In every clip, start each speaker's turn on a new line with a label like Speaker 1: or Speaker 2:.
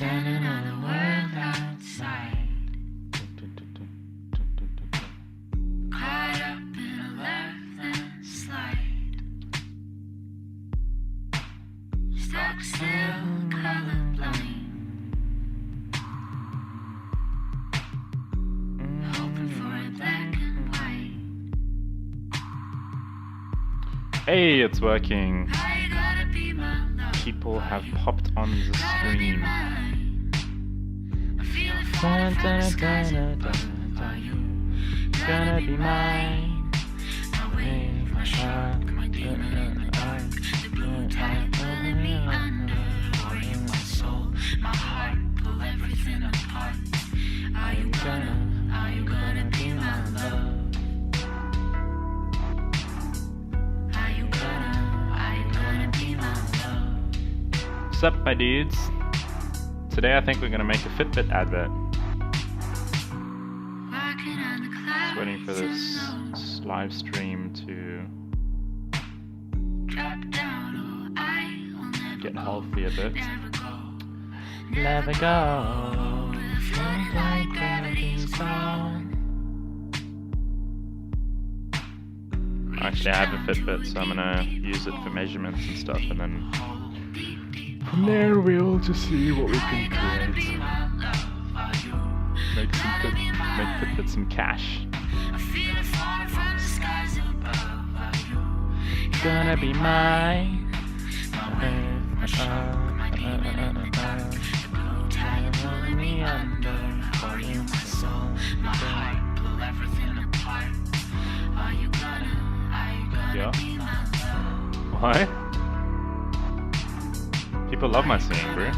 Speaker 1: Standing on the world outside, caught up in a left and slide, stuck still colorblind, hoping for a black and white.
Speaker 2: Hey, it's working.
Speaker 1: I gotta be my love.
Speaker 2: People have popped on the stream.
Speaker 1: I feel it falling from the skies above. Are you gonna be mine? My wave, my shark, my demon, the blue tide pulling me under. For you, my soul, my heart, pull everything apart. Are you gonna be my love? Are you gonna be my love?
Speaker 2: What's up, my dudes? Today I think we're gonna make a Fitbit advert. Just waiting for this live stream to get healthy a bit. Never go. Float like gravity's gone. Actually, I have a Fitbit, so I'm gonna use it for measurements and stuff, and then from there we'll just see what we can create. Make Fitbit some cash. Gonna be mine. Me under, holding my soul, my heart, pull everything apart. Are you gonna be my love? Why? People love my singing, bro.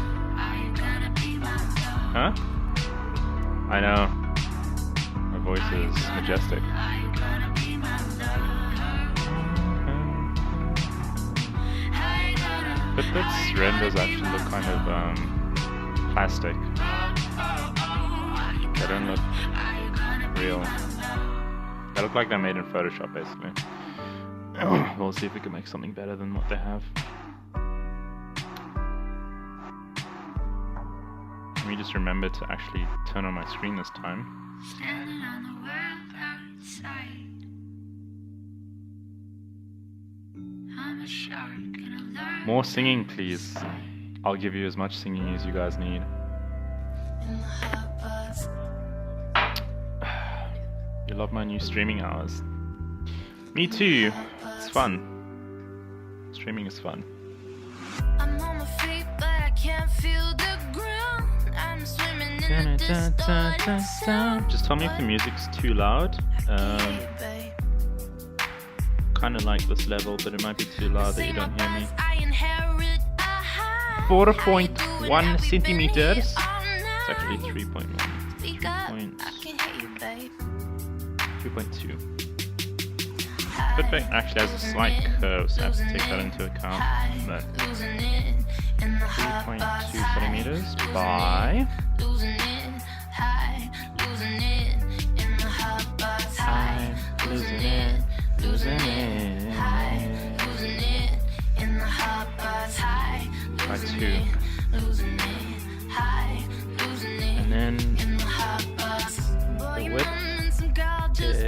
Speaker 2: Huh? I know. My voice is majestic. Fitbit's renders actually look kind of plastic. They don't look real. They look like they're made in Photoshop, basically. We'll see if we can make something better than what they have. Let me just remember to actually turn on my screen this time.
Speaker 1: Standing on the world outside, I'm a shark in a lurk.
Speaker 2: More singing, please. I'll give you as much singing as you guys need. You love my new streaming hours. Me too. It's fun. Streaming is fun.
Speaker 1: I'm on my feet, but I can't feel the ground. I'm swimming in the distorted sound.
Speaker 2: Just tell me if the music's too loud. Kind of like this level, but it might be too loud that you don't hear me. 4.1 centimeters. It's actually 3.1. 3.2. Fitbit actually has a slight curve, so I have to take that into account. But 3.2 centimeters by losing by 2. And then the width is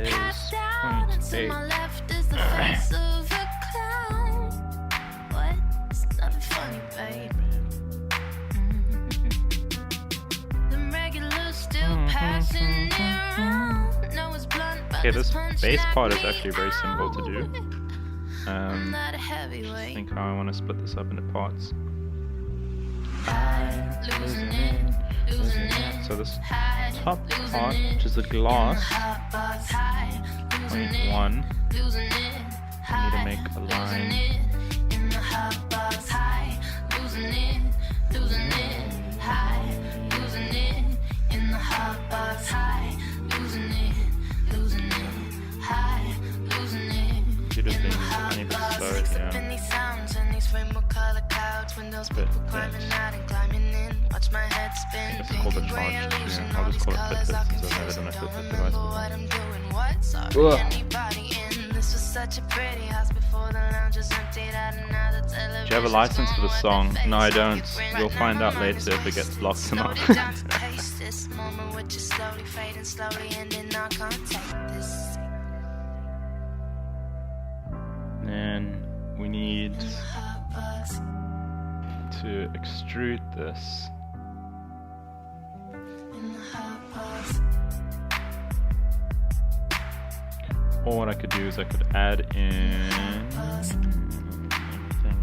Speaker 2: 0.8. Okay, this bass part is actually very simple to do. Just think how I want to split this up into parts. So this top part, which is the glass, 0.1, I need to make a line. Computer's being a tiny bit slow here. But it's called a charge. Yeah, I'll just call it Fitbit since I've never done a Fitbit device before. such a pretty house before the lounge was emptied out and now the television.
Speaker 1: Do you have a license for the song? No, I don't. We'll find out later if it gets blocked or not.
Speaker 2: This moment which is slowly fading, slowly ending our contact. This
Speaker 1: And we need to extrude this. Or what I could do is I could add in, I think,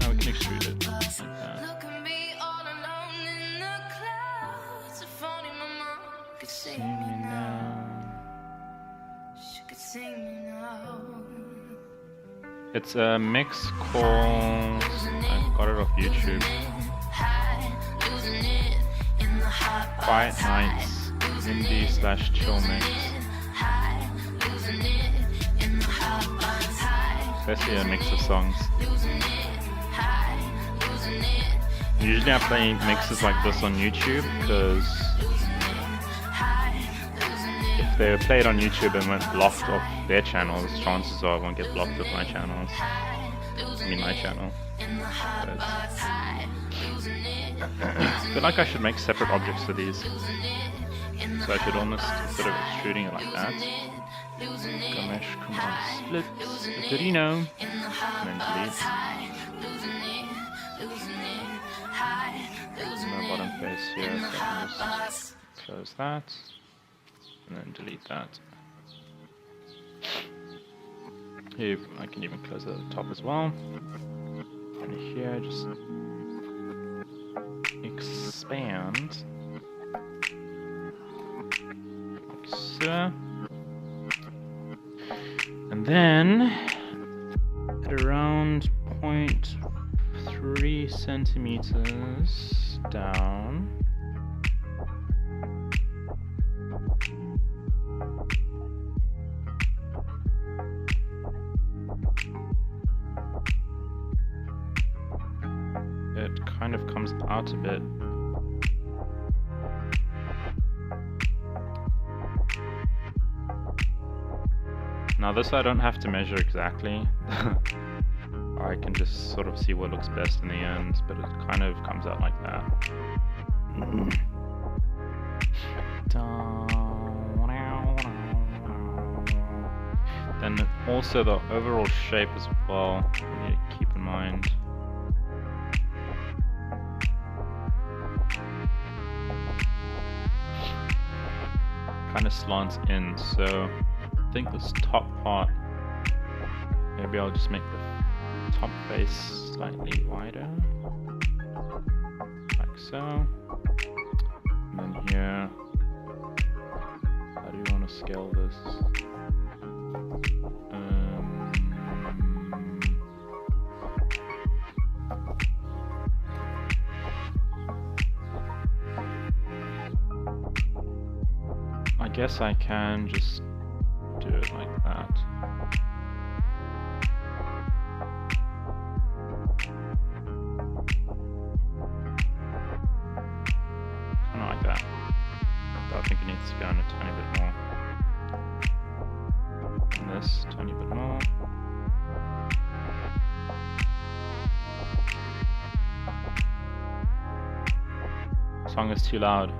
Speaker 1: now we can extrude it like that.
Speaker 2: look at me all alone in the clouds. If only my mom could see
Speaker 1: See
Speaker 2: me
Speaker 1: me
Speaker 2: now.
Speaker 1: now.
Speaker 2: She could see me now.
Speaker 1: It's a mix called, I got it off YouTube,
Speaker 2: Losing it in the hot
Speaker 1: Quiet Nights Indie / Chill Mix.
Speaker 2: losing it in the hot
Speaker 1: It's basically a mix of songs. Usually I play mixes like this on YouTube because if they were played on YouTube and went blocked off their channels, chances are I won't get blocked off my channels. I mean my channel. I feel like I should make separate objects for these. So I should almost, instead of extruding it like that, go mesh, command split, Victorino, and then delete. My bottom face here, so I can just close that, and then delete that. Here, I can even close the top as well. And here, just expand. Like so. And then, at around 0.3 centimeters down, it kind of comes out a bit. Now this I don't have to measure exactly. I can just sort of see what looks best in the end, but it kind of comes out like that. Then also the overall shape as well, you need to keep in mind. Kind of slants in, so I think this top part, maybe I'll just make the top face slightly wider, like so. And then here, how do you want to scale this? I guess I can just do it like that. Kind of like that. But I think it needs to go in a tiny bit more. And this, tiny bit more. Song is too loud.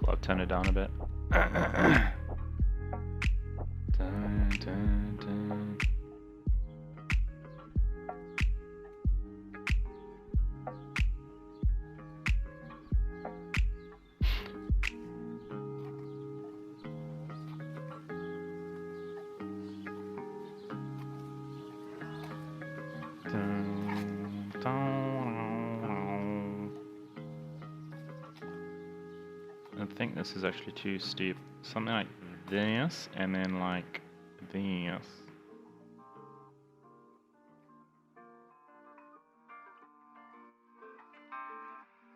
Speaker 1: I'll turn it down a bit. Dun, dun, dun. Dun, dun. I think this is actually too steep. Something like this, and then like this.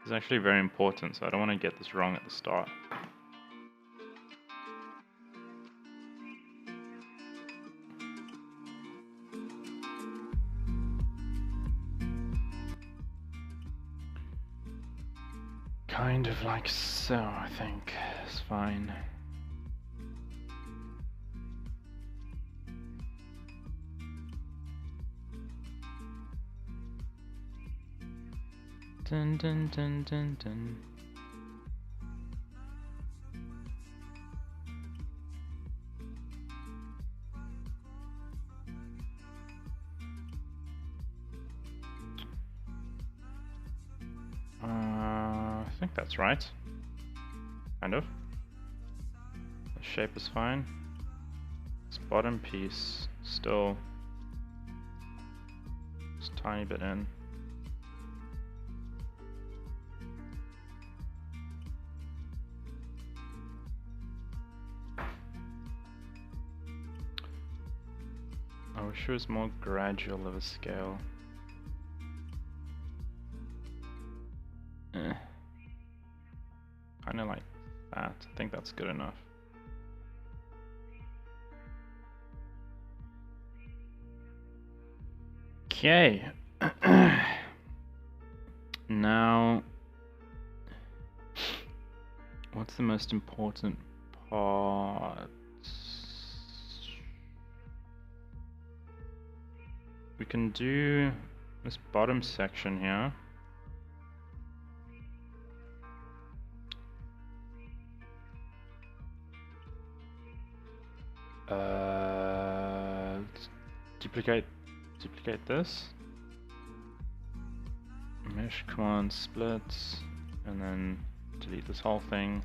Speaker 1: It's actually very important, so I don't want to get this wrong at the start. Kind of like so, I think. It's fine. Dun dun dun dun dun. I think that's right. Kind of. The shape is fine. This bottom piece still just a tiny bit in. I wish it was more gradual of a scale. Kind of like that. I think that's good enough. Okay. Now, what's the most important part? We can do this bottom section here. Let's duplicate this. Mesh command splits, and then delete this whole thing.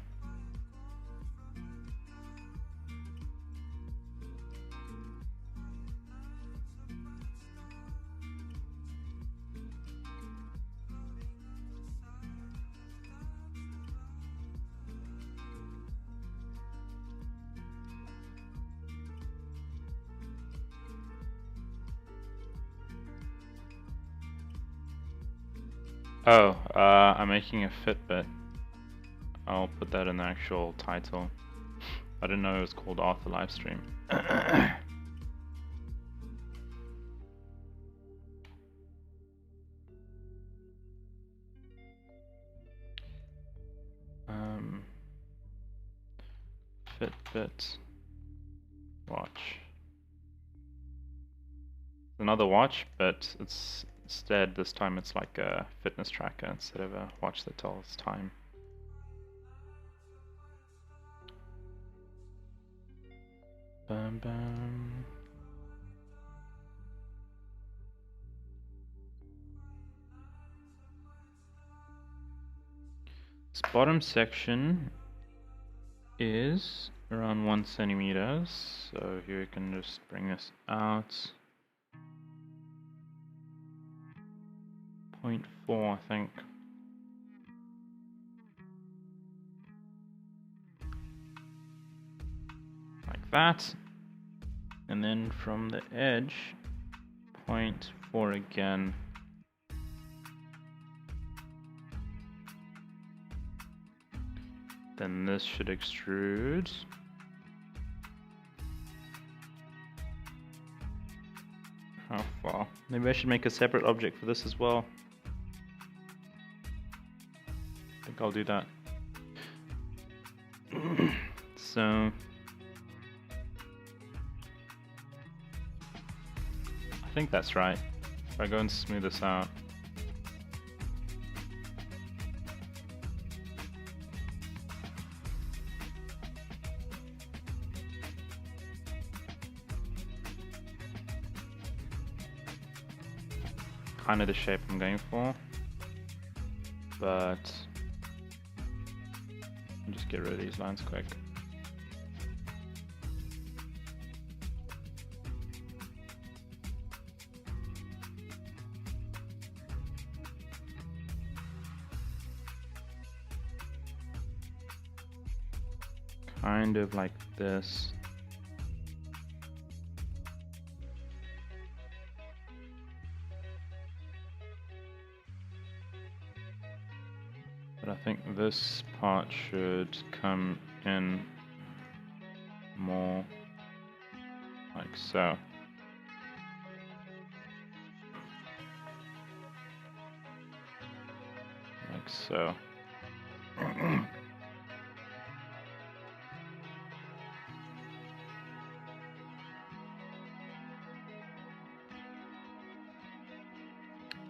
Speaker 1: Oh, I'm making a Fitbit. I'll put that in the actual title. I didn't know it was called Arthur Livestream. Fitbit watch. Another watch, but it's instead this time it's like a fitness tracker instead of a watch that tells time. Bam bam. This bottom section is around 1 centimeter, so here we can just bring this out. 0.4, I think. Like that. And then from the edge, 0.4 again. Then this should extrude. How far? Maybe I should make a separate object for this as well. I think I'll do that. So I think that's right. If I go and smooth this out. Kind of the shape I'm going for, but I'll just get rid of these lines quick. Kind of like this. But I think this part should come in more like so. Like so.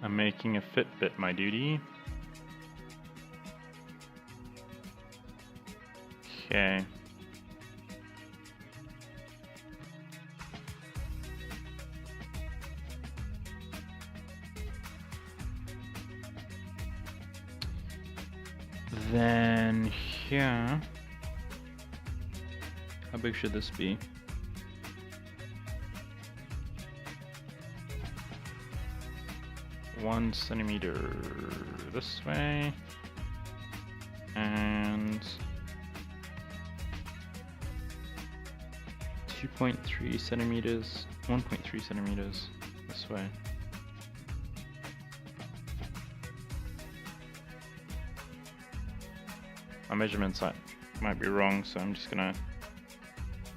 Speaker 1: I'm making a Fitbit my duty. Okay. Then here, how big should this be? One centimeter this way, and 2.3 centimeters, 1.3 centimeters this way. My measurements might be wrong, so I'm just gonna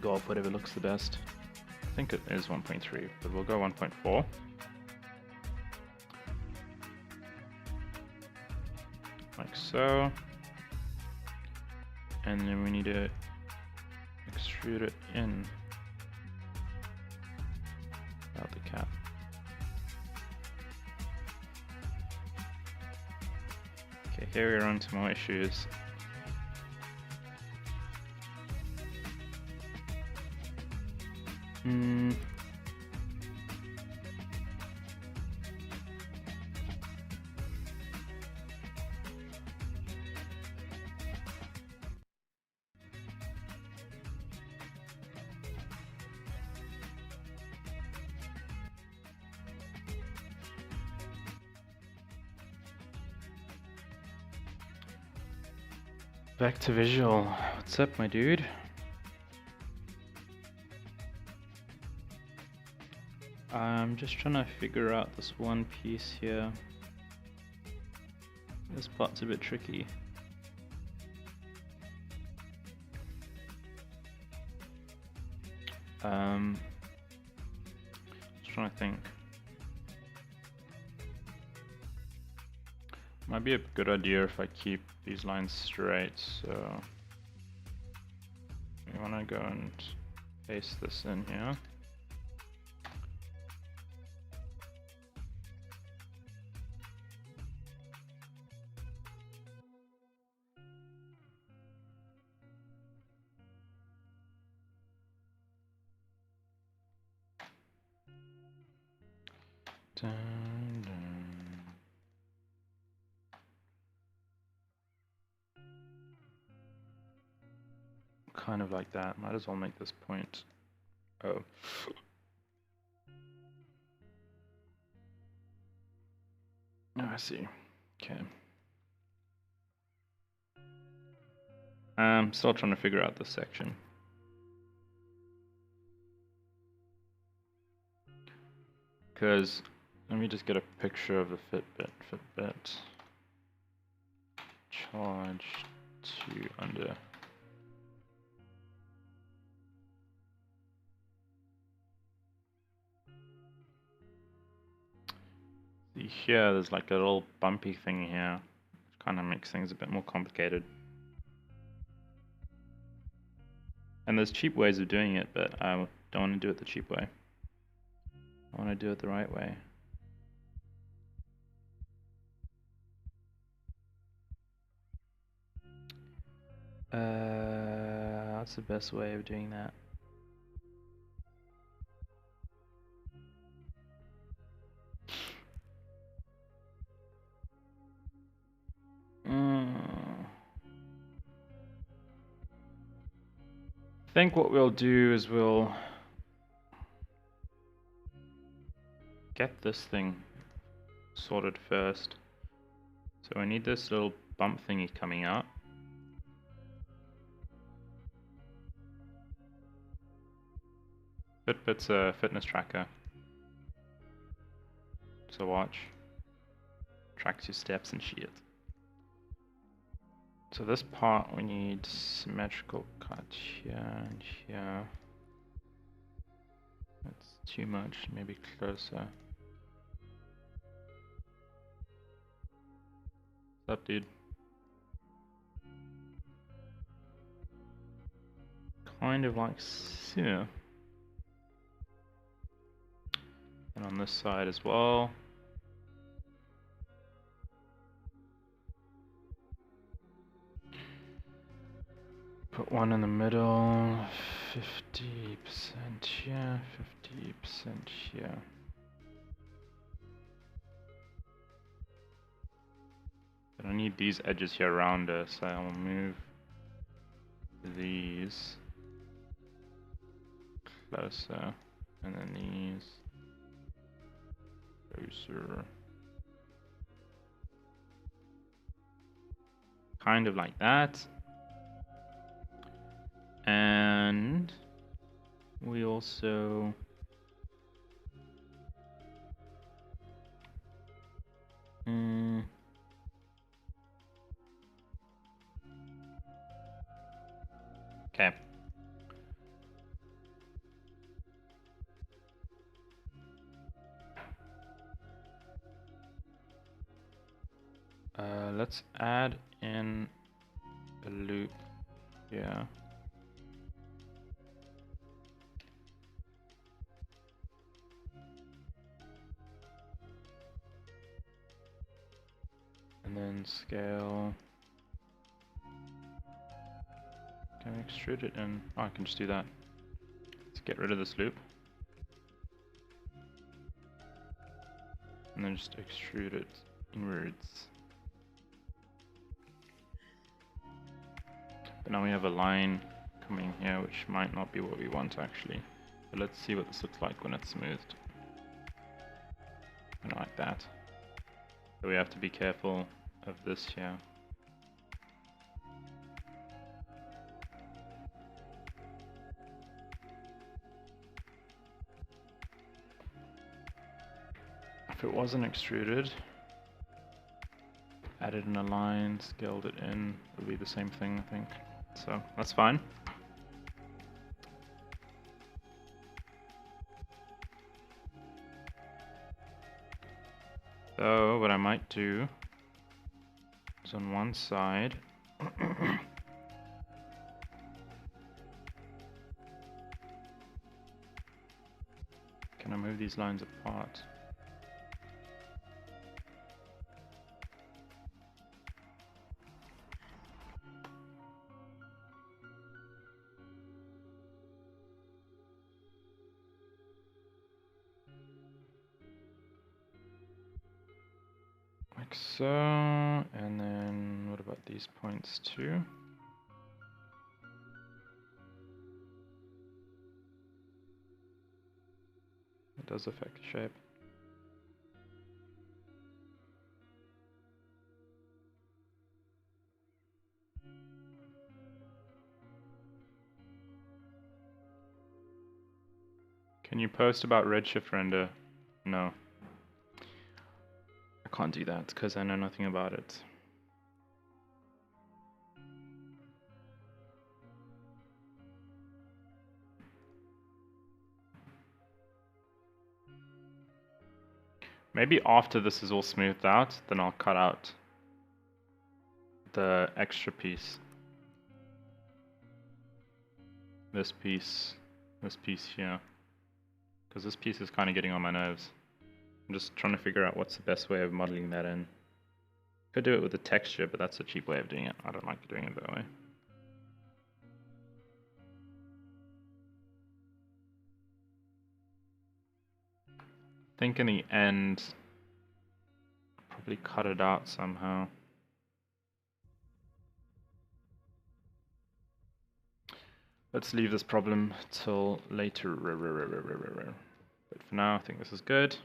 Speaker 1: go off whatever looks the best. I think it is 1.3, but we'll go 1.4. Like so. And then we need to extrude it in out the cap. Okay, here we're on to more issues. Back to visual. What's up, my dude? I'm just trying to figure out this one piece here. This part's a bit tricky. Just trying to think. Might be a good idea if I keep these lines straight, so we want to go and paste this in here. Dun, dun. Kind of like that. Might as well make this point. Oh. Oh, I see. Okay. I'm still trying to figure out this section. Because let me just get a picture of the Fitbit. Charge to under. See here, there's like a little bumpy thing here, which kind of makes things a bit more complicated. And there's cheap ways of doing it, but I don't want to do it the cheap way. I want to do it the right way. What's the best way of doing that? I think what we'll do is we'll get this thing sorted first. So I need this little bump thingy coming out. Fitbit's a fitness tracker. So watch. Tracks your steps and shit. So this part we need symmetrical cut here and here. That's too much, maybe closer. What's up, dude? kind of like so. And on this side as well. Put one in the middle, 50% here, 50% here. But I need these edges here around us, so I'll move these closer, and then these closer. Kind of like that. And we also okay. Let's add in a loop here. And then scale. Can I extrude it in? Oh, I can just do that. Let's get rid of this loop. And then just extrude it inwards. But now we have a line coming here, which might not be what we want actually. But let's see what this looks like when it's smoothed. Kind of like that. So we have to be careful of this here. If it wasn't extruded, added in a line, scaled it in, it would be the same thing, I think. So that's fine. So what I might do is on one side can I move these lines apart? Like so, and then what about these points too? It does affect the shape. Can you post about Redshift render? No. I can't do that because I know nothing about it. Maybe after this is all smoothed out, then I'll cut out the extra piece. This piece here. Because this piece is kind of getting on my nerves. I'm just trying to figure out what's the best way of modeling that in. Could do it with a texture, but that's a cheap way of doing it. I don't like doing it that way. I think in the end, probably cut it out somehow. Let's leave this problem till later. But for now, I think this is good.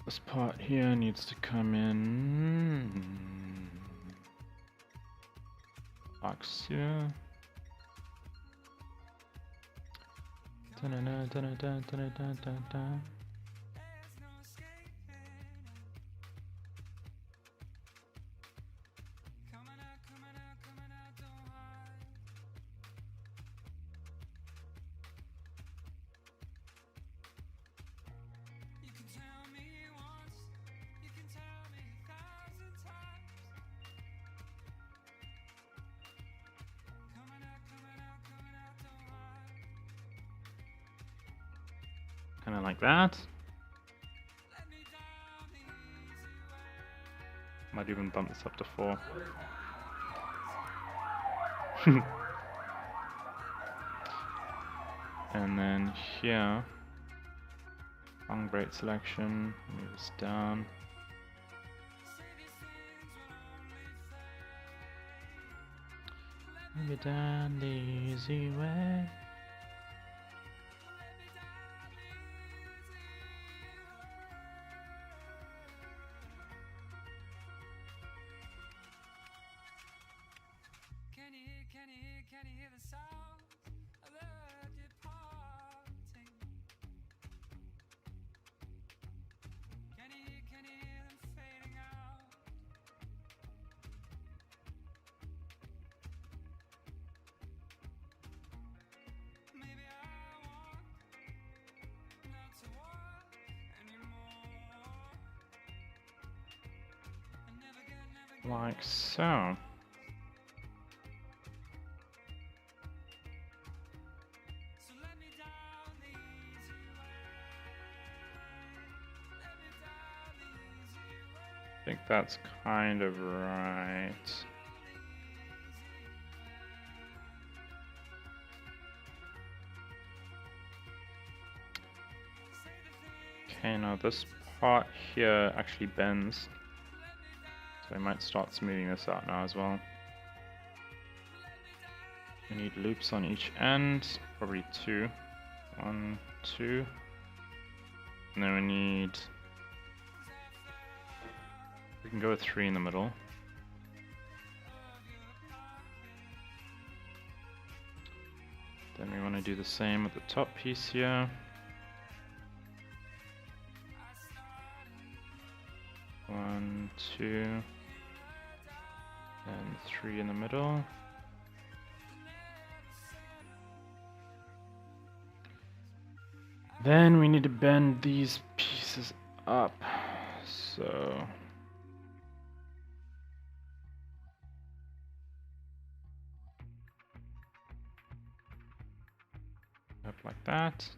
Speaker 1: This part here needs to come in like so. Kind of like that. Might even bump this up to 4. And then here, long braid selection, move this down. Move it down the easy way.
Speaker 2: Can you hear the sound of the departing? Can you hear them fading out? Maybe I want not to walk anymore. I never get
Speaker 1: Like so. I think that's kind of right. Okay, now this part here actually bends. So I might start smoothing this out now as well. We need loops on each end, probably 2. 1, 2. And then we need... we can go with 3 in the middle. Then we want to do the same with the top piece here. 1, 2, and 3 in the middle. Then we need to bend these pieces up. So up like that.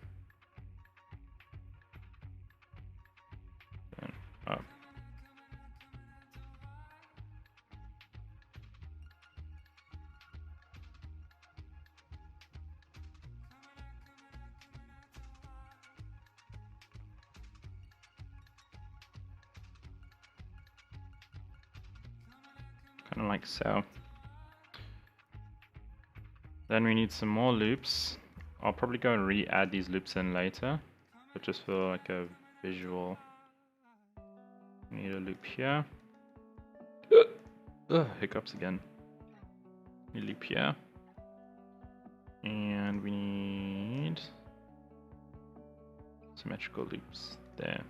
Speaker 1: Then up. Kind of like so. Then we need some more loops. I'll probably go and re-add these loops in later, but just for like a visual. We need a loop here. Hiccups again. We loop here. And we need symmetrical loops there.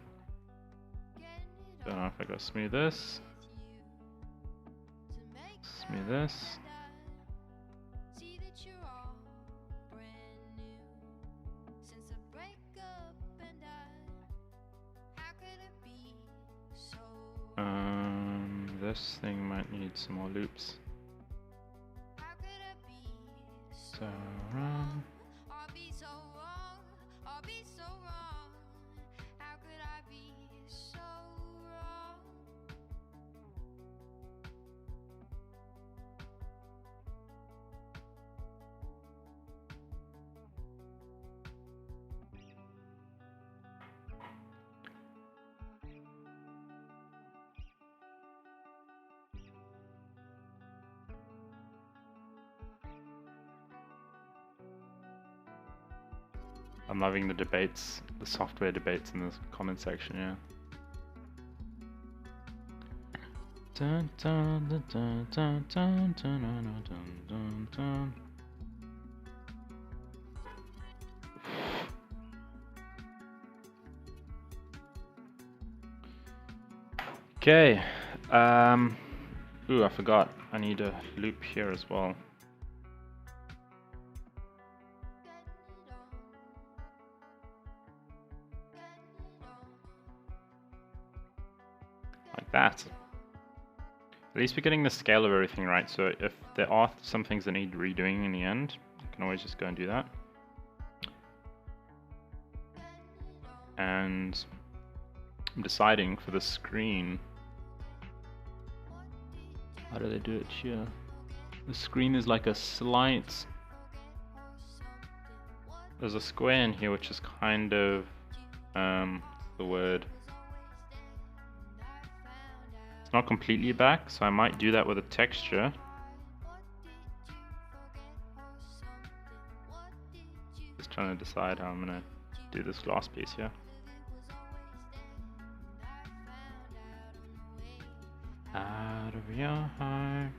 Speaker 1: Don't know if I go smooth this. Smooth this. This thing might need some more loops. So wrong. I'm loving the debates, the software debates in the comment section, yeah. Dun, dun, dun, dun, dun, dun, dun, dun, dun, dun. Okay. Ooh, I forgot. I need a loop here as well. Like that. At least we're getting the scale of everything right, so if there are some things that need redoing in the end, I can always just go and do that. and I'm deciding for the screen. How do they do it here? The screen is like a slight. There's a square in here which is kind of the word. It's not completely back, so I might do that with a texture. Just trying to decide how I'm gonna do this glass piece here. Out of your heart.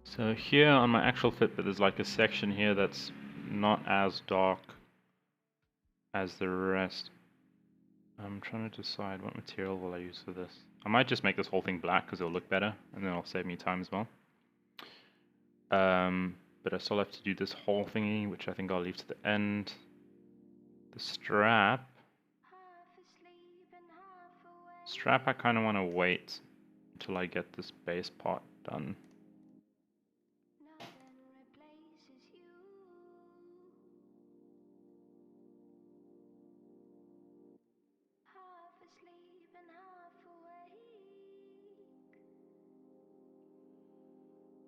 Speaker 1: So here on my actual Fitbit, there's like a section here that's not as dark as the rest. I'm trying to decide what material will I use for this. I might just make this whole thing black because it'll look better and then it'll save me time as well. But I still have to do this whole thingy, which I think I'll leave to the end. The strap. Strap, I kind of want to wait until I get this base part done.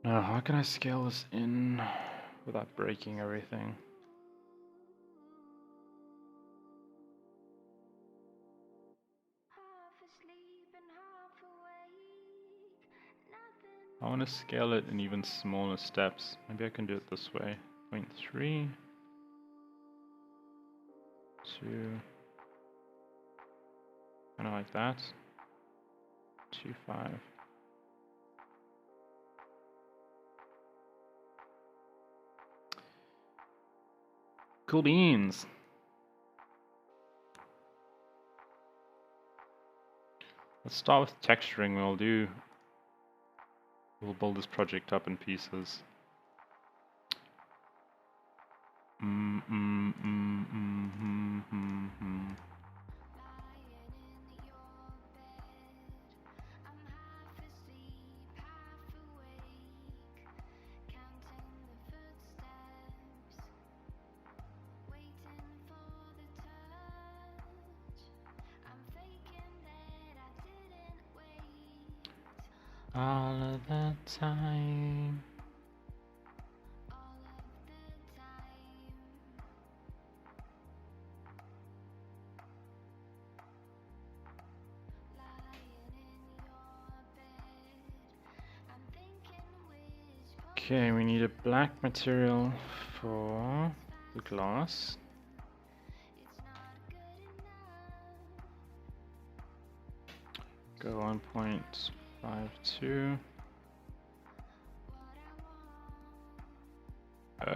Speaker 1: Now, how can I scale this in without breaking everything? I want to scale it in even smaller steps. Maybe I can do it this way. 0.3, 2, kind of like that. 2.5. Cool beans. Let's start with texturing. We'll build this project up in pieces. All of the time. Okay, we need a black material for the glass. Go 1.52.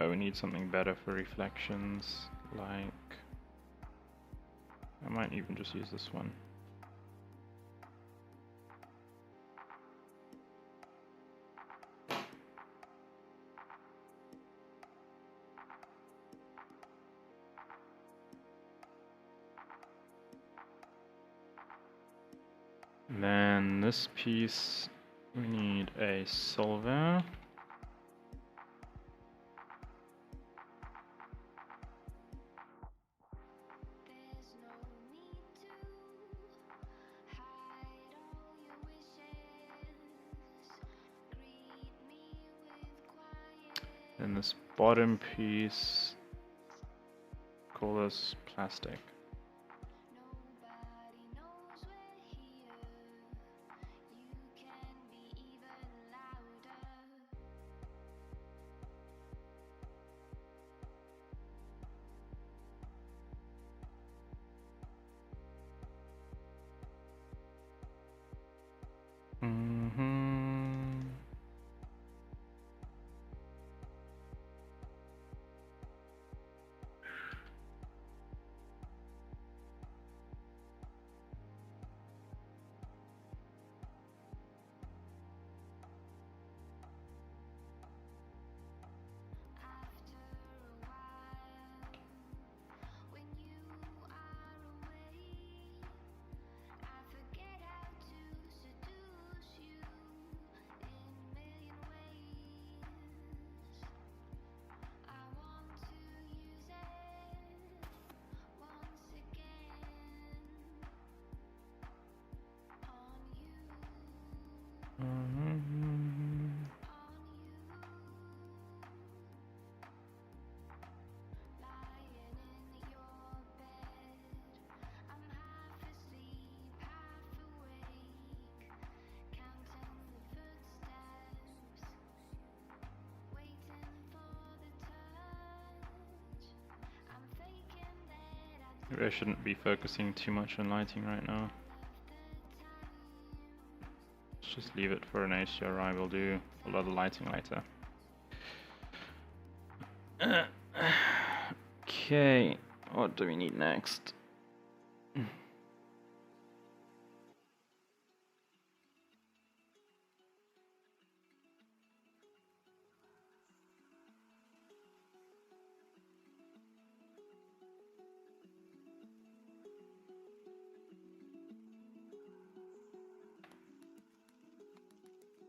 Speaker 1: We need something better for reflections, like I might even just use this one. Then this piece, we need a silver. And this bottom piece, call this plastic. Maybe I shouldn't be focusing too much on lighting right now. Let's just leave it for an HDRI. We'll do a lot of lighting later. Okay, what do we need next?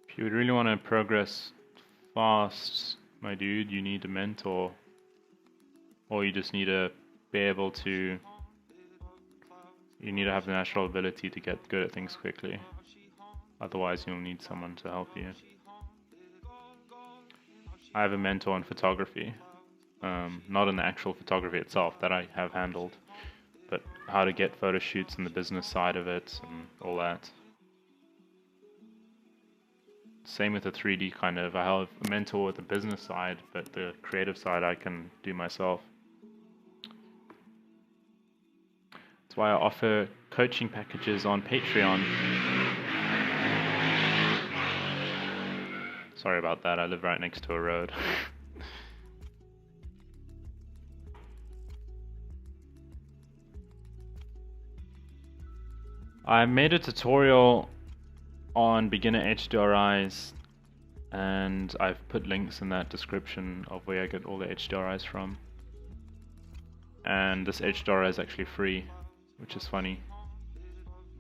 Speaker 1: If you would really want to progress fast, my dude, you need a mentor. Or you just need to be able to... You need to have the natural ability to get good at things quickly. Otherwise you'll need someone to help you. I have a mentor in photography. Not in the actual photography itself, that I have handled. But how to get photo shoots and the business side of it and all that. Same with the 3D kind of. I have a mentor with the business side, but the creative side I can do myself. That's why I offer coaching packages on Patreon. Sorry about that, I live right next to a road. I made a tutorial on beginner HDRIs, and I've put links in that description of where I get all the HDRIs from. And this HDRI is actually free, which is funny.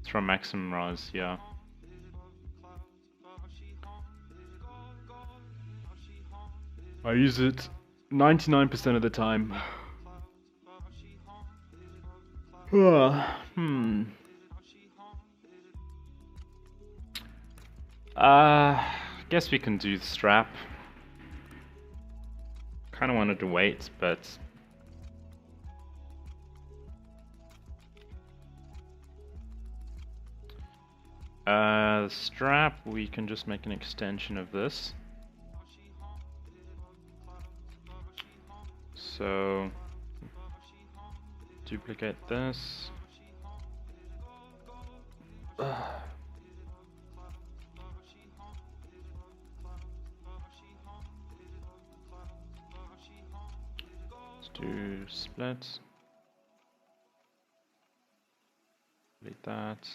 Speaker 1: It's from Maximum Raz, yeah. I use it 99% of the time. Guess we can do the strap. Kinda wanted to wait, but the strap, we can just make an extension of this. So duplicate this. Let's do splits. Delete that.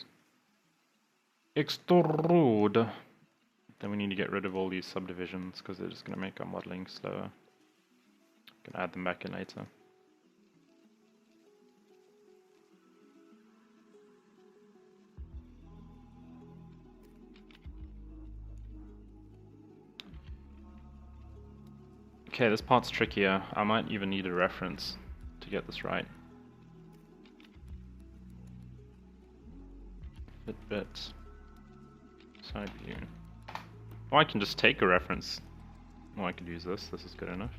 Speaker 1: Extrude. Then we need to get rid of all these subdivisions because they're just going to make our modeling slower. Can add them back in later. Okay, this part's trickier. I might even need a reference to get this right. Fitbit. Side view. Oh, I can just take a reference. Oh, I could use this. This is good enough.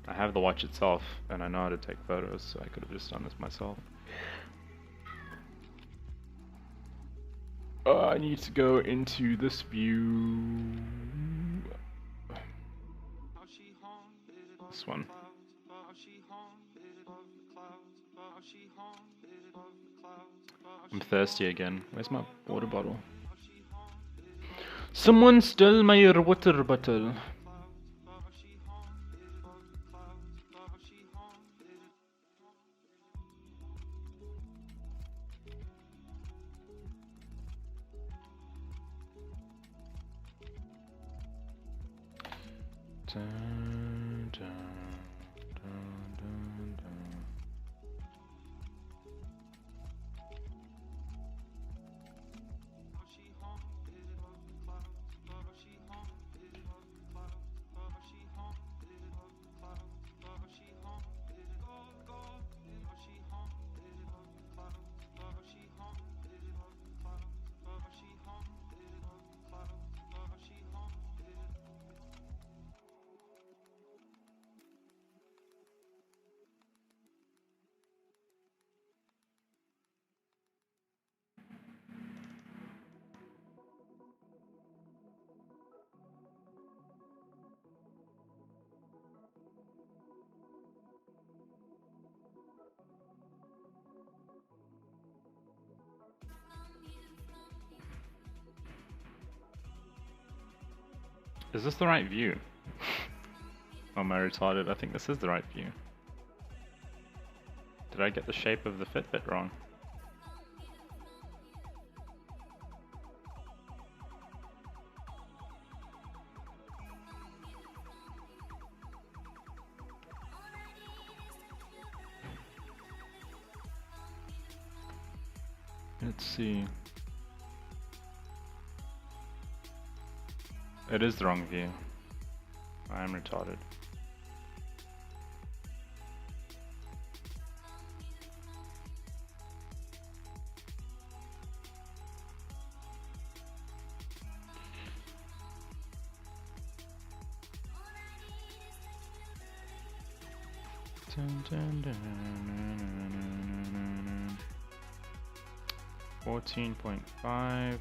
Speaker 1: I have the watch itself, and I know how to take photos, so I could have just done this myself. I need to go into this view. This one. I'm thirsty again. Where's my water bottle? Someone stole my water bottle. Dun, dun, dun, dun, dun. Is this the right view? Oh, am I retarded? I think this is the right view. Did I get the shape of the Fitbit wrong? Let's see. It is the wrong view. I am retarded. Dun, dun, dun, dun, dun, 14.5,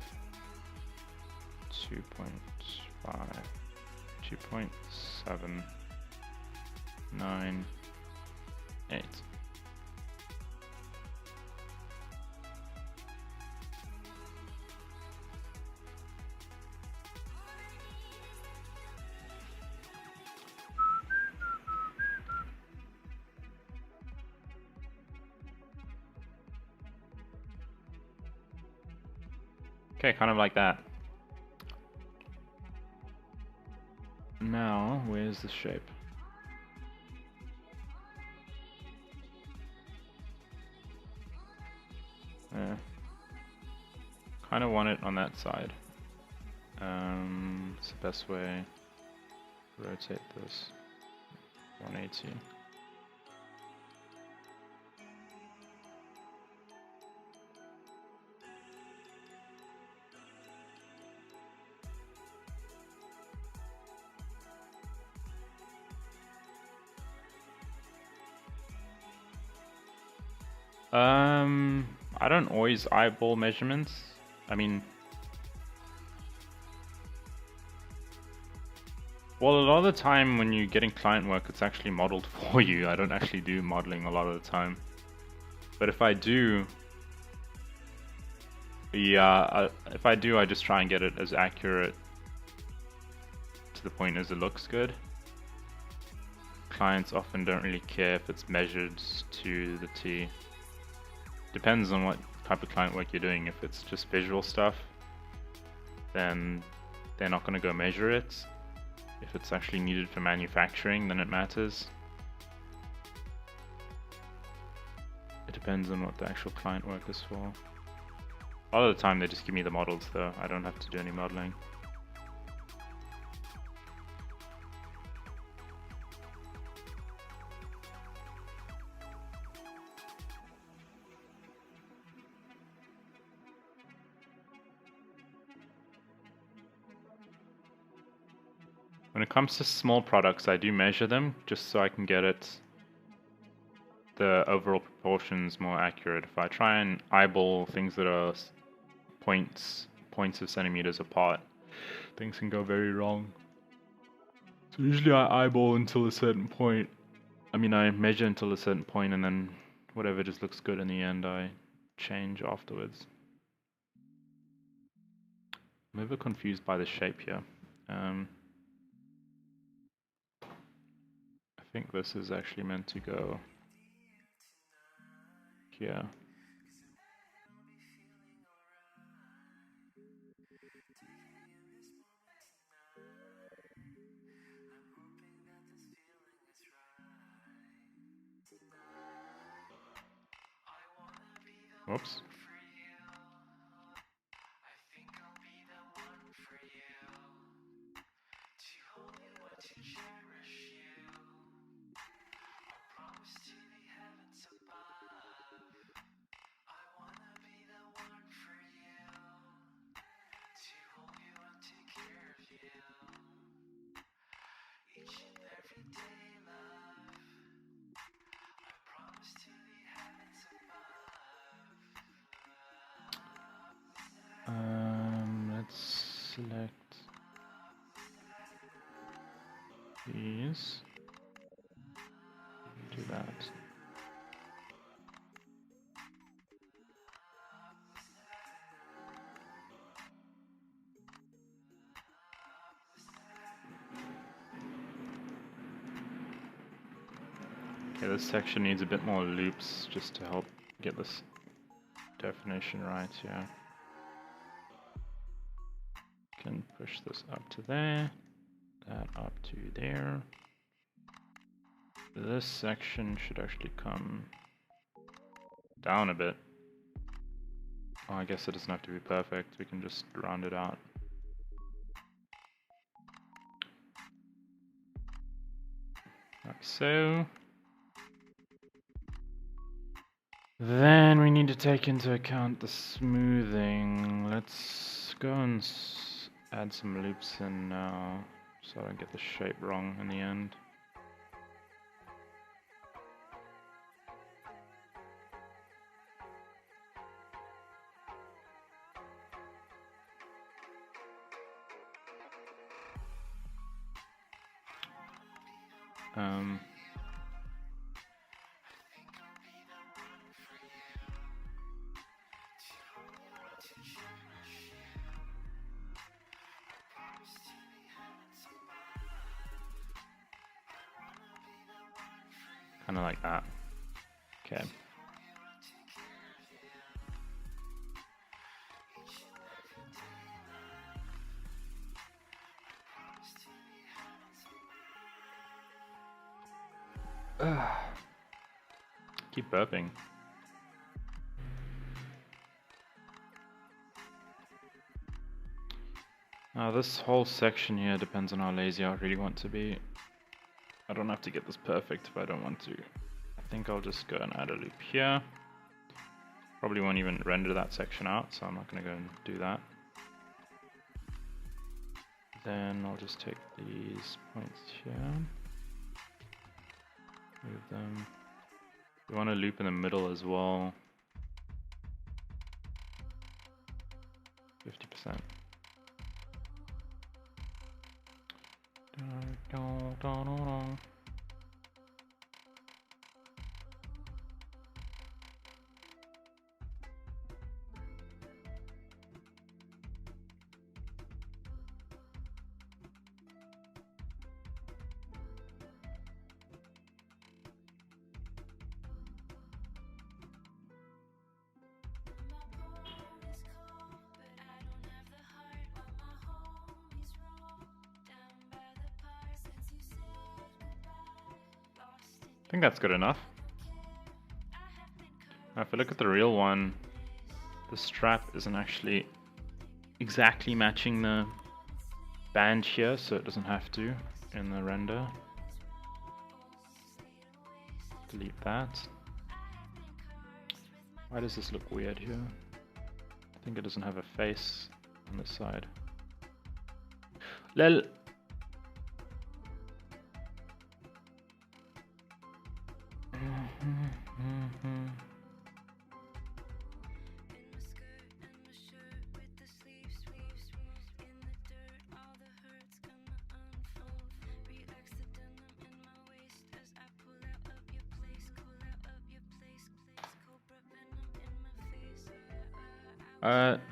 Speaker 1: 2.5, 2.7, 9, 8. Okay, kind of like that. Now, where's the shape? Kind of want it on that side. It's the best way. Rotate this 180. I don't always eyeball measurements. I mean, well, a lot of the time when you're getting client work, it's actually modeled for you. I don't actually do modeling a lot of the time. But if I do, if I do, I just try and get it as accurate to the point as it looks good. Clients often don't really care if it's measured to the T. Depends on what type of client work you're doing. If it's just visual stuff, then they're not going to go measure it. If it's actually needed for manufacturing, then it matters. It depends on what the actual client work is for. A lot of the time they just give me the models though. I don't have to do any modeling. When it comes to small products, I do measure them just so I can get the overall proportions more accurate. If I try and eyeball things that are points of centimeters apart, things can go very wrong. So usually I eyeball until a certain point. I mean, I measure until a certain point, and then whatever just looks good in the end, I change afterwards. I'm a bit confused by the shape here. I think this is actually meant to go here. Whoops. Let's select these. Do that. Okay, this section needs a bit more loops just to help get this definition right, yeah. Can push this up to there, that up to there. This section should actually come down a bit. Oh, I guess it doesn't have to be perfect, we can just round it out. Like so. Then we need to take into account the smoothing. Let's go and add some loops in now, so I don't get the shape wrong in the end. Kind of like that. Okay. Keep burping. Now this whole section here depends on how lazy I really want to be. I don't have to get this perfect if I don't want to. I think I'll just go and add a loop here. Probably won't even render that section out, so I'm not going to go and do that. Then I'll just take these points here, move them. We want a loop in the middle as well. 50%. I think that's good enough. Now if we look at the real one, the strap isn't actually exactly matching the band here, so it doesn't have to in the render. Delete that. Why does this look weird here? I think it doesn't have a face on this side. Lel.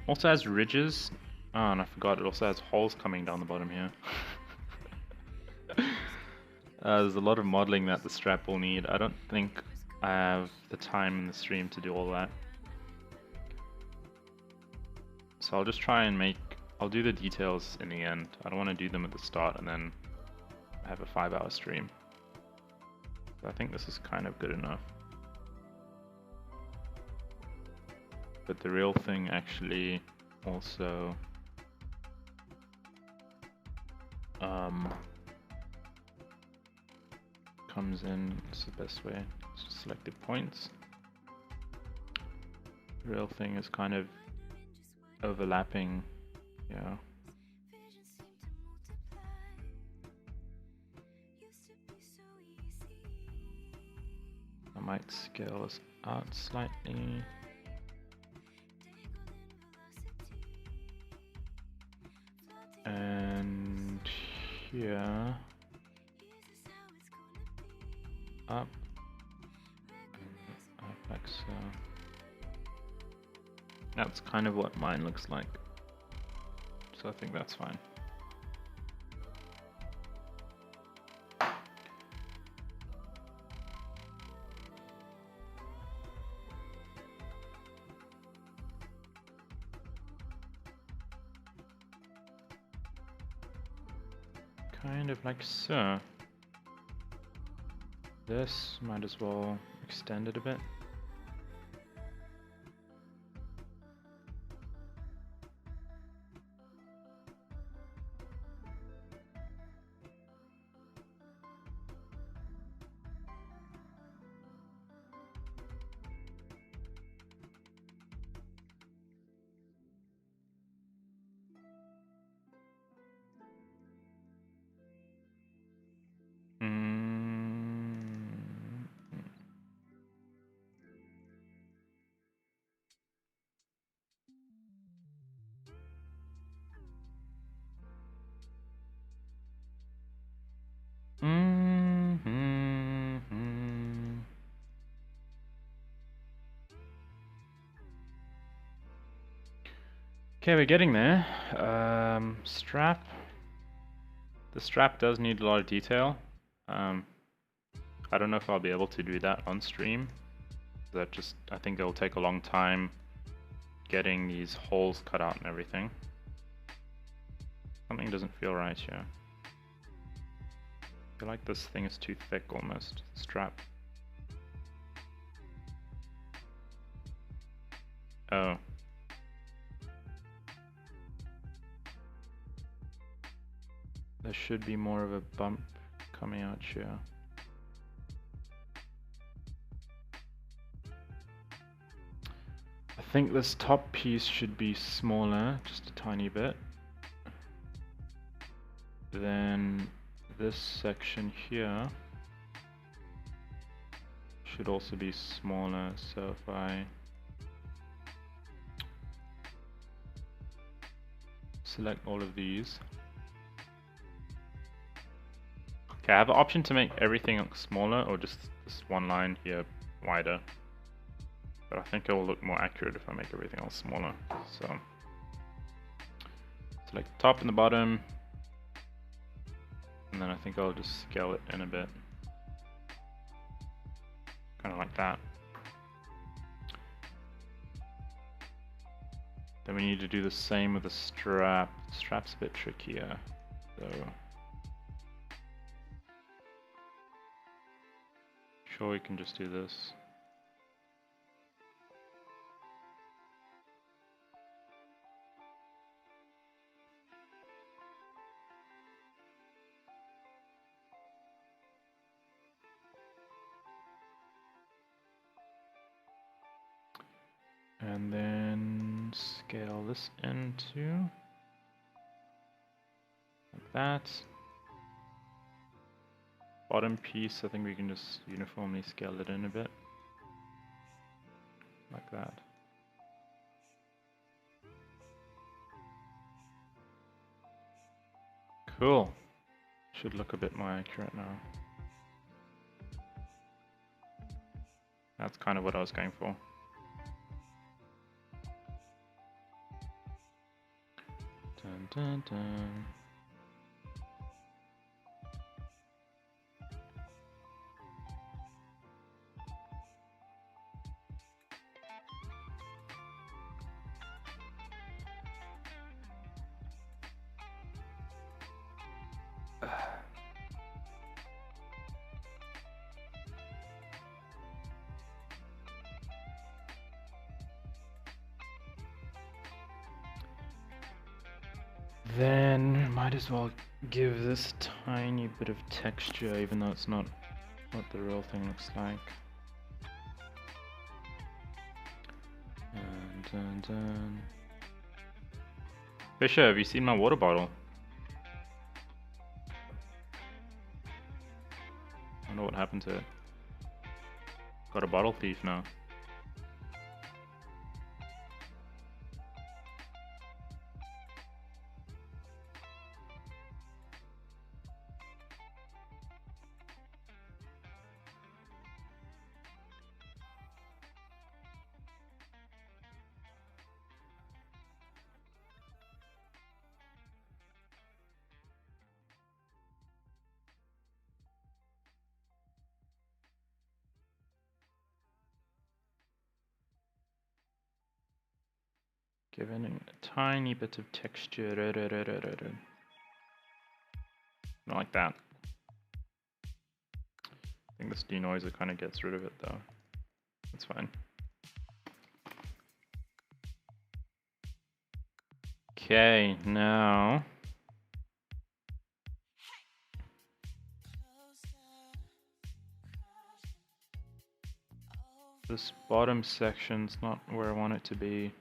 Speaker 1: Also has ridges. Oh, and I forgot it also has holes coming down the bottom here. There's a lot of modeling that the strap will need. I don't think I have the time in the stream to do all that. So I'll just try and I'll do the details in the end. I don't want to do them at the start and then have a 5-hour stream. So I think this is kind of good enough. But the real thing actually also comes in. It's the best way. Just select the points. The real thing is kind of overlapping, yeah. I might scale this out slightly. And here, up, like so. That's kind of what mine looks like. So I think that's fine. kind of like so. This might as well extend it a bit. Okay, we're getting there. Strap. The strap does need a lot of detail. I don't know if I'll be able to do that on stream. I think it'll take a long time getting these holes cut out and everything. Something doesn't feel right here. I feel like this thing is too thick almost. Strap. Oh. There should be more of a bump coming out here. I think this top piece should be smaller, just a tiny bit. Then this section here should also be smaller, so if I select all of these. Okay, I have an option to make everything look smaller or just this one line here wider. But I think it will look more accurate if I make everything else smaller. So select the top and the bottom. And then I think I'll just scale it in a bit. Kind of like that. Then we need to do the same with the strap. The strap's a bit trickier. So sure, we can just do this. And then scale this into like that. Bottom piece, I think we can just uniformly scale it in a bit. Like that. Cool. Should look a bit more accurate now. That's kind of what I was going for. Dun, dun, dun. Then might as well give this a tiny bit of texture, even though it's not what the real thing looks like. Dun, dun. Fisher, have you seen my water bottle? I wonder what happened to it. Got a bottle thief now. Giving it a tiny bit of texture. Not like that. I think this denoiser kind of gets rid of it though. That's fine. Okay, now this bottom section's not where I want it to be.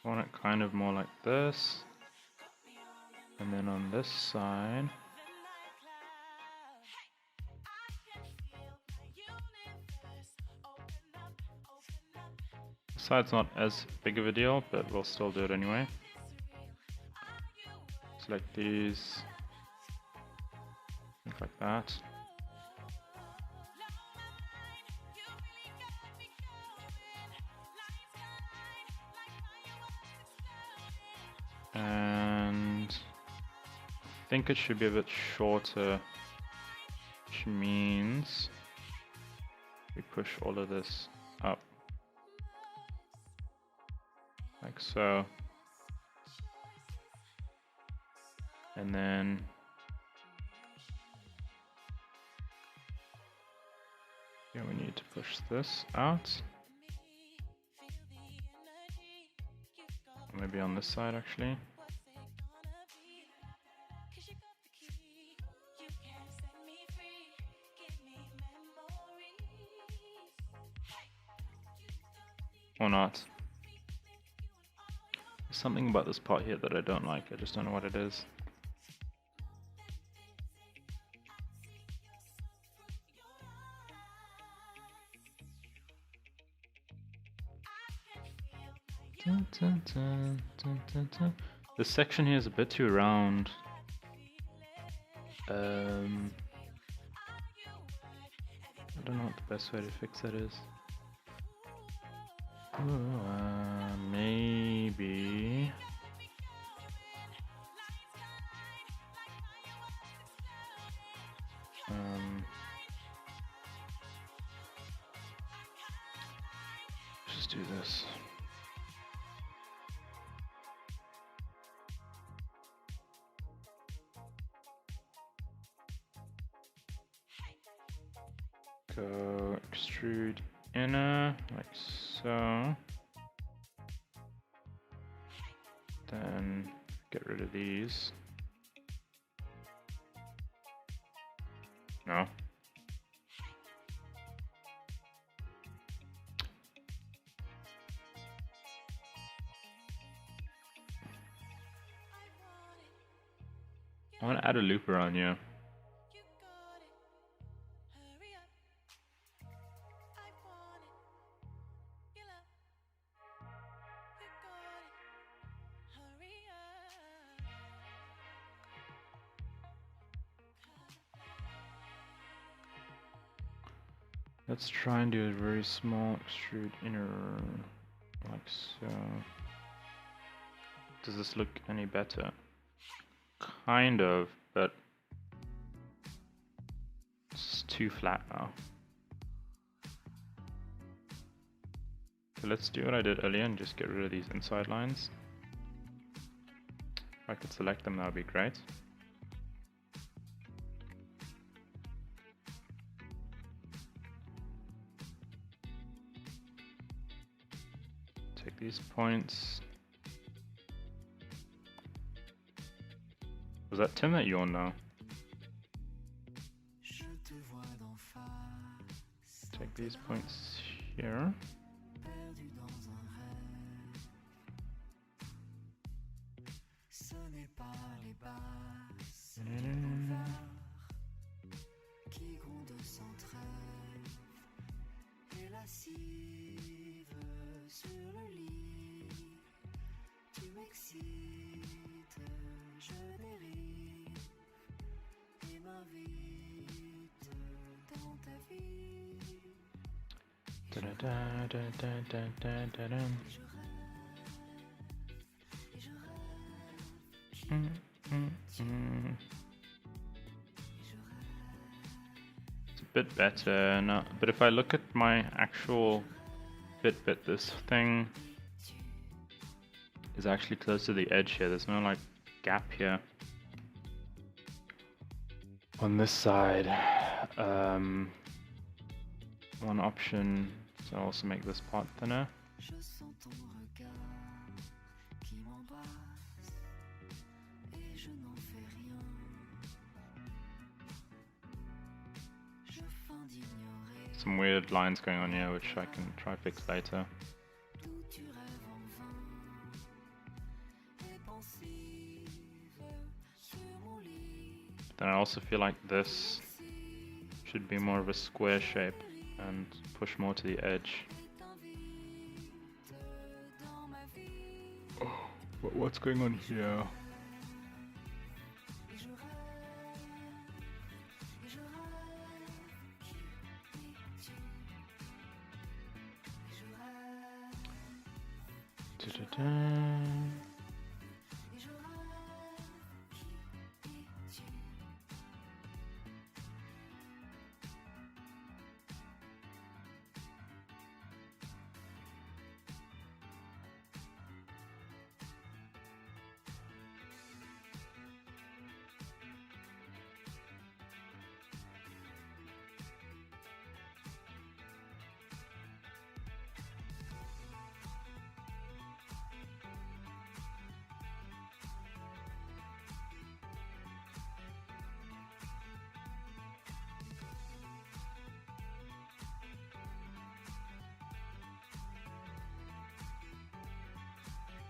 Speaker 1: I want it kind of more like this. And then on this side, this side's not as big of a deal, but we'll still do it anyway. Select these, things like that. And I think it should be a bit shorter, which means we push all of this up, like so. And then here we need to push this out. Maybe on this side actually. Or not. There's something about this part here that I don't like. I just don't know what it is. Dun, dun, dun, dun, dun, dun. This section here is a bit too round. I don't know what the best way to fix that is. Maybe. Just do this. Go extrude inner, like so. Then get rid of these. No. I want to add a loop around here. Let's try and do a very small extrude inner, like so. Does this look any better? Kind of, but it's too flat now. So let's do what I did earlier and just get rid of these inside lines. If I could select them, that would be great. Take these points. Was that Tim that yawned now? Take these points here.
Speaker 2: Tu m'excites, je dérive.
Speaker 1: It's a bit better now, but if I look at my actual Fitbit, this thing is actually close to the edge here. There's no like gap here. On this side, one option is to also make this part thinner. Some weird lines going on here which I can try fix later. Then I also feel like this should be more of a square shape and push more to the edge. Oh, but what's going on here?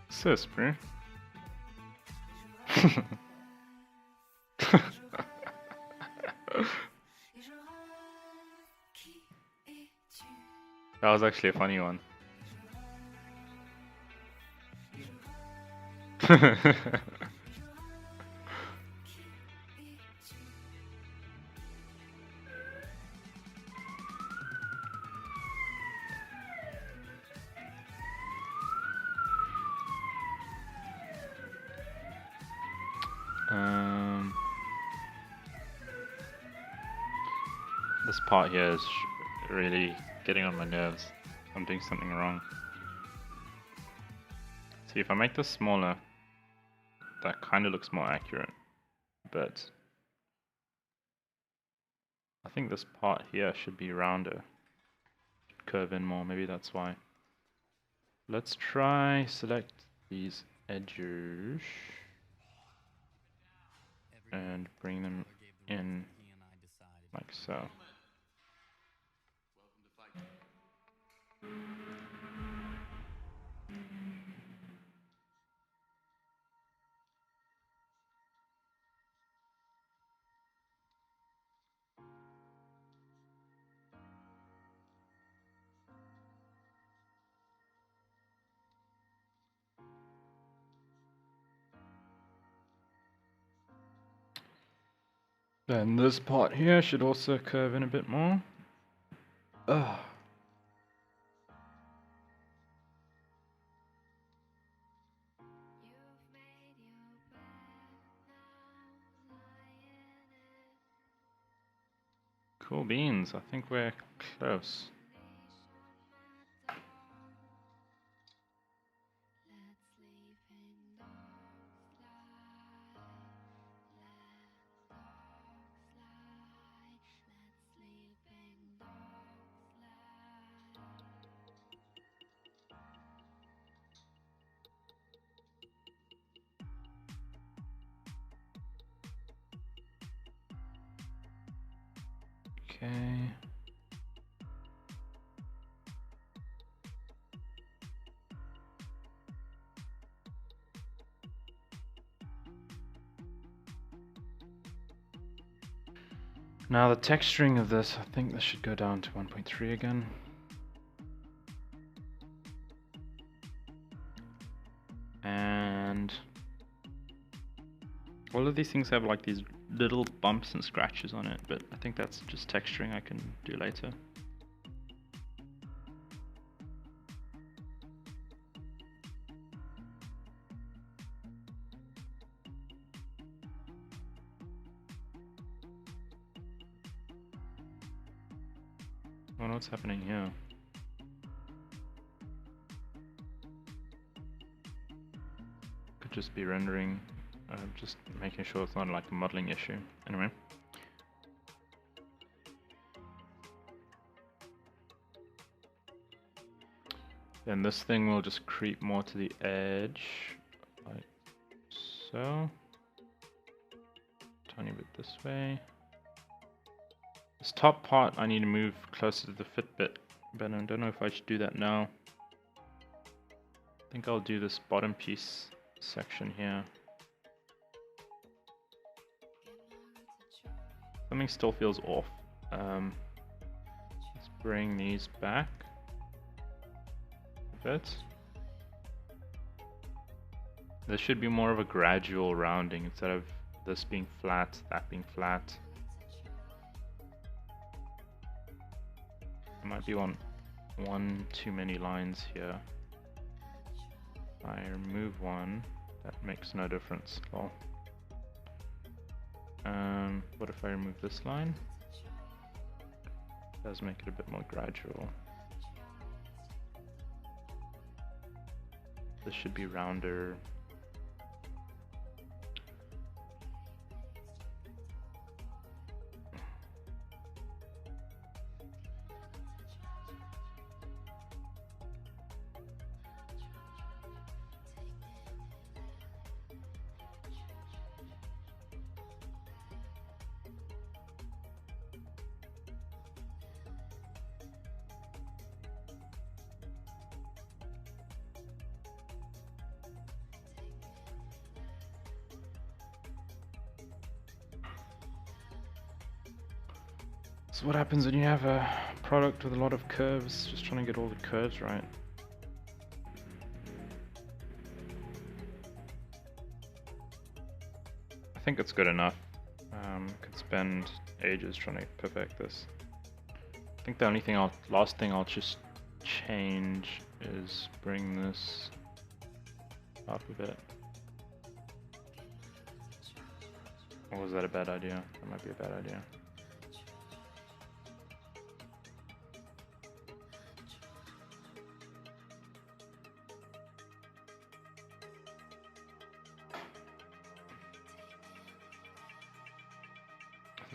Speaker 1: Sis, bro. That was actually a funny one. This part here is really getting on my nerves. I'm doing something wrong. See, if I make this smaller, that kind of looks more accurate, but I think this part here should be rounder, should curve in more, maybe that's why. Let's try select these edges and bring them in like so. Then this part here should also curve in a bit more. Ugh. Cool beans, I think we're close. Okay. Now the texturing of this, I think this should go down to 1.3 again. And all of these things have like these little bumps and scratches on it, but I think that's just texturing I can do later. what's happening here. Could just be rendering, just making sure it's not like a modeling issue. Anyway. Then this thing will just creep more to the edge, like so. Tiny bit this way. This top part I need to move closer to the Fitbit, but I don't know if I should do that now. I think I'll do this bottom piece section here. Something still feels off. Let's bring these back a bit. This should be more of a gradual rounding instead of this being flat, that being flat. There might be one too many lines here. If I remove one, that makes no difference. Well, what if I remove this line? It does make it a bit more gradual. This should be rounder. So what happens when you have a product with a lot of curves, just trying to get all the curves right. I think it's good enough. Could spend ages trying to perfect this. I think the only thing last thing I'll just change is bring this up a bit. Or was that a bad idea? That might be a bad idea.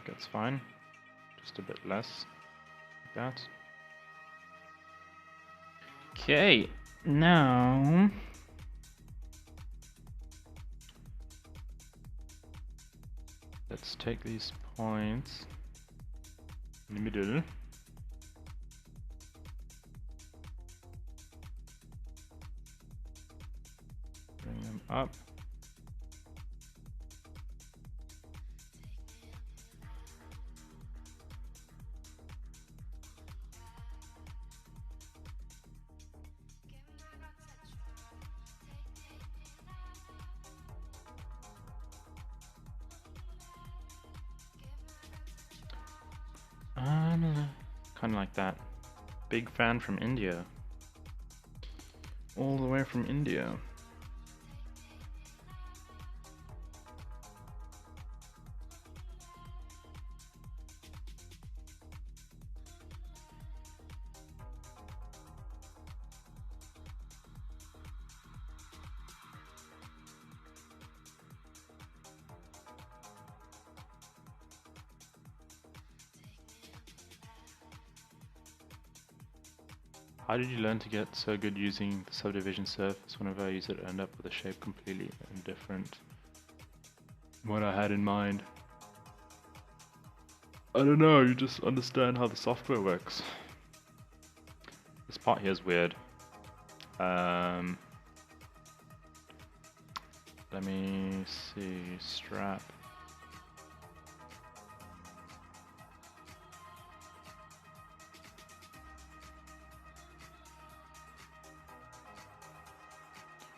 Speaker 1: That's fine, just a bit less like that. Okay, now let's take these points in the middle. Bring them up. Kind of like that. Big fan from India. All the way from India. How did you learn to get so good using the subdivision surface? Whenever I use it, I end up with a shape completely different from what I had in mind. I don't know, you just understand how the software works. This part here is weird. Let me see, strap.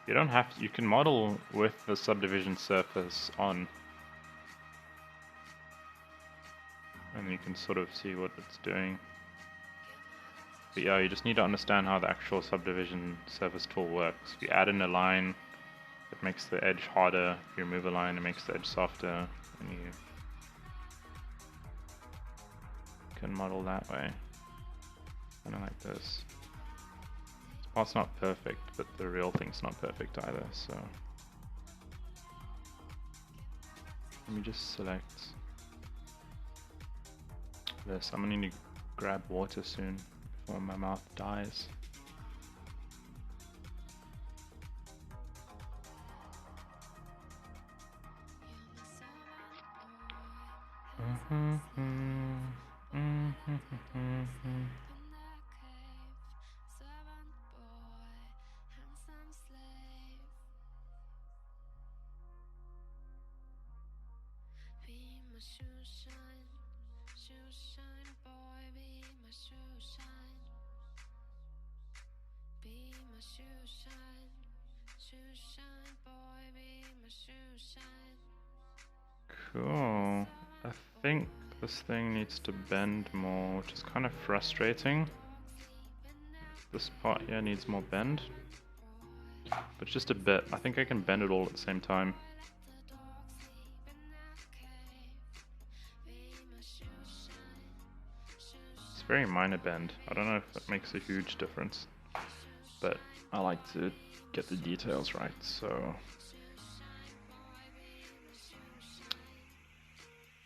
Speaker 1: You don't have to, you can model with the subdivision surface on. And you can sort of see what it's doing. But yeah, you just need to understand how the actual subdivision surface tool works. If you add in a line, it makes the edge harder. If you remove a line, it makes the edge softer. And you can model that way. Something like this. This part's not perfect, but the real thing's not perfect either, so... Let me just select this. I'm gonna need to grab water soon before my mouth dies. Cool. I think this thing needs to bend more, which is kind of frustrating. This part here needs more bend, but just a bit. I think I can bend it all at the same time. It's a very minor bend. I don't know if it makes a huge difference, but I like to get the details right, so...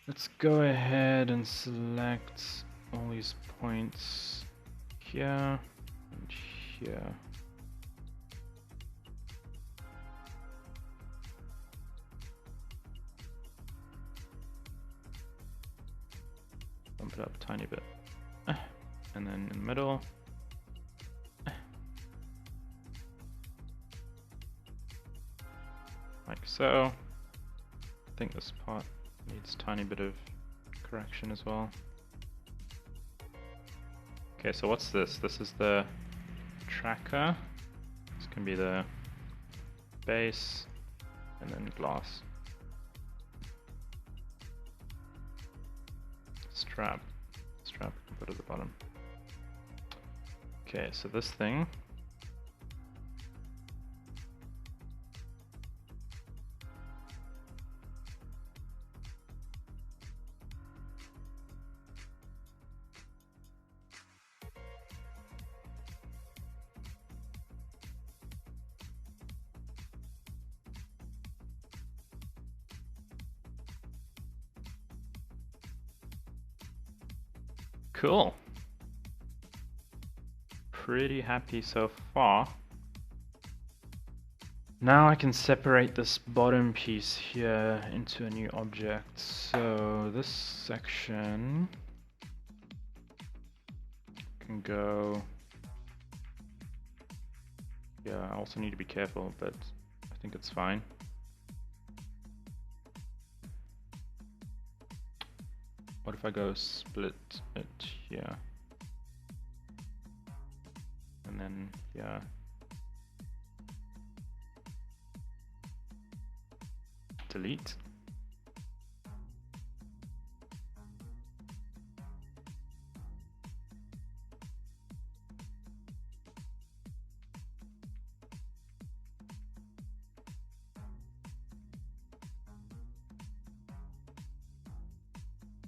Speaker 1: Let's go ahead and select all these points here and here. Bump it up a tiny bit. And then in the middle. Like so. I think this part needs a tiny bit of correction as well. Okay, so what's this? This is the tracker. This can be the base and then glass. Strap. Strap we can put at the bottom. Okay, so this thing cool. Pretty happy so far. Now I can separate this bottom piece here into a new object. So this section can go... Yeah, I also need to be careful, but I think it's fine. What if I go split it here? And then, yeah. Delete.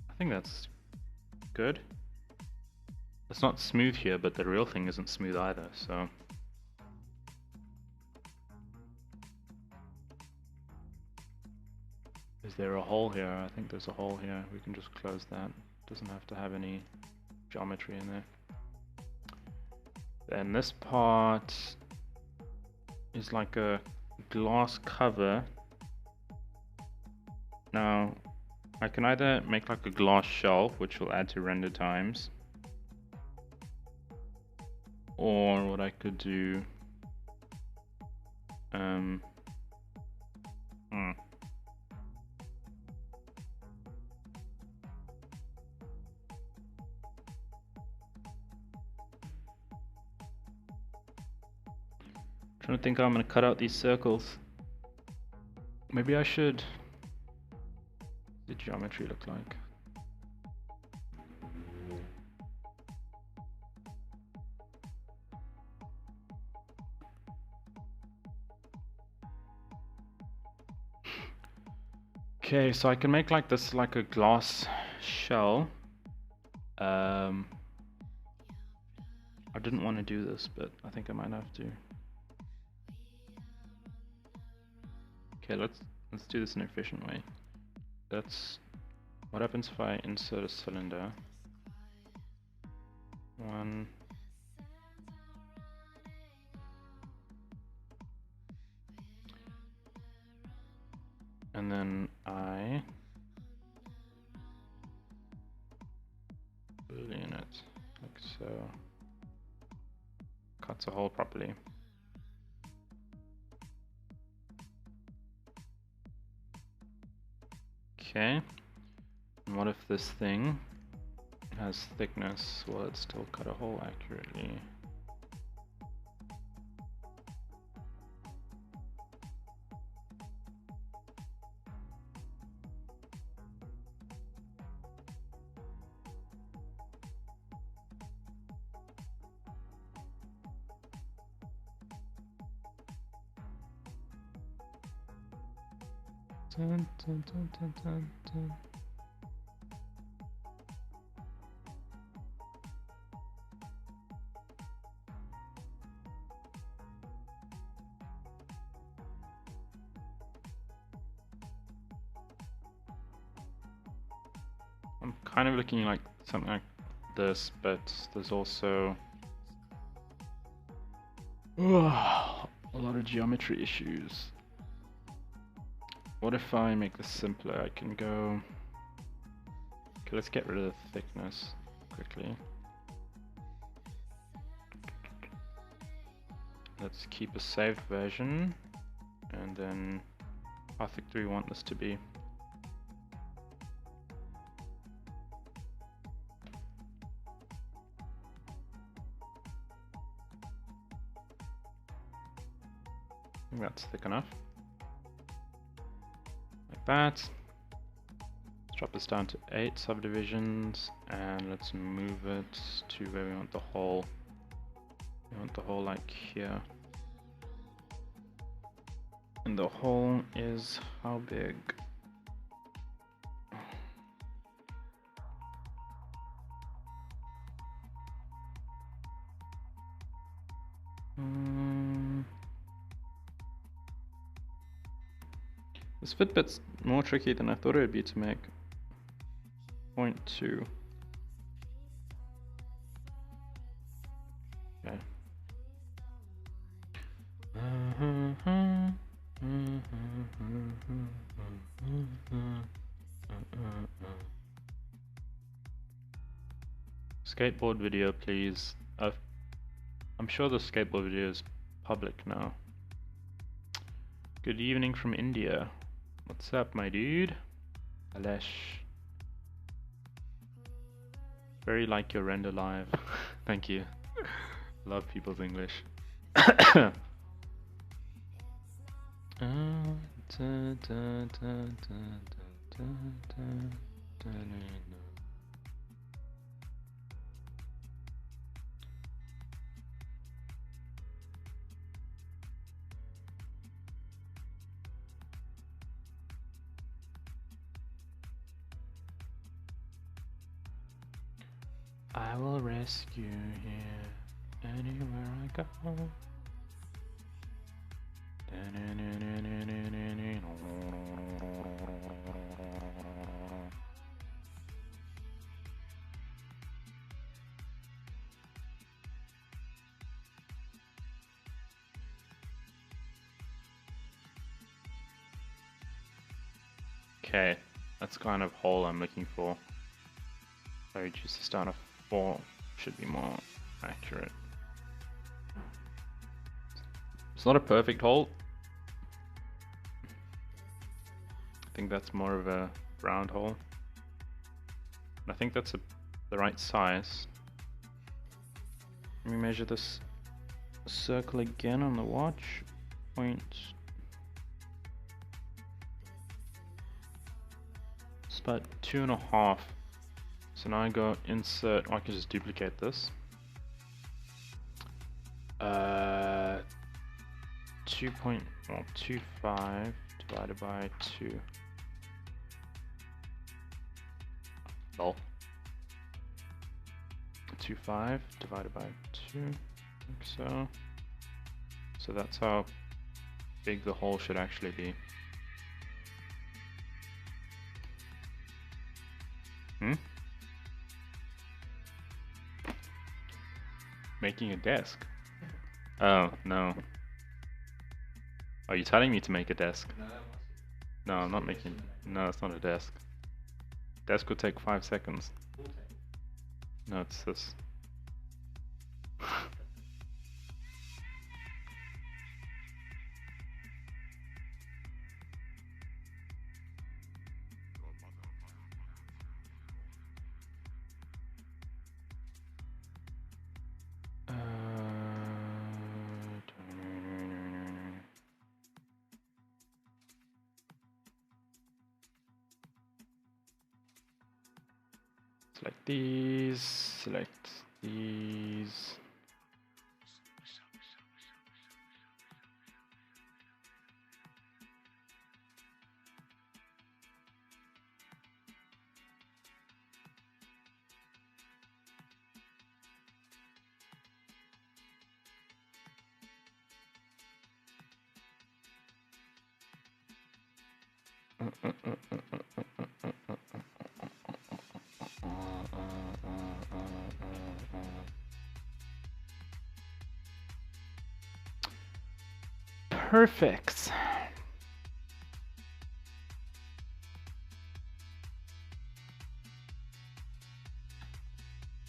Speaker 1: I think that's good. It's not smooth here, but the real thing isn't smooth either, so... Is there a hole here? I think there's a hole here. We can just close that. Doesn't have to have any geometry in there. Then this part is like a glass cover. Now, I can either make like a glass shelf, which will add to render times, or what I could do, trying to think how I'm going to cut out these circles. Maybe I should. What does the geometry look like? Okay, so I can make like this, like a glass shell. I didn't want to do this, but I think I might have to. Okay, let's do this in an efficient way. What happens if I insert a cylinder? One. And then I boolean it like so. Cuts a hole properly. Okay. And what if this thing has thickness? Will it still cut a hole accurately? Dun, dun, dun, dun, dun, dun. I'm kind of looking like something like this, but there's also a lot of geometry issues. What if I make this simpler? I can go... Okay, let's get rid of the thickness quickly. Let's keep a saved version, and then how thick do we want this to be? I think that's thick enough. Like that. Let's drop this down to 8 subdivisions, and let's move it to where we want the hole. We want the hole like here. And the hole is how big? This Fitbit's more tricky than I thought it would be to make. 0.2. Okay. Skateboard video, please. I'm sure the skateboard video is public now. Good evening from India. What's up, my dude? Alesh. Very like your render live. Thank you. Love people's English. I will rescue you anywhere I go. Okay, that's the kind of hole I'm looking for. If I reduce this down to 4, should be more accurate. It's not a perfect hole. I think that's more of a round hole. And I think that's the right size. Let me measure this circle again on the watch. It's about 2.5. So now I go insert, I can just duplicate this. 2.25 divided by 2. Lol. 0.25 divided by 2, like so. So that's how big the hole should actually be. Making a desk? Oh, no. Are you telling me to make a desk? No, I'm not making... No, it's not a desk. Desk would take 5 seconds. No, it's this. Select these, select these. Perfect.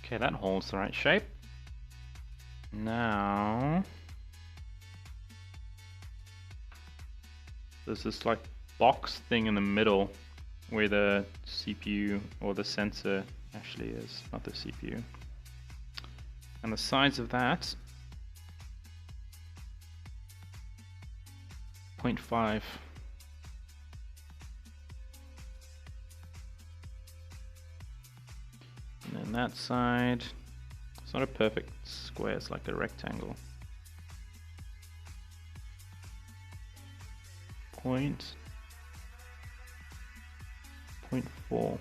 Speaker 1: Okay, that hole's the right shape. Now there's this like box thing in the middle where the CPU or the sensor actually is, not the CPU. And the size of that, 0.5. And then that side, it's not a perfect square, it's like a rectangle. 0.4.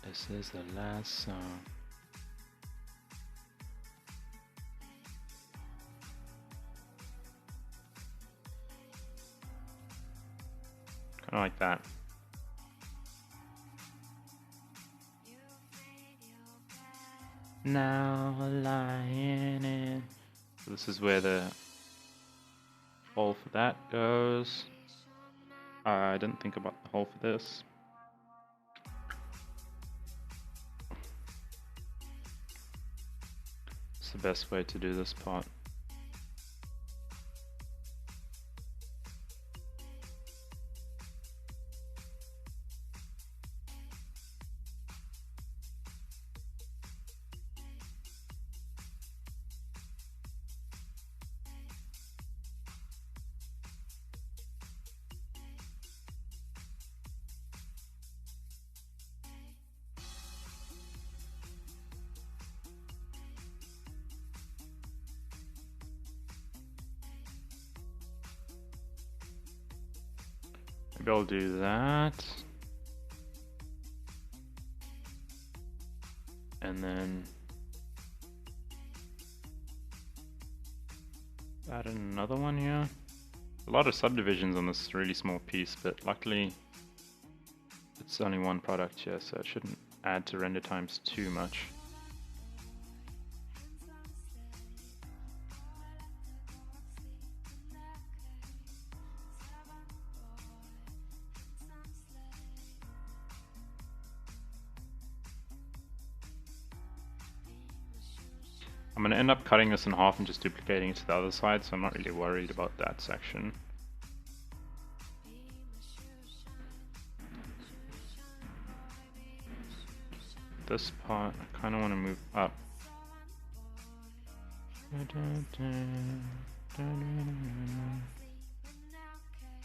Speaker 1: This is the last song. Kind of like that. Now lying in. So this is where the hole for that goes. I didn't think about the hole for this. It's the best way to do this part. Maybe I'll do that. And then add another one here. A lot of subdivisions on this really small piece, but luckily it's only one product here, so it shouldn't add to render times too much. I'm going to end up cutting this in half and just duplicating it to the other side, so I'm not really worried about that section. This part, I kind of want to move up.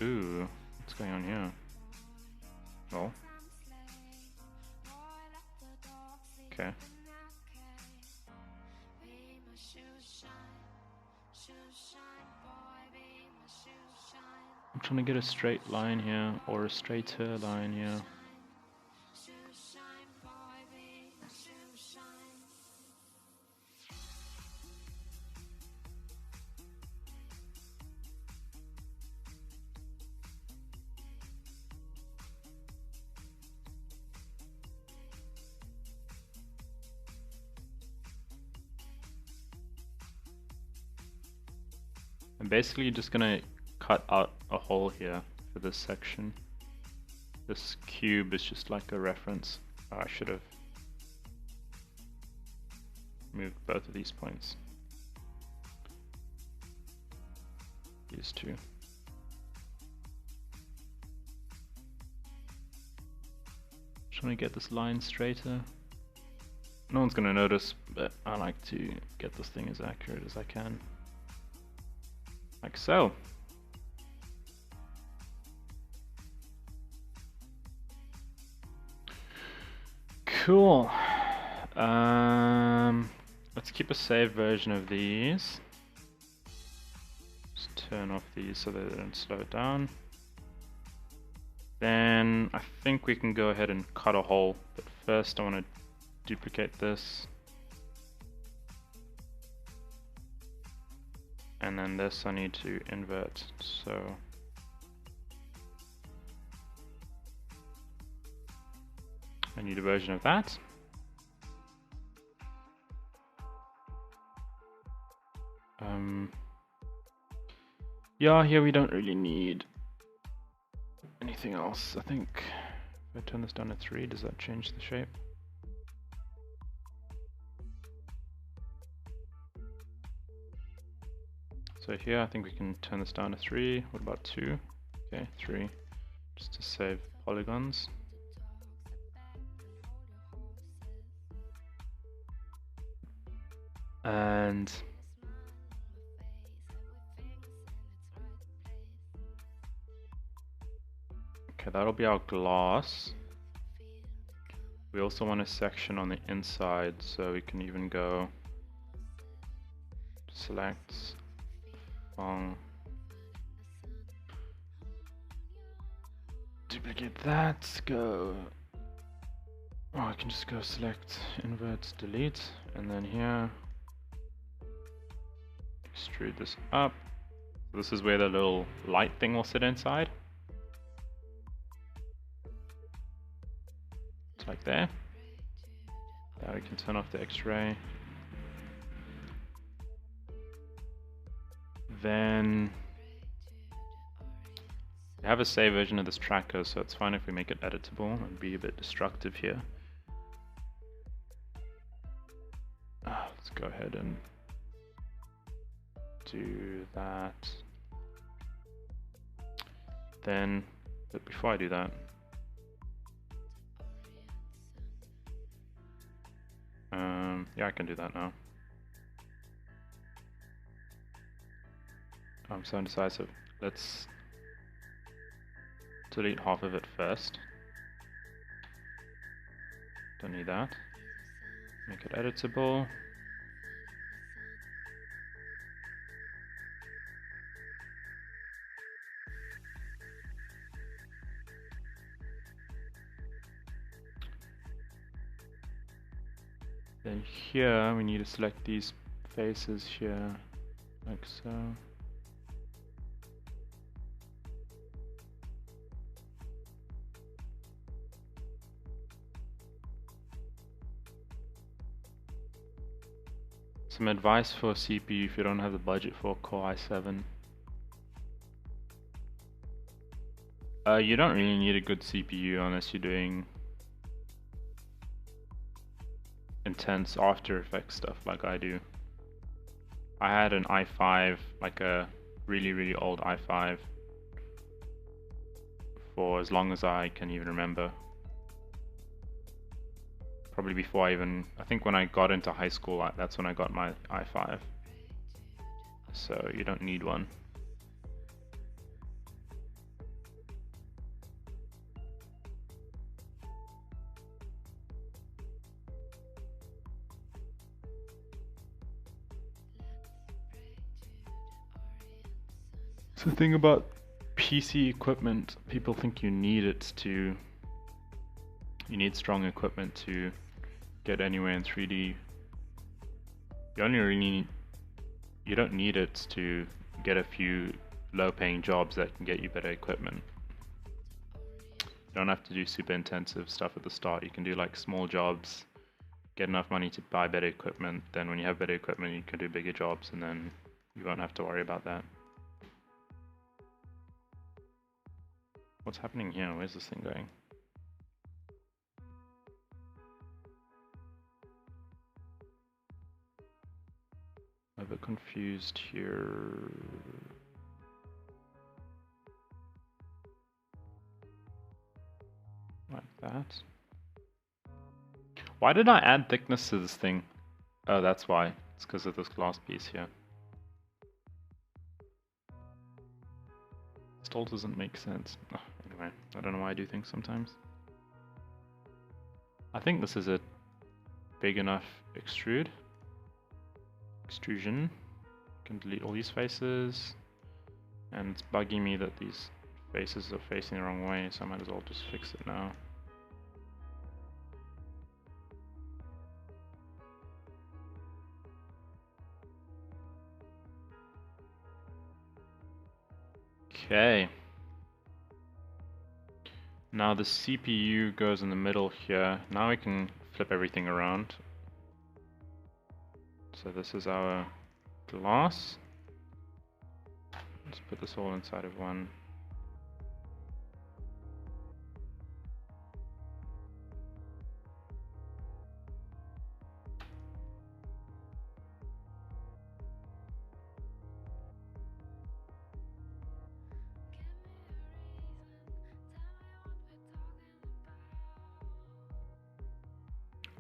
Speaker 1: Ooh, what's going on here? Oh. Okay. I'm trying to get a straight line here, or a straighter line here. I'm basically just gonna cut out a hole here for this section. This cube is just like a reference. Oh, I should have moved both of these points. These two. Just want to get this line straighter. No one's gonna notice, but I like to get this thing as accurate as I can. Like so. Cool. Let's keep a saved version of these. Just turn off these so that they don't slow it down. Then I think we can go ahead and cut a hole, but first I want to duplicate this. And then this I need to invert, so I need a version of that. Yeah, here we don't really need anything else. I think if I turn this down to 3, does that change the shape? So here I think we can turn this down to 3. What about 2? Okay, 3. Just to save polygons. And okay, that'll be our glass. We also want a section on the inside, so we can even go select duplicate that, go. Oh, I can just go select, invert, delete, and then here extrude this up. This is where the little light thing will sit inside. It's like there. Now we can turn off the X-ray. Then we have a save version of this tracker, so it's fine if we make it editable and be a bit destructive here. Let's go ahead and do that. Then, but before I do that, yeah, I can do that now. I'm so indecisive. Let's delete half of it first. Don't need that. Make it editable. Then here we need to select these faces here, like so. Some advice for CPU if you don't have the budget for a Core i7. You don't really need a good CPU unless you're doing intense After Effects stuff like I do. I had an i5, like a really old i5, for as long as I can even remember. Probably before I think when I got into high school, that's when I got my i5. So you don't need one. So the thing about PC equipment, people think you need strong equipment to get anywhere in 3D. You don't need it to get a few low-paying jobs that can get you better equipment. You don't have to do super intensive stuff at the start. You can do like small jobs, get enough money to buy better equipment. Then when you have better equipment, you can do bigger jobs, and then you won't have to worry about that. What's happening here? Where's this thing going? I'm a bit confused here. Like that. Why did I add thickness to this thing? Oh, that's why. It's because of this glass piece here. Still doesn't make sense. Oh, anyway, I don't know why I do things sometimes. I think this is a big enough extrusion. Can delete all these faces. And it's bugging me that these faces are facing the wrong way, so I might as well just fix it now. Okay. Now the CPU goes in the middle here. Now we can flip everything around. So this is our glass. Let's put this all inside of one.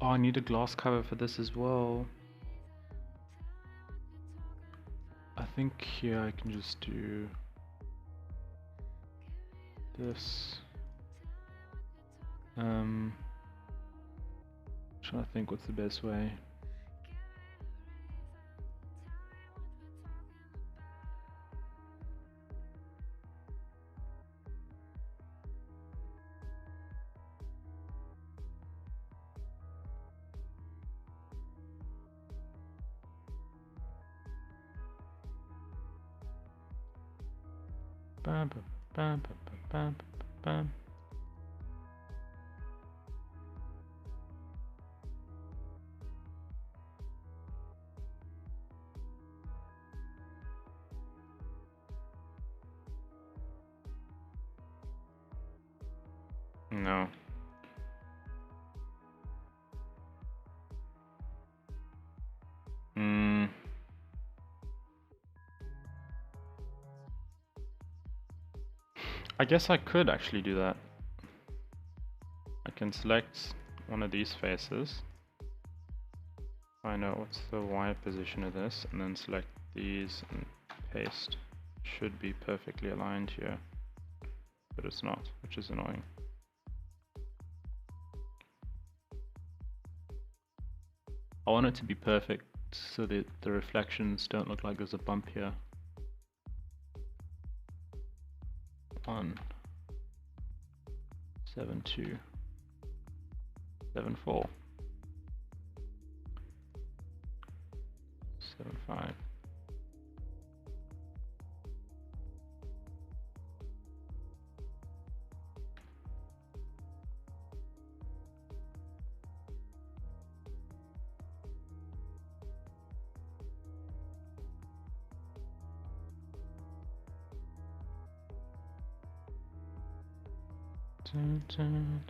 Speaker 1: Oh, I need a glass cover for this as well. I think here I can just do this. Trying to think what's the best way. Bam, bam, bam, bam, bam, bam. No. I guess I could actually do that. I can select one of these faces. Find out what's the Y position of this, and then select these and paste. Should be perfectly aligned here, but it's not, which is annoying. I want it to be perfect so that the reflections don't look like there's a bump here. 1, 7, 2, 7, 4, 7, 5. Dun, dun.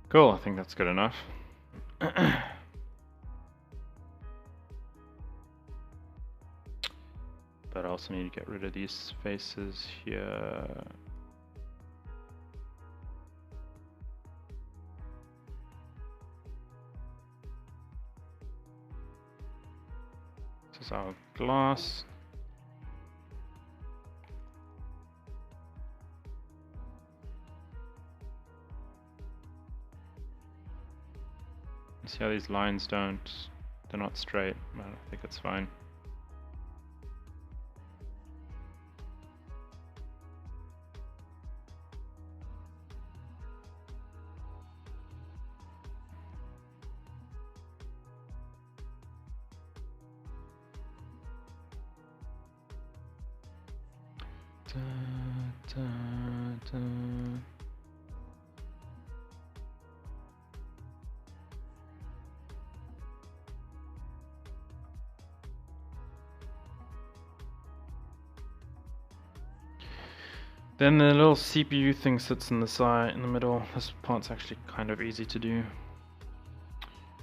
Speaker 1: Cool, I think that's good enough. But I also need to get rid of these faces here. This is our glass. See how these lines they're not straight, but I think it's fine. Da, da, da. Then the little CPU thing sits in the side, in the middle. This part's actually kind of easy to do.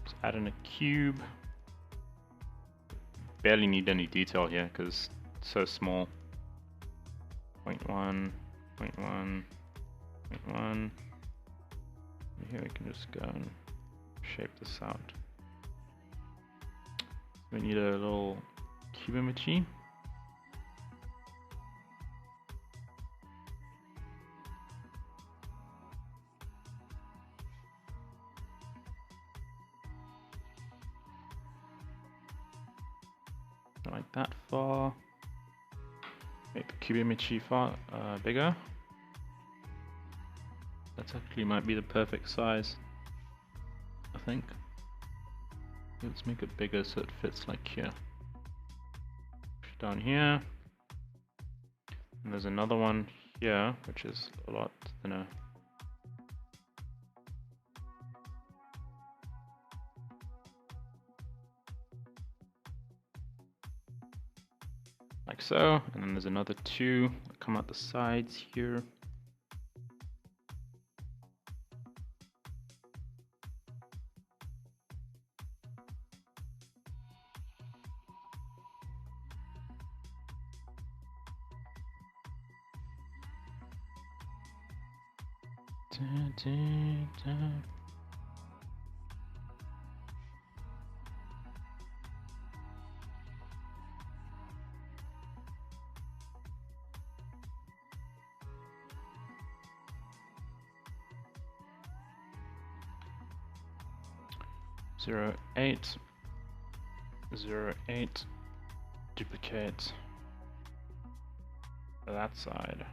Speaker 1: Just add in a cube. Barely need any detail here because it's so small. 0.1, 0.1, 0.1. Here we can just go and shape this out. We need a little cubometry. Like that far. Make the cubometry far bigger. That actually might be the perfect size, I think. Let's make it bigger so it fits like here. Down here. And there's another one here, which is a lot thinner. Like so, and then there's another two that come out the sides here. Da, da, da. 0.8, 0.8, duplicate that side.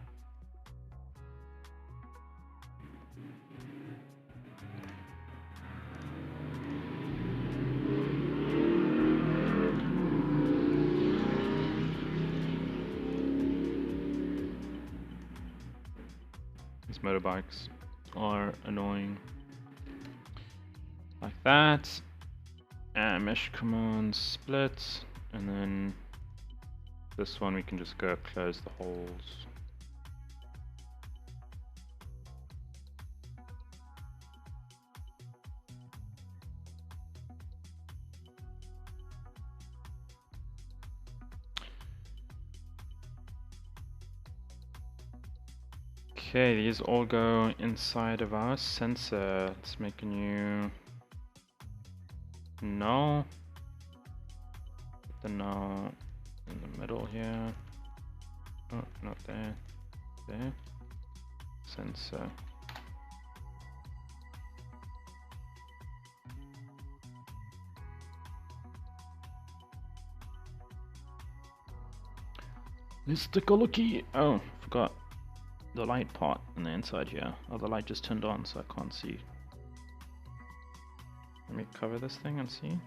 Speaker 1: These motorbikes are annoying. Like that, and mesh command split, and then this one we can just go close the holes. Okay, these all go inside of our sensor. Let's make a new null. Put the null in the middle here. Oh, not there. There. Sensor. Let's take a looky. Oh, forgot the light part on the inside here. Oh, the light just turned on, so I can't see. Let me cover this thing and see.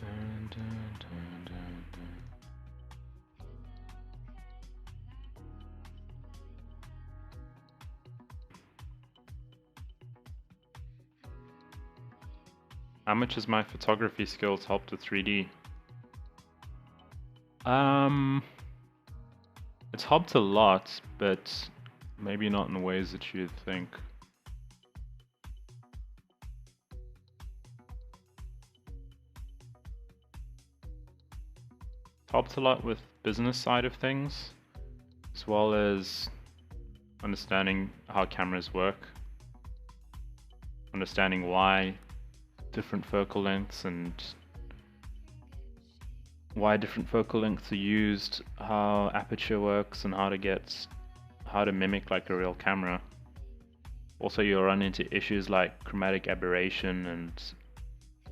Speaker 1: Dun, dun, dun, dun, dun. How much has my photography skills helped with 3D? It's helped a lot, but maybe not in the ways that you'd think. Helped a lot with business side of things, as well as understanding how cameras work, understanding why different focal lengths and why different focal lengths are used, how aperture works, and how to mimic like a real camera. Also, you'll run into issues like chromatic aberration and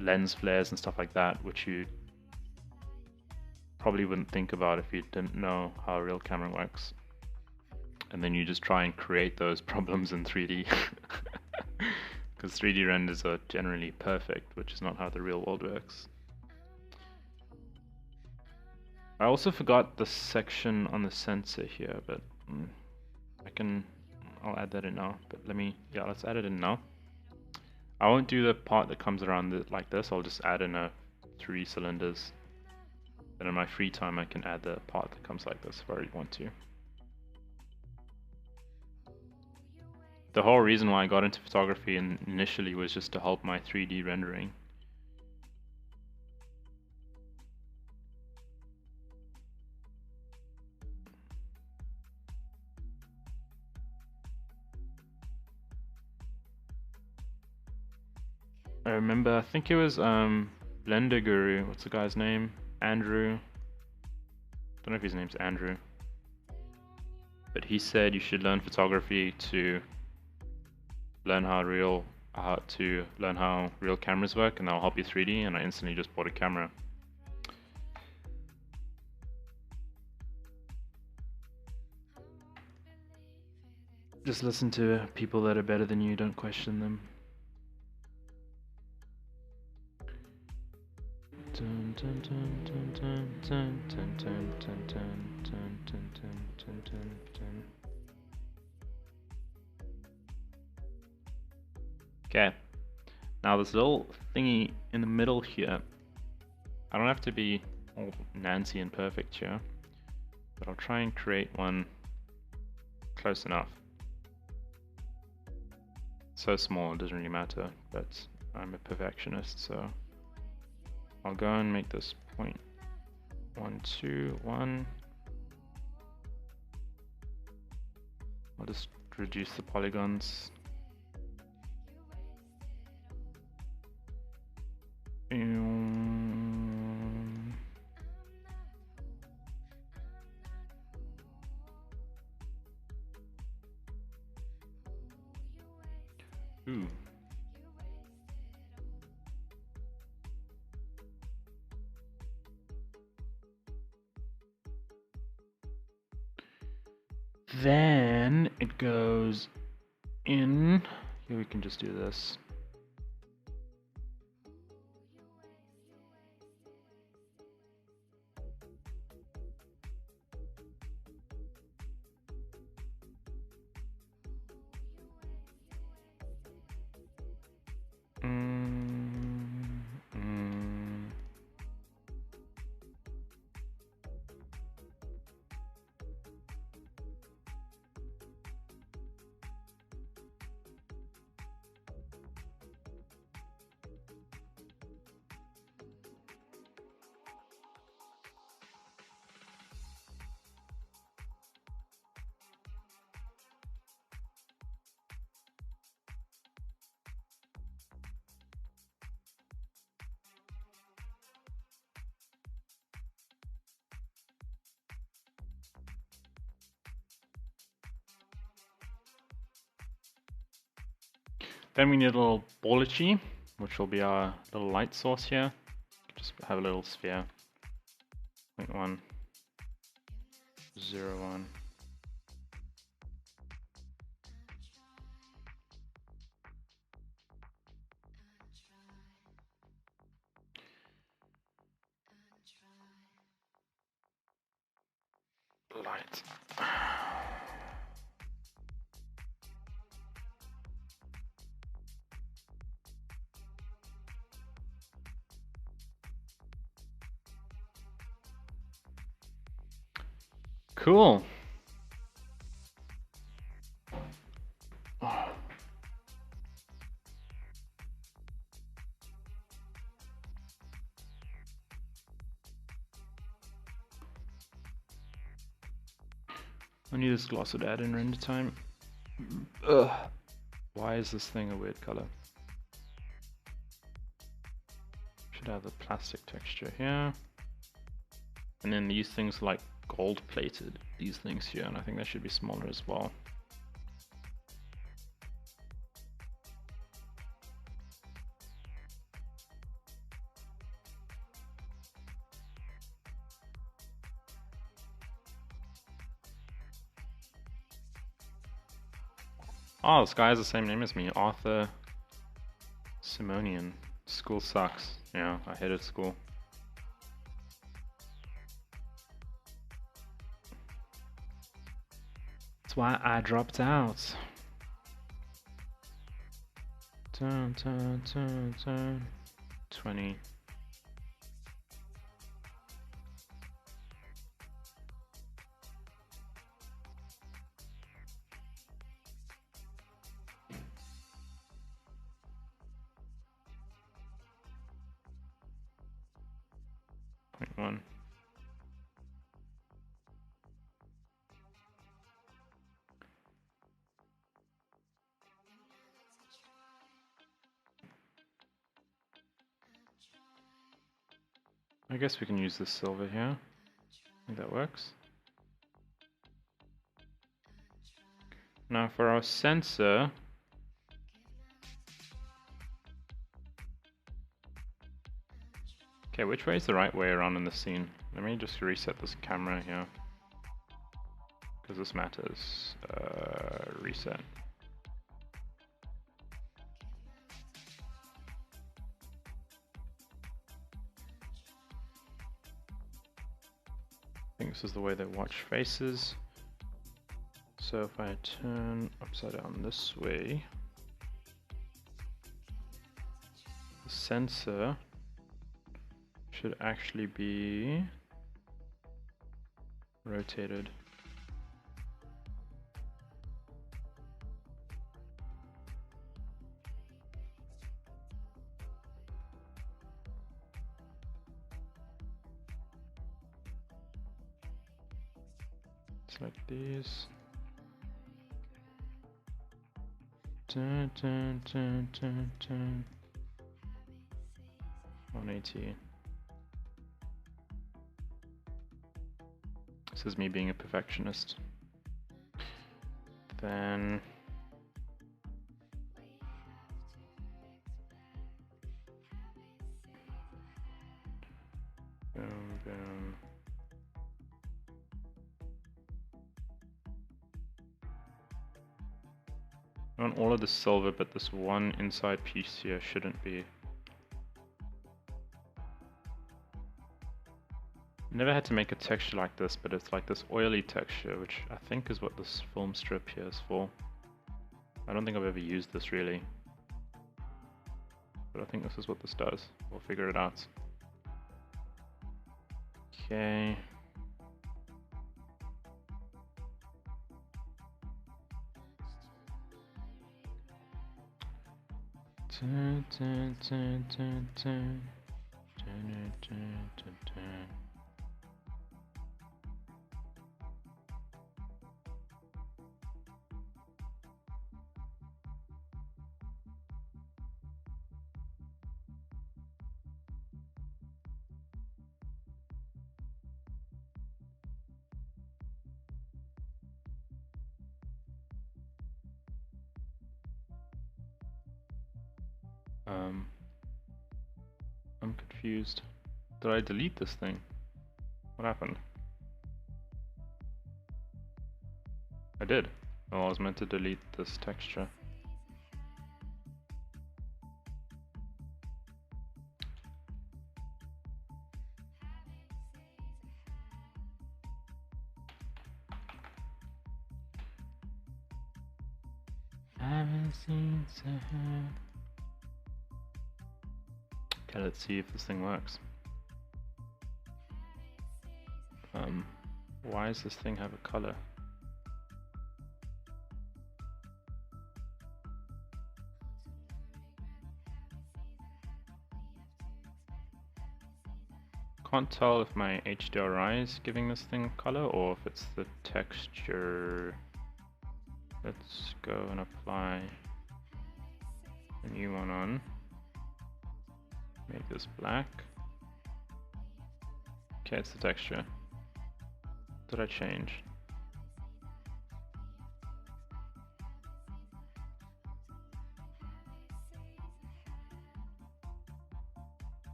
Speaker 1: lens flares and stuff like that, which you probably wouldn't think about if you didn't know how a real camera works. And then you just try and create those problems in 3D. Because 3D renders are generally perfect, which is not how the real world works. I also forgot the section on the sensor here, but I'll add that in now. But let's add it in now. I won't do the part that comes around like this. I'll just add in 3 cylinders. Then in my free time I can add the part that comes like this if I really want to. The whole reason why I got into photography initially was just to help my 3D rendering. I remember, I think it was Blender Guru, what's the guy's name? Andrew. Don't know if his name's Andrew. But he said you should learn photography to learn how real cameras work, and that'll help you 3D, and I instantly just bought a camera. Just listen to people that are better than you, don't question them. Okay, now this little thingy in the middle here, I don't have to be all Nancy and perfect here, but I'll try and create one close enough. So small it doesn't really matter, but I'm a perfectionist, so I'll go and make this 0.121. I'll just reduce the polygons. Ooh. Then it goes in. Here we can just do this. Then we need a little ballichi, which will be our little light source here. Just have a little sphere. 0.1, 0.1. Light. Cool. I need this gloss would add in render time. Ugh. Why is this thing a weird color? Should have the plastic texture here. And then these things like gold plated, these things here, and I think they should be smaller as well. Oh, this guy has the same name as me, Arthur Simonian. School sucks. Yeah, I hated school. That's why I dropped out. Turn, 20. Point 1. I guess we can use this silver here. I think that works. Now for our sensor, okay, which way is the right way around in the scene? Let me just reset this camera here, because this matters. Reset. I think this is the way they watch faces. So if I turn upside down this way, the sensor should actually be rotated. Select these. Turn, 180. This is me being a perfectionist. Then boom, boom. I want all of the silver, but this one inside piece here shouldn't be. Never had to make a texture like this, but it's like this oily texture, which I think is what this film strip here is for. I don't think I've ever used this really, but I think this is what this does. We'll figure it out. Okay. I'm confused. Did I delete this thing? What happened? I did. Oh, I was meant to delete this texture. Haven't seen Sahara. Okay, let's see if this thing works. Why does this thing have a color? Can't tell if my HDRI is giving this thing color or if it's the texture. Let's go and apply a new one on. Make this black. Okay, it's the texture. Did I change?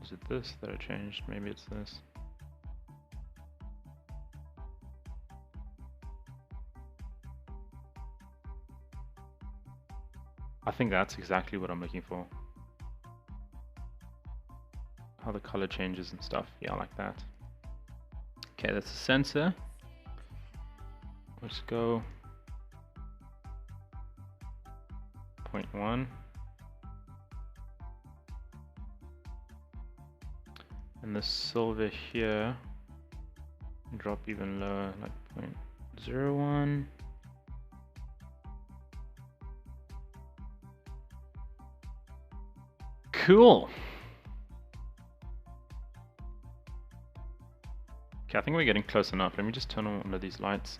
Speaker 1: Is it this that I changed? Maybe it's this. I think that's exactly what I'm looking for. How the color changes and stuff. Yeah, I like that. Okay, that's the sensor. Let's go 0.1. And the silver here, drop even lower, like 0.01. Cool. Okay, I think we're getting close enough. Let me just turn on one of these lights.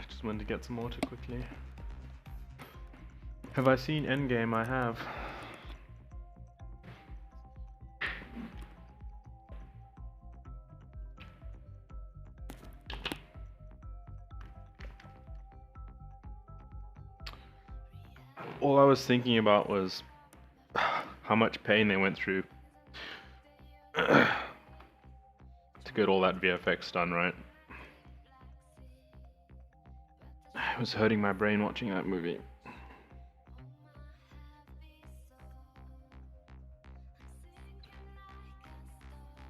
Speaker 1: Just wanted to get some water quickly. Have I seen Endgame? I have. All I was thinking about was how much pain they went through to get all that VFX done, right? It was hurting my brain watching that movie.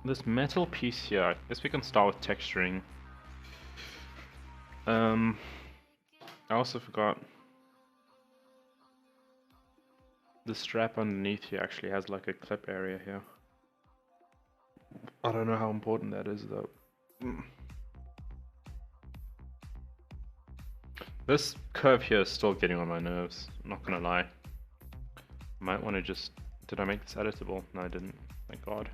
Speaker 1: This metal piece here, I guess we can start with texturing. I also forgot the strap underneath here actually has like a clip area here. I don't know how important that is though. This curve here is still getting on my nerves, I'm not gonna lie. Might want to just... Did I make this editable? No, I didn't, thank God.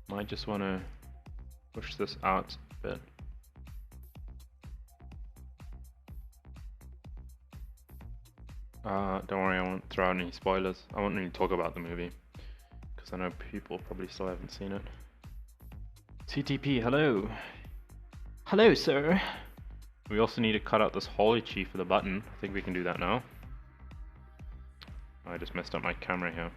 Speaker 1: Might just want to push this out a bit. Don't worry, I won't throw out any spoilers. I won't really talk about the movie, because I know people probably still haven't seen it. CTP, hello! Hello, sir! We also need to cut out this holy chi for the button. I think we can do that now. I just messed up my camera here.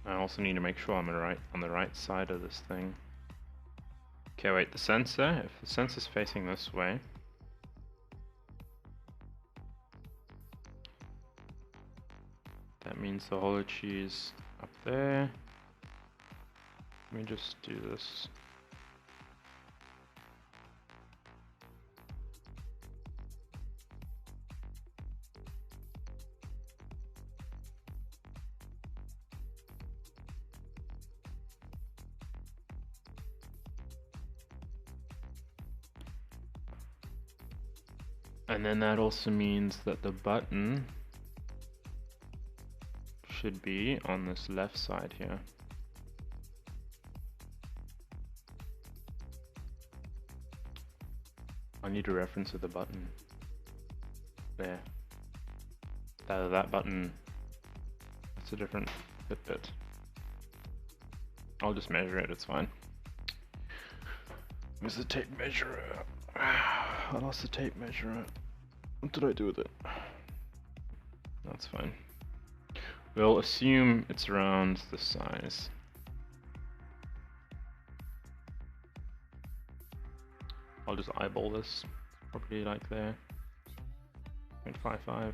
Speaker 1: I also need to make sure I'm on the right side of this thing. Okay, wait, the sensor, if the sensor's facing this way, that means the hollow cheese up there. Let me just do this. And then that also means that the button should be on this left side here. I need a reference of the button. There. That button, it's a different Fitbit. I'll just measure it, it's fine. Where's the tape measure? I lost the tape measure. What did I do with it? That's fine. We'll assume it's around this size. I'll just eyeball this, probably like there. 0.55.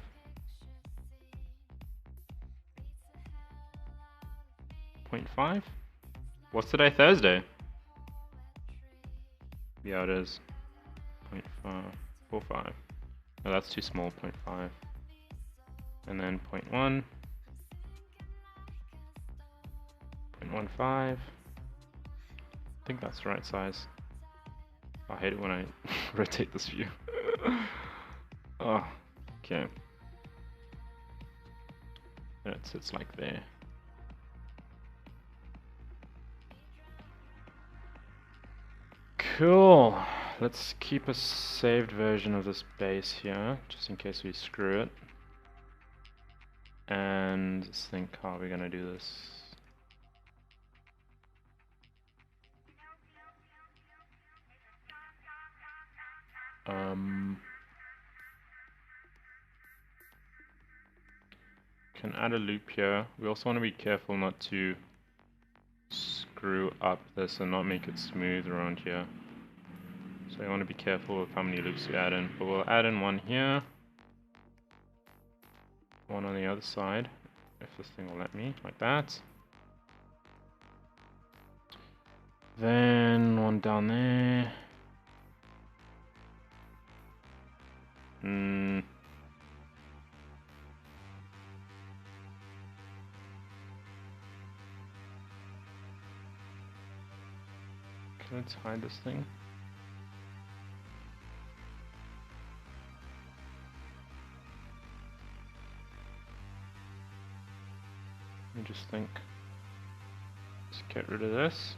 Speaker 1: 0.5? What's today? Thursday? Yeah, it is. 0.45. No, that's too small, 0.5. And then 0.1. 0.15. I think that's the right size. I hate it when I rotate this view. Oh, okay. And it sits like there. Cool. Let's keep a saved version of this base here, just in case we screw it. And just think, how are we gonna do this? Can add a loop here. We also want to be careful not to screw up this and not make it smooth around here. So you want to be careful with how many loops we add in. But we'll add in one here, one on the other side, if this thing will let me, like that. Then one down there. Let's hide this thing. Let me just think. Let's get rid of this.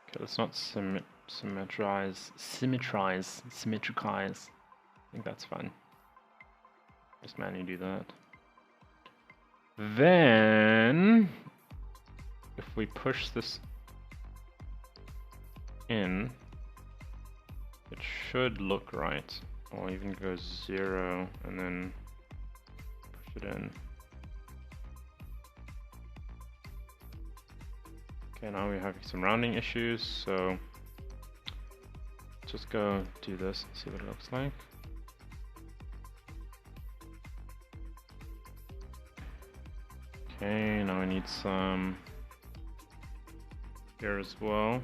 Speaker 1: Okay, let's not symmetrize. I think that's fun. Just manually do that. Then, if we push this in, it should look right. Or even go 0 and then push it in. Okay, now we're having some rounding issues, so just go do this and see what it looks like. Okay, now I need some here as well.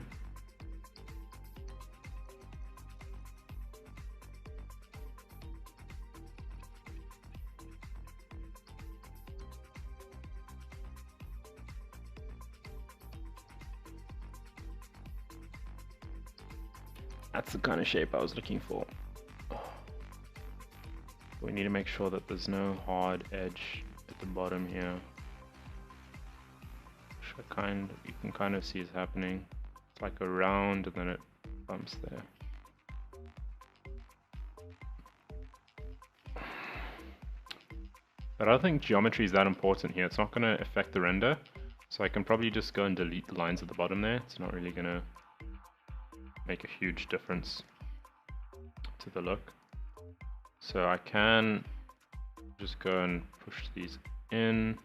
Speaker 1: That's the kind of shape I was looking for. We need to make sure that there's no hard edge at the bottom here. Which you can kind of see is happening. It's like a round and then it bumps there. But I don't think geometry is that important here. It's not going to affect the render. So I can probably just go and delete the lines at the bottom there. It's not really going to make a huge difference to the look. So I can just go and push these in.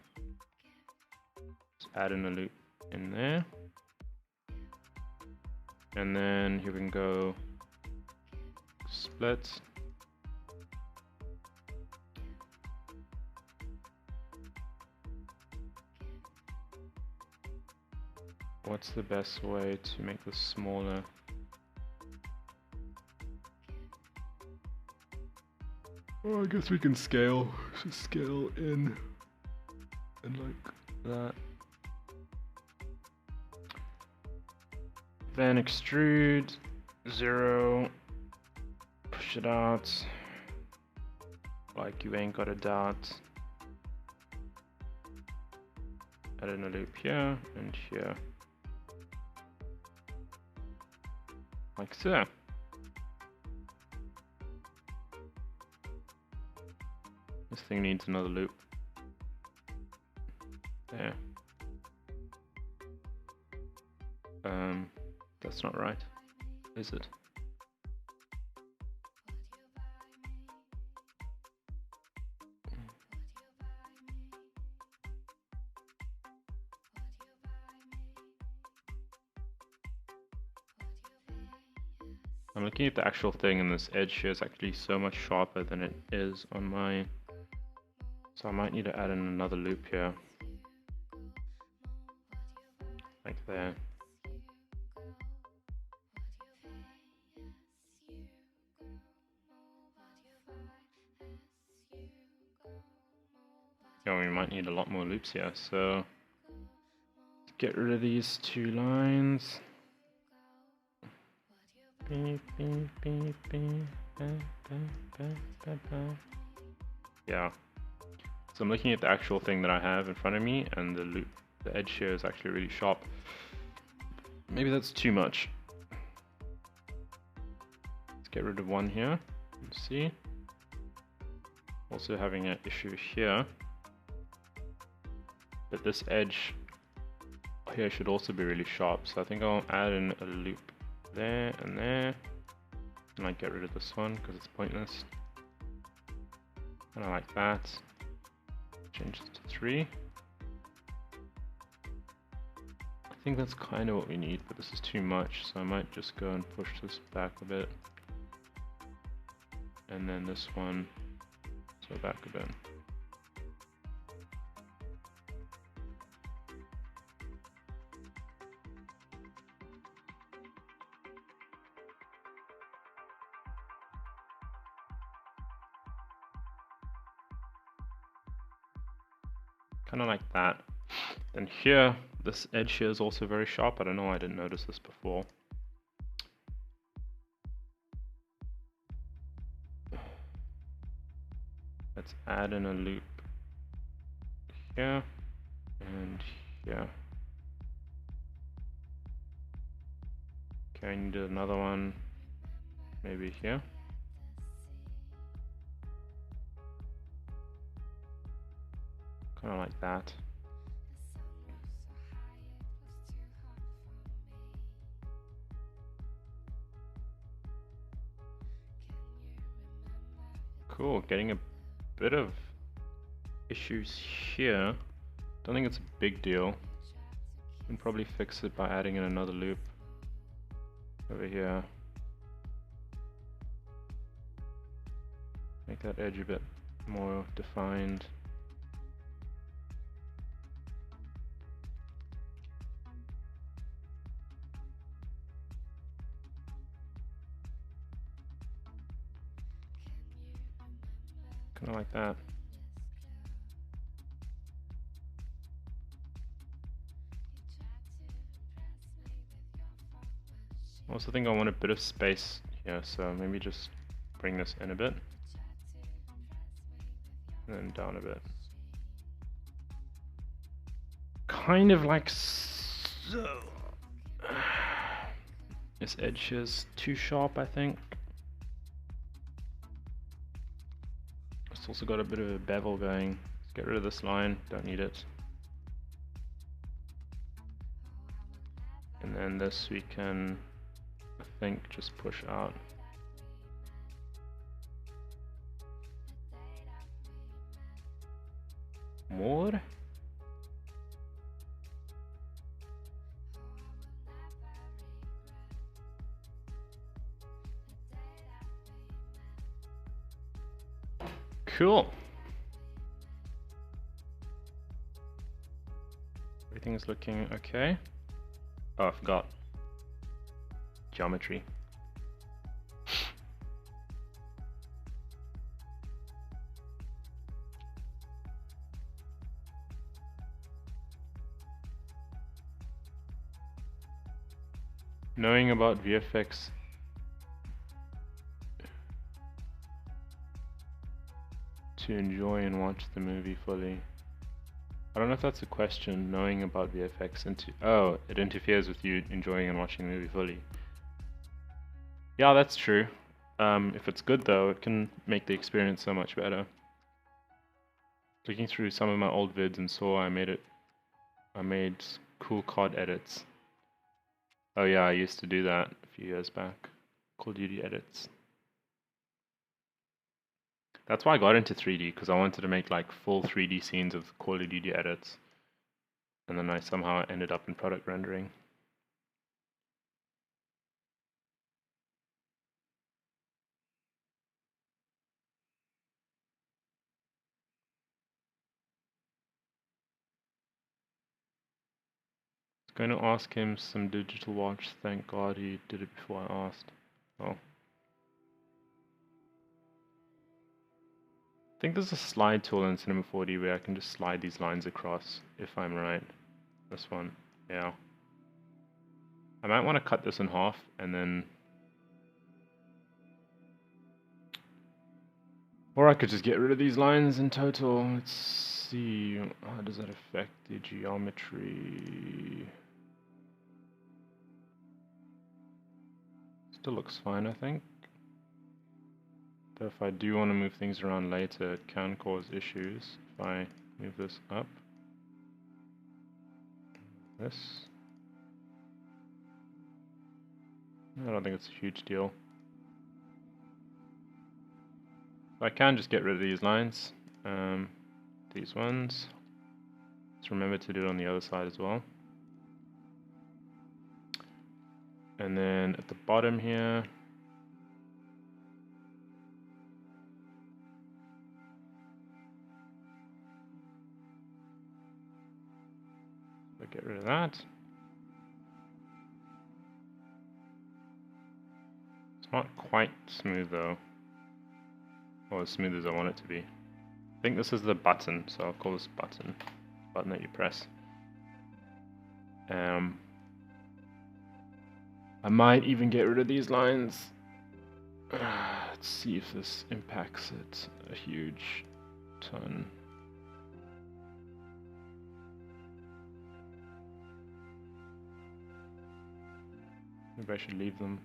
Speaker 1: Just add in a loop in there. And then here we can go split. What's the best way to make this smaller? Oh, I guess we can scale. Just scale in and like that. Then extrude 0, push it out like you ain't got a doubt. Add in a loop here and here, like so. This thing needs another loop. There. That's not right, is it? I'm looking at the actual thing, and this edge here is actually so much sharper than it is on my... So I might need to add in another loop here. Like there. Yeah, we might need a lot more loops here, so... Get rid of these two lines. Beep, beep, beep, beep. Ba, ba, ba, ba, ba. Yeah. So I'm looking at the actual thing that I have in front of me, and the loop, the edge here is actually really sharp. Maybe that's too much. Let's get rid of one here. Let's see. Also having an issue here. But this edge here should also be really sharp. So I think I'll add in a loop there and there. And I get rid of this one because it's pointless. And I like that. Change it to 3. I think that's kind of what we need, but this is too much, so I might just go and push this back a bit. And then this one, so back a bit. Kind of like that. Then here, this edge here is also very sharp. I don't know why I didn't notice this before. Let's add in a loop here and here. Okay, I need another one maybe here. Kind of like that. Cool, getting a bit of issues here. Don't think it's a big deal. Can probably fix it by adding in another loop over here. Make that edge a bit more defined. Kind of like that. I also think I want a bit of space here, so maybe just bring this in a bit. And then down a bit. Kind of like so. This edge is too sharp, I think. It's also got a bit of a bevel going. Let's get rid of this line, don't need it. And then this we can, I think, just push out. More? Cool. Everything is looking okay. Oh, I forgot. Geometry. Knowing about VFX to enjoy and watch the movie fully. I don't know if that's a question, knowing about VFX oh, it interferes with you enjoying and watching the movie fully. Yeah, that's true. If it's good though, it can make the experience so much better. Looking through some of my old vids and saw I made cool COD edits. Oh yeah, I used to do that a few years back. Call of Duty edits. That's why I got into 3D, because I wanted to make like full 3D scenes of Call of Duty edits. And then I somehow ended up in product rendering. Going to ask him some digital watch. Thank God he did it before I asked. Oh. I think there's a slide tool in Cinema 4D where I can just slide these lines across, if I'm right. This one, yeah. I might want to cut this in half and then... Or I could just get rid of these lines in total. Let's see, how does that affect the geometry? Still looks fine, I think. But if I do want to move things around later, it can cause issues if I move this up. This. I don't think it's a huge deal. I can just get rid of these lines. These ones. Just remember to do it on the other side as well. And then at the bottom here, I'll get rid of that. It's not quite smooth though, or as smooth as I want it to be. I think this is the button, so I'll call this button. Button that you press. I might even get rid of these lines. Let's see if this impacts it a huge ton. Maybe I should leave them.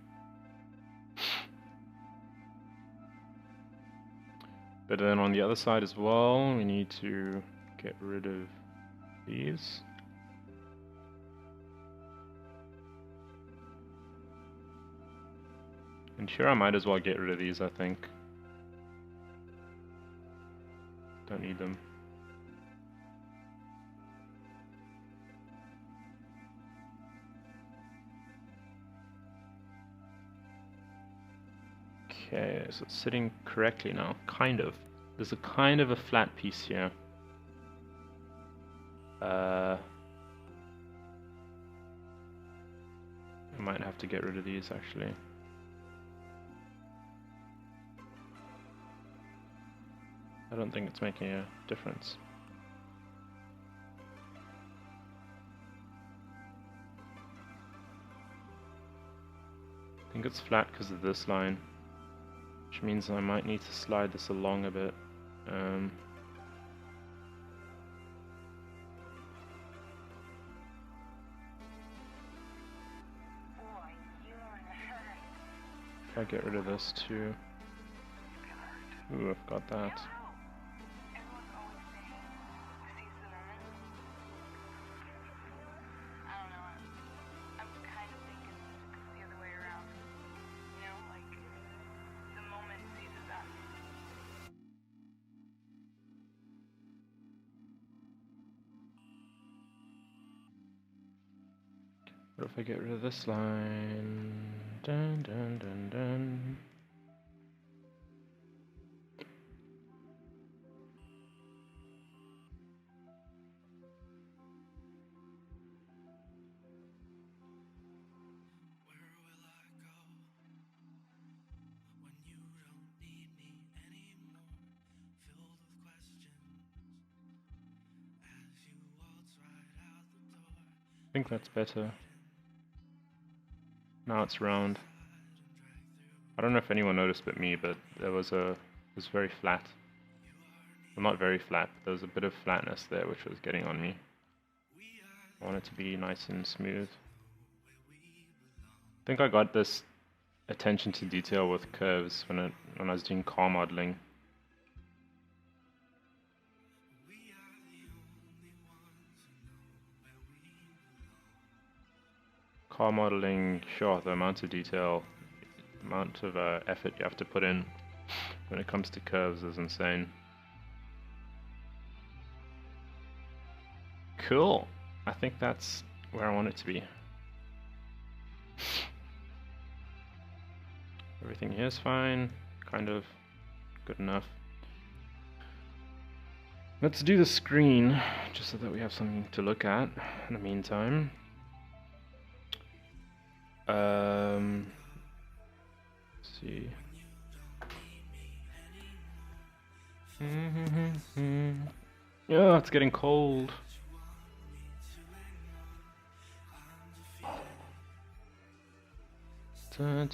Speaker 1: But then on the other side as well, we need to get rid of these. And here I might as well get rid of these, I think. Don't need them. Okay, so it's sitting correctly now, kind of. There's a kind of a flat piece here. I might have to get rid of these actually. I don't think it's making a difference. I think it's flat because of this line, which means I might need to slide this along a bit. I'll get rid of this too. Ooh, I've got that. What if I get rid of this line? Dun dun dun dun. I think that's better. Now it's round. I don't know if anyone noticed but me, but it was very flat. Well, not very flat, but there was a bit of flatness there which was getting on me. I want it to be nice and smooth. I think I got this attention to detail with curves when I was doing car modeling. Car modeling, sure, the amount of detail, the amount of effort you have to put in when it comes to curves is insane. Cool. I think that's where I want it to be. Everything here is fine, kind of good enough. Let's do the screen, just so that we have something to look at in the meantime. Let's see. Yeah, it's getting cold. What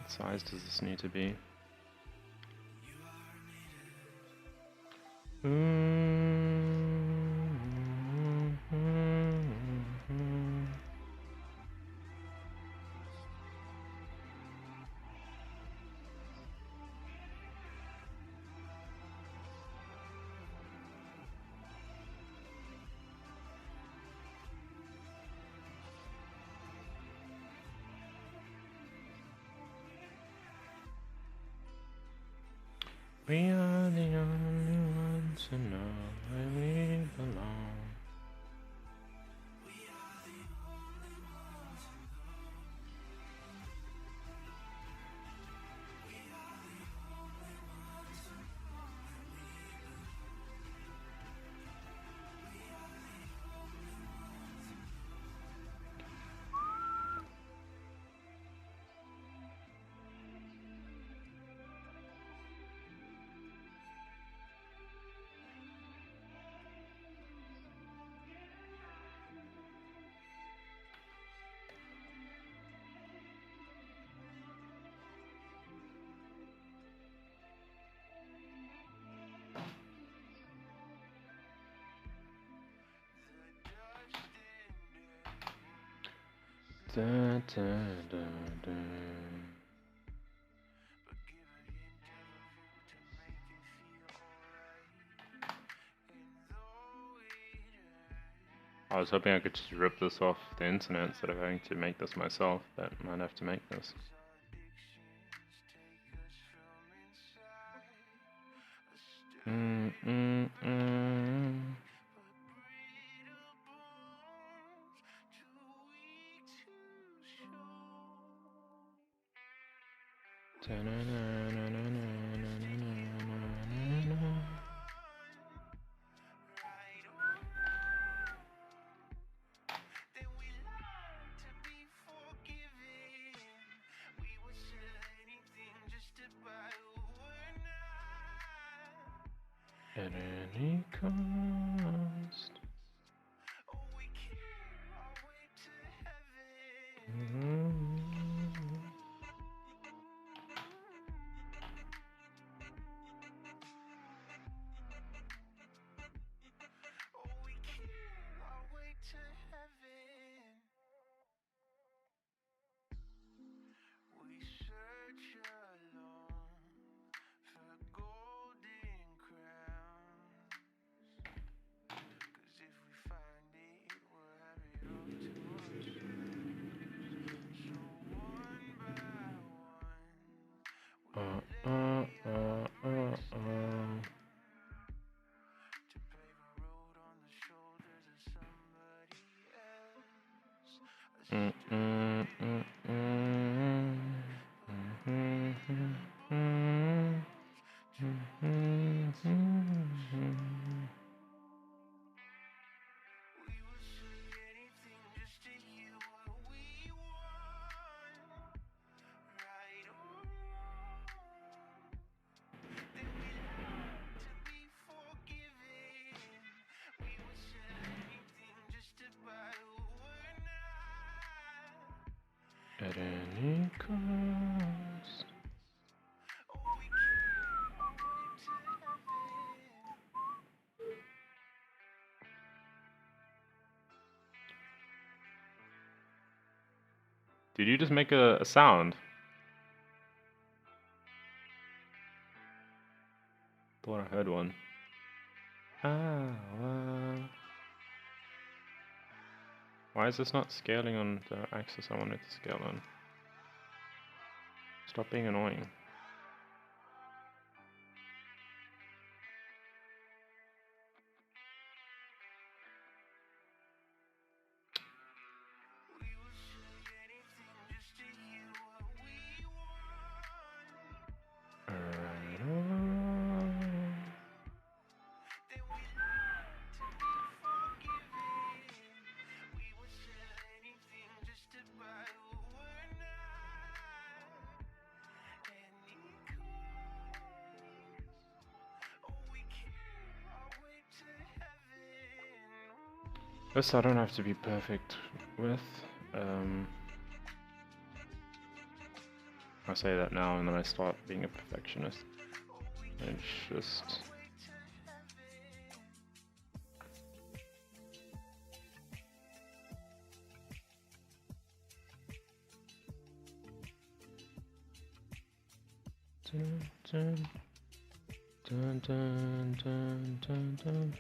Speaker 1: size does this need to be? We are the only ones who know where we belong. Da, da, da, da. I was hoping I could just rip this off the internet instead of having to make this myself, but I might have to make this. At any cost. At any cost. Did you just make a sound? Thought I heard one. Why is this not scaling on the axis I wanted to scale on? Stop being annoying. This I don't have to be perfect with. I say that now and then I start being a perfectionist. And it's just... Dun, dun, dun, dun, dun, dun, dun.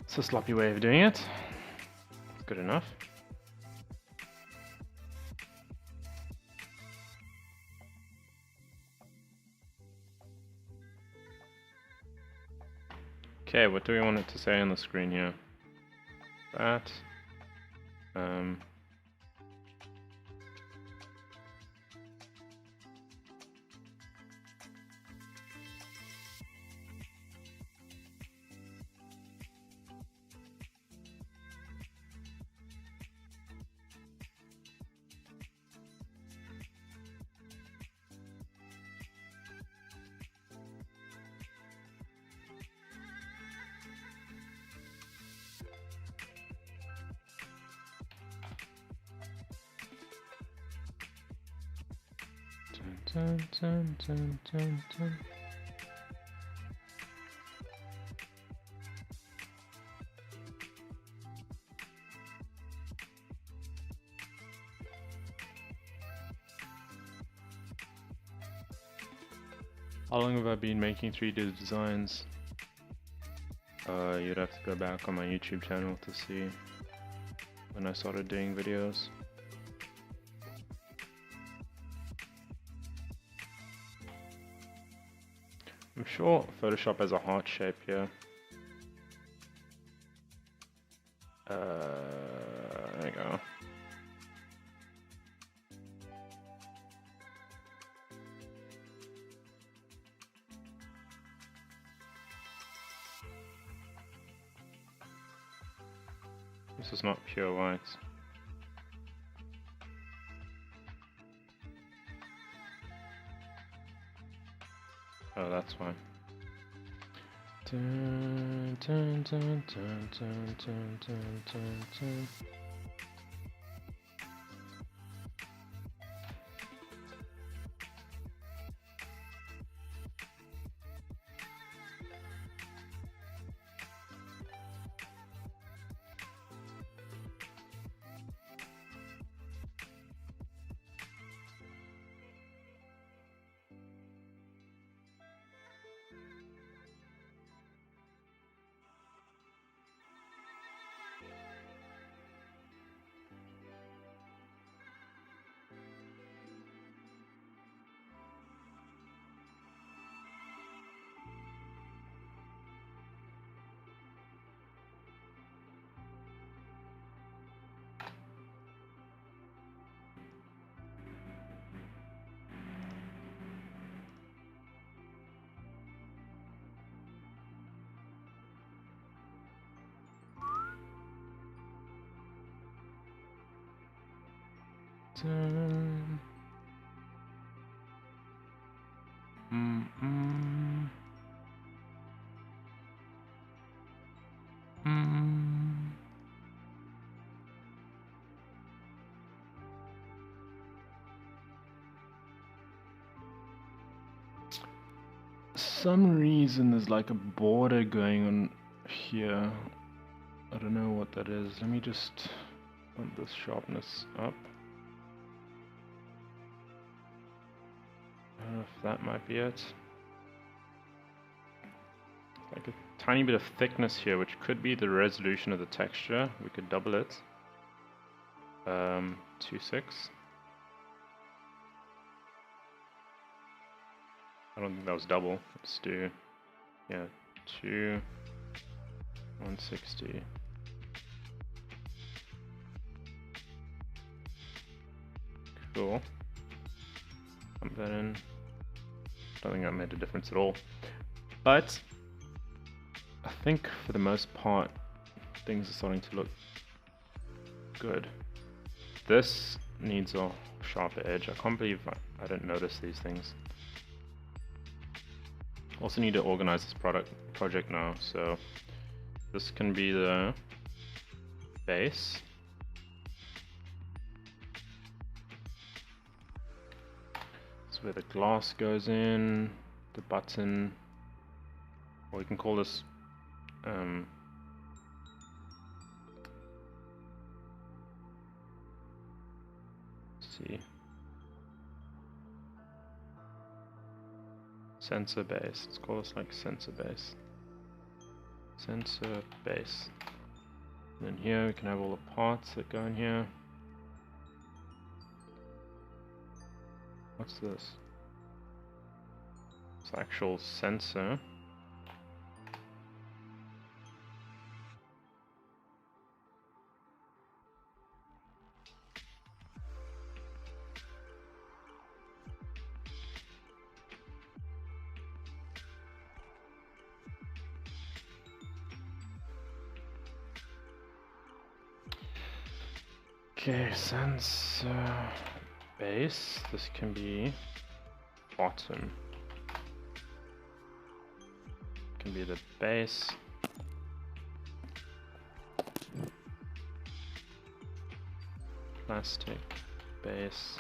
Speaker 1: It's a sloppy way of doing it. It's good enough. Okay, what do we want it to say on the screen here? That. Dun, dun, dun, dun, dun. How long have I been making 3D designs? You'd have to go back on my YouTube channel to see when I started doing videos. I'm sure Photoshop has a heart shape here. There you go. This is not pure white. Oh, that's fine. Dun, dun, dun, dun, dun, dun, dun, dun, dun. Dun. Some reason there's like a border going on here. I don't know what that is. Let me just bump this sharpness up. I don't know if that might be it. Like a tiny bit of thickness here, which could be the resolution of the texture. We could double it. 2.6. I don't think that was double. Let's do, yeah, 2, 160. Cool. Pump that in. Don't think that made a difference at all. But I think for the most part, things are starting to look good. This needs a sharper edge. I can't believe I didn't notice these things. Also need to organize this project now. So this can be the base. This is where the glass goes in, the button, or we can call this see, sensor base. Let's call this like sensor base. Sensor base. And then here we can have all the parts that go in here. What's this? It's the actual sensor. Okay, sensor base. This can be bottom. Can be the base. Plastic base.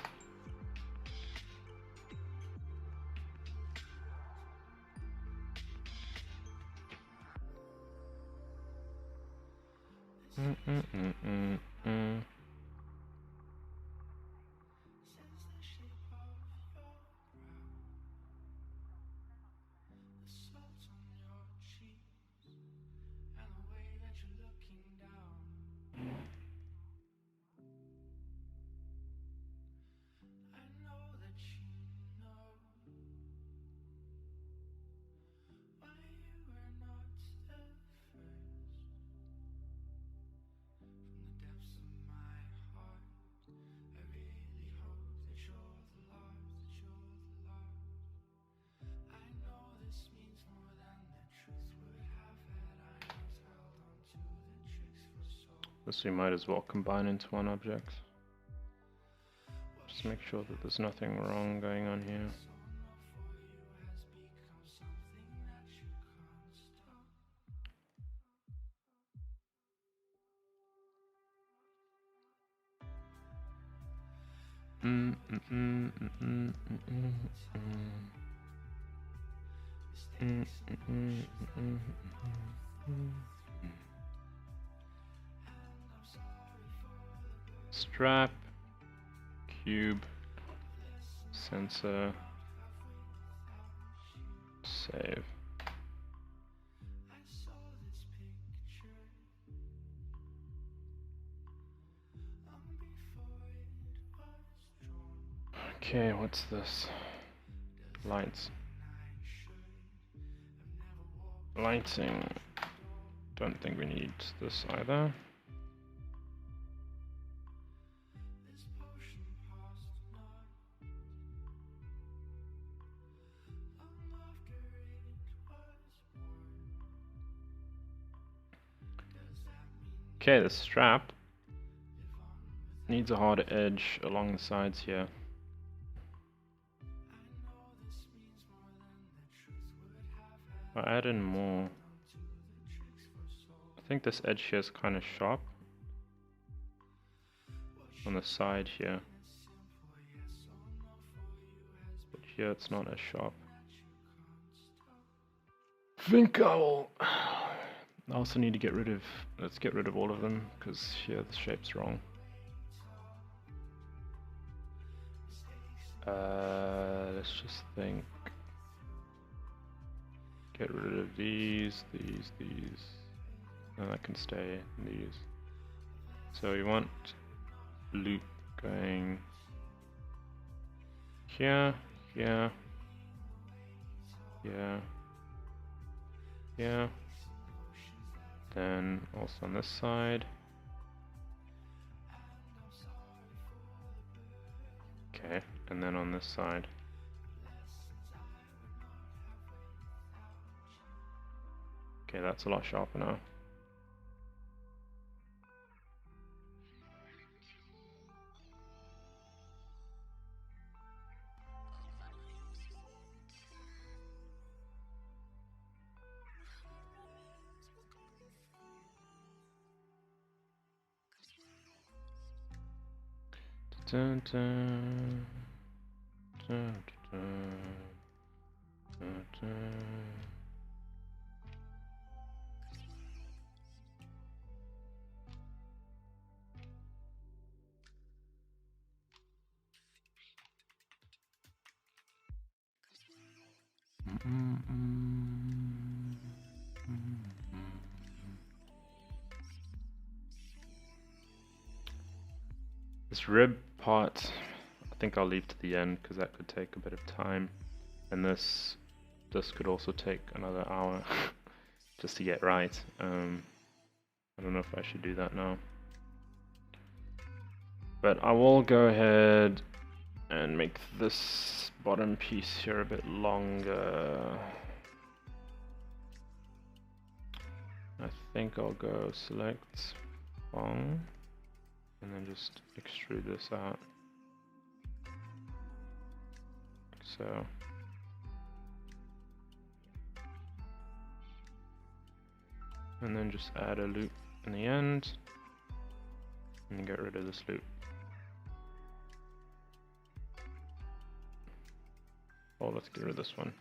Speaker 1: This we might as well combine into one object. Just make sure that there's nothing wrong going on here. Strap, cube, sensor, save. Okay, what's this? Lights. Lighting. Don't think we need this either. Okay, the strap needs a harder edge along the sides here. I'll add in more. I think this edge here is kind of sharp on the side here, but here it's not as sharp. Think I also need to get rid of, let's get rid of all of them, because here the shape's wrong. Let's just think. Get rid of these, and that can stay in these. So we want loop going here, here, here, here. Then also on this side. Okay, and then on this side. Okay, that's a lot sharper now. Dun, dun, dun, dun, dun, dun. This rib part, I think I'll leave to the end because that could take a bit of time, and this could also take another hour just to get right. I don't know if I should do that now, but I will go ahead and make this bottom piece here a bit longer. I think I'll go select long and then just extrude this out like so. And then just add a loop in the end and get rid of this loop. Oh, let's get rid of this one.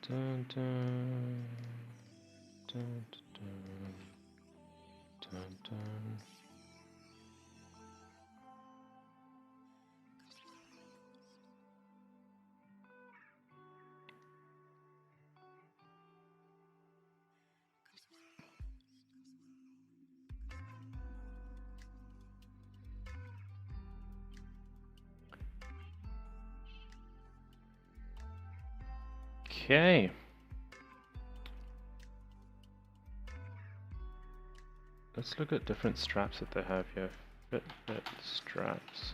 Speaker 1: Dun, dun, dun, dun, dun, dun. Okay. Let's look at different straps that they have here. Fitbit straps.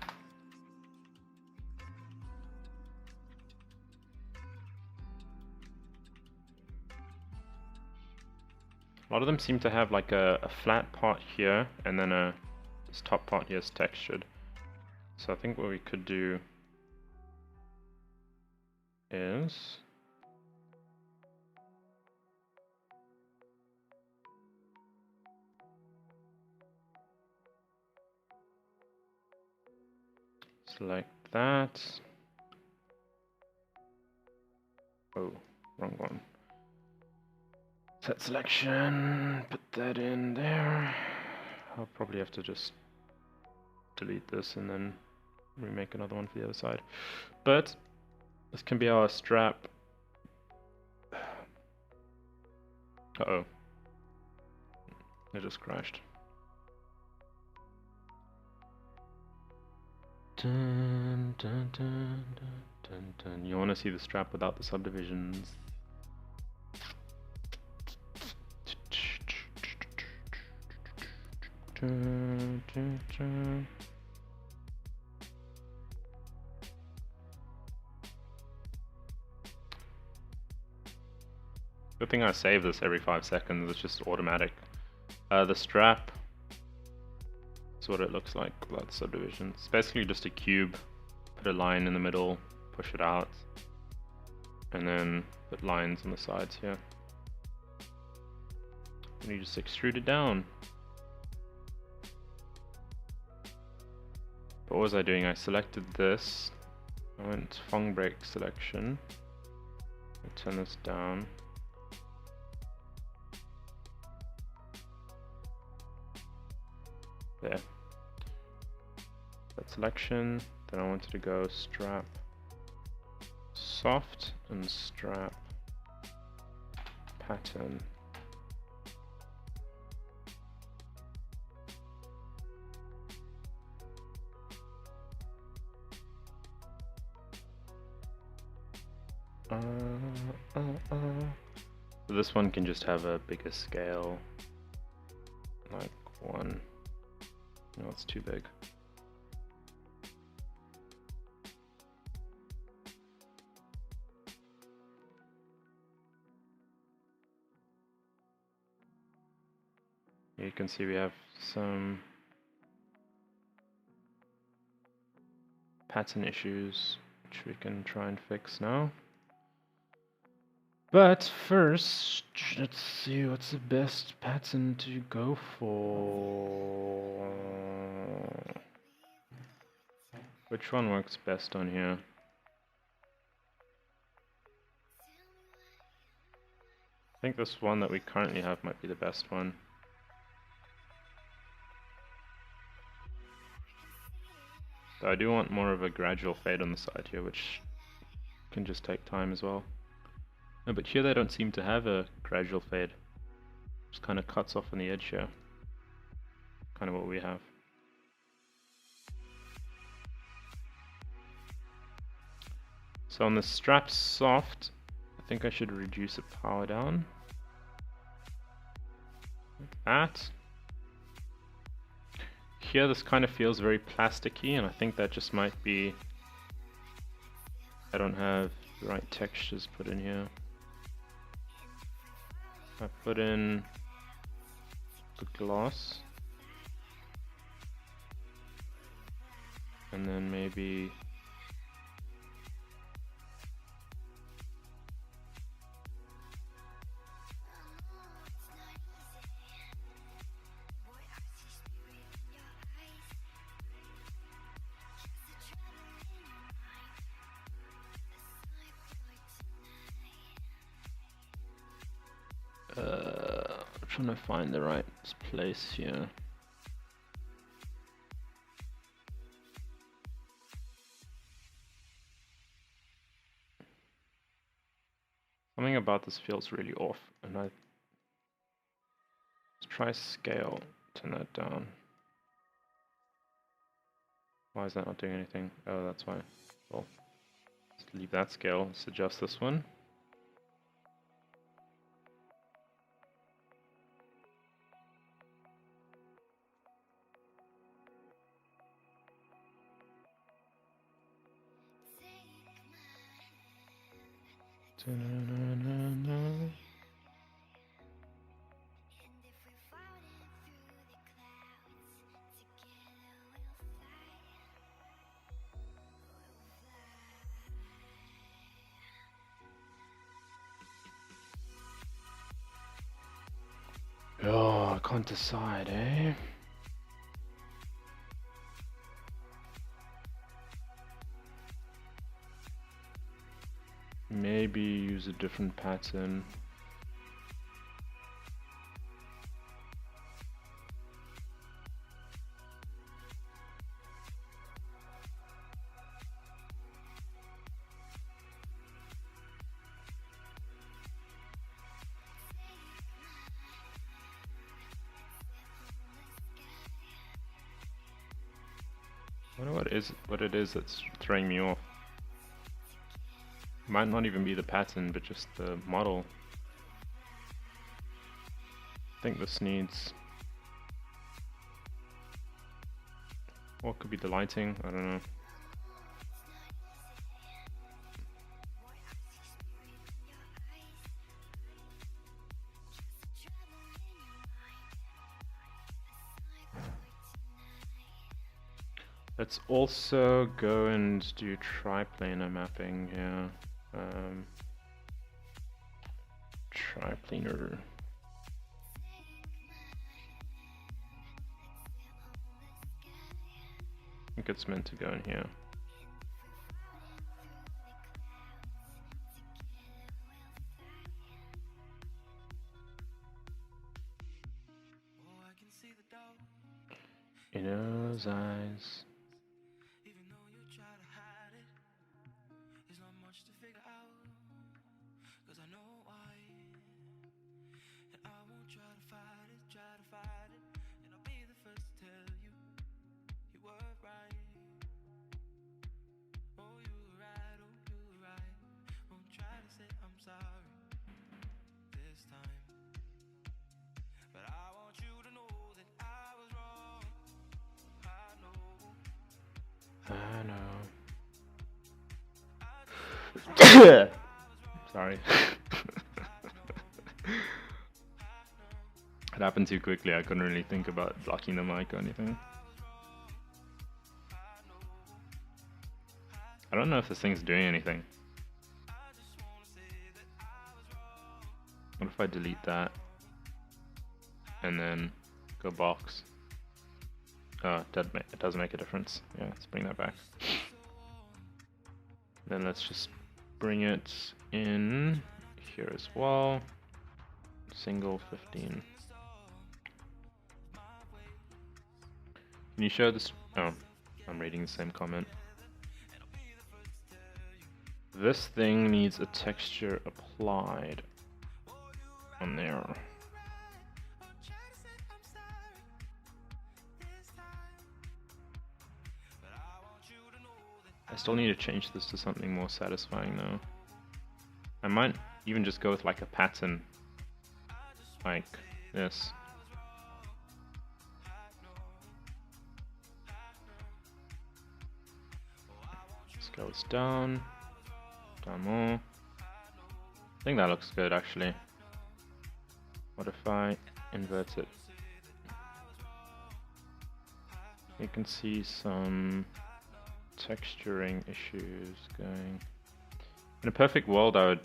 Speaker 1: A lot of them seem to have like a flat part here, and then this top part here is textured. So I think what we could do is select that. Oh, wrong one. Set selection, put that in there. I'll probably have to just delete this and then remake another one for the other side. But this can be our strap. Uh-oh. It just crashed. Dun, dun, dun, dun, dun, dun. You want to see the strap without the subdivisions. Dun, dun, dun. Good thing I save this every 5 seconds, it's just automatic. The strap is what it looks like without subdivisions. It's basically just a cube, put a line in the middle, push it out, and then put lines on the sides here. And you just extrude it down. But what was I doing? I selected this, I went to Fong Break selection, I turn this down. There. Set selection. Then I wanted to go strap soft and strap pattern. So this one can just have a bigger scale, like 1. No, it's too big. You can see we have some pattern issues, which we can try and fix now. But first, let's see what's the best pattern to go for. Which one works best on here? I think this one that we currently have might be the best one. Though I do want more of a gradual fade on the side here, which can just take time as well. No, but here they don't seem to have a gradual fade. Just kind of cuts off on the edge here. Kind of what we have. So on the strap soft, I think I should reduce the power down. Like that. Here this kind of feels very plasticky, and I think that just might be I don't have the right textures put in here. I put in the gloss, and then maybe I'm trying to find the right place here. Something about this feels really off, and let's try scale, turn that down. Why is that not doing anything? Oh, that's why. Well, let's leave that scale. Let's adjust this one. Oh, I can't decide, eh? Maybe use a different pattern. I wonder what it is that's throwing me off. Might not even be the pattern, but just the model. I think this needs... What could be the lighting? I don't know. Let's also go and do triplanar mapping here. Triplanar. I think it's meant to go in here. In those eyes.
Speaker 2: much to figure out, 'cause I know why. And I won't try to fight it, and I'll be the first to tell you, you were right. Oh, you were right, won't try to say I'm sorry this time, but I want you to know that I was wrong. I know.
Speaker 1: Sorry. It happened too quickly. I couldn't really think about blocking the mic or anything. I don't know if this thing's doing anything. What if I delete that and then go box? Oh, it does make a difference. Yeah, let's bring that back. Then let's just bring it in here as well. Single 15. Can you show this? Oh, I'm reading the same comment. This thing needs a texture applied on there. I still need to change this to something more satisfying though. I might even just go with like a pattern like this. Scales down more. I think that looks good actually. What if I invert it? You can see some texturing issues going. In a perfect world I would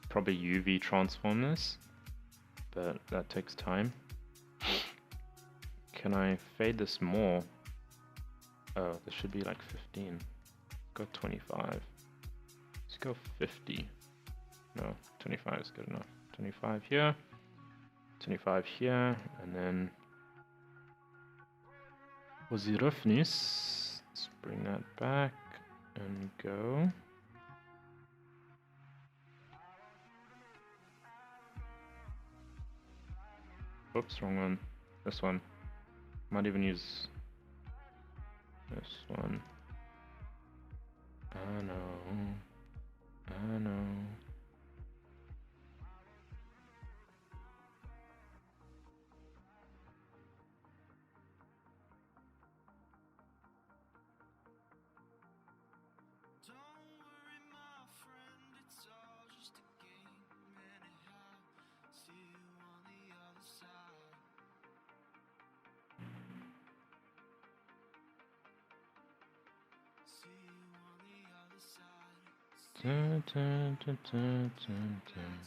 Speaker 1: probably UV transform this, but that takes time. Can I fade this more? Oh, this should be like 15. Go 25. Let's go 50. No, 25 is good enough. 25 here, 25 here, and then was the roughness? Let's bring that back and go. Oops, wrong one. This one. Might even use this one. I know. Dun, dun, dun, dun, dun, dun.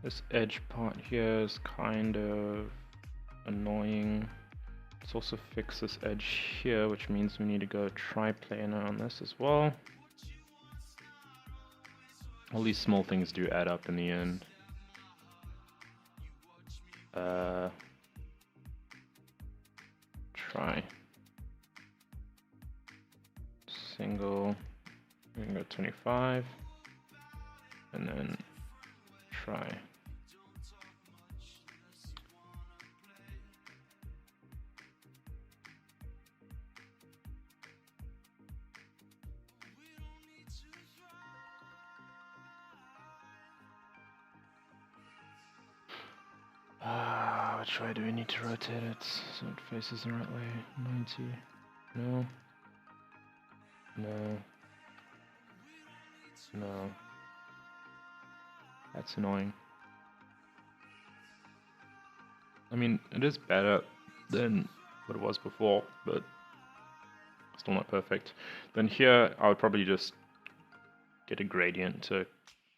Speaker 1: This edge part here is kind of annoying. Let's also fix this edge here, which means we need to go triplanar on this as well. All these small things do add up in the end. Try. Single, we can go 25, and then try. Which way do we need to rotate it so it faces the right way? 90. No. No. No. That's annoying. I mean, it is better than what it was before, but Still not perfect. Then here, I would probably just get a gradient to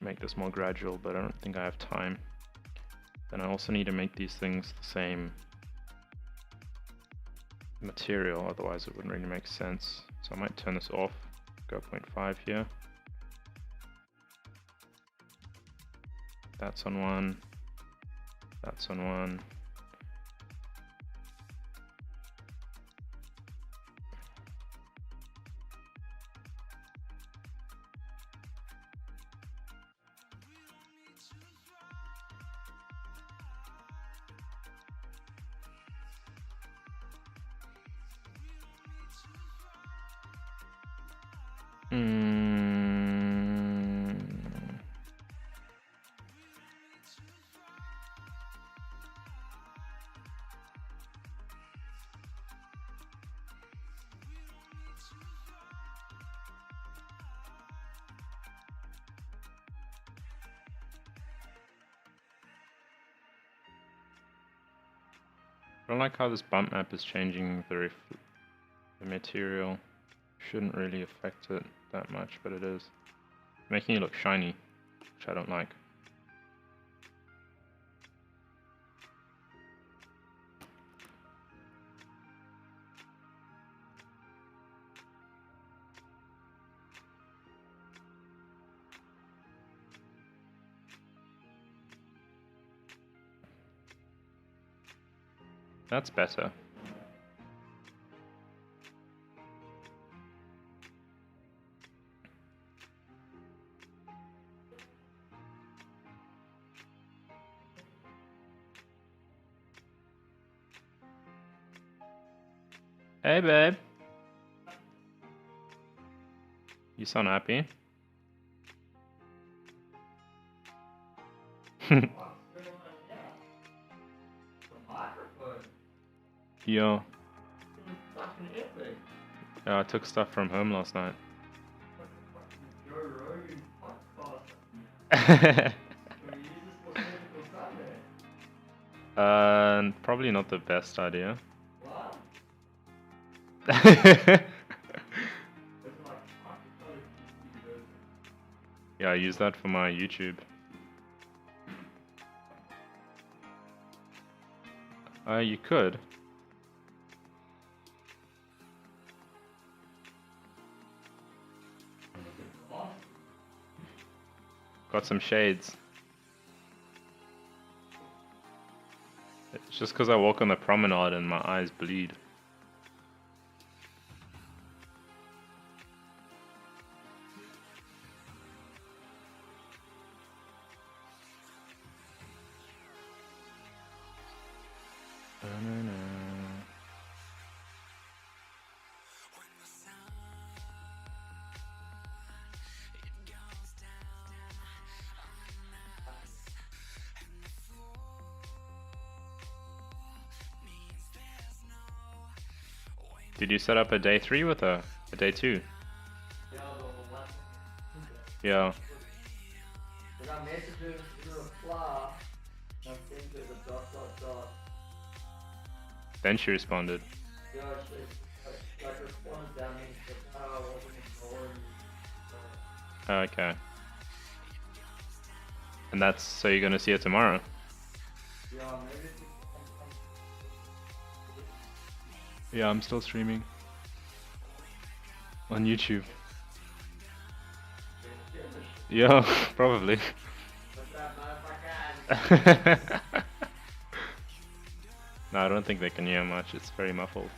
Speaker 1: make this more gradual, but I don't think I have time. Then I also need to make these things the same material, otherwise it wouldn't really make sense. So I might turn this off, go 0.5 here. That's on one, that's on one. I don't like how this bump map is changing the material. Shouldn't really affect it that much, but it is. Making it look shiny, which I don't like. That's better. Hey babe. You sound happy. Yeah. Yeah, I took stuff from home last night. Probably not the best idea. Yeah, I use that for my YouTube. You could. Got some shades. It's just because I walk on the promenade and my eyes bleed. Did you set up a day 3 with her? A day 2? Yeah. Then she responded. Okay. And that's, so you're gonna see her tomorrow? Yeah, I'm still streaming. On YouTube. Yeah, probably. No, I don't think they can hear much, it's very muffled.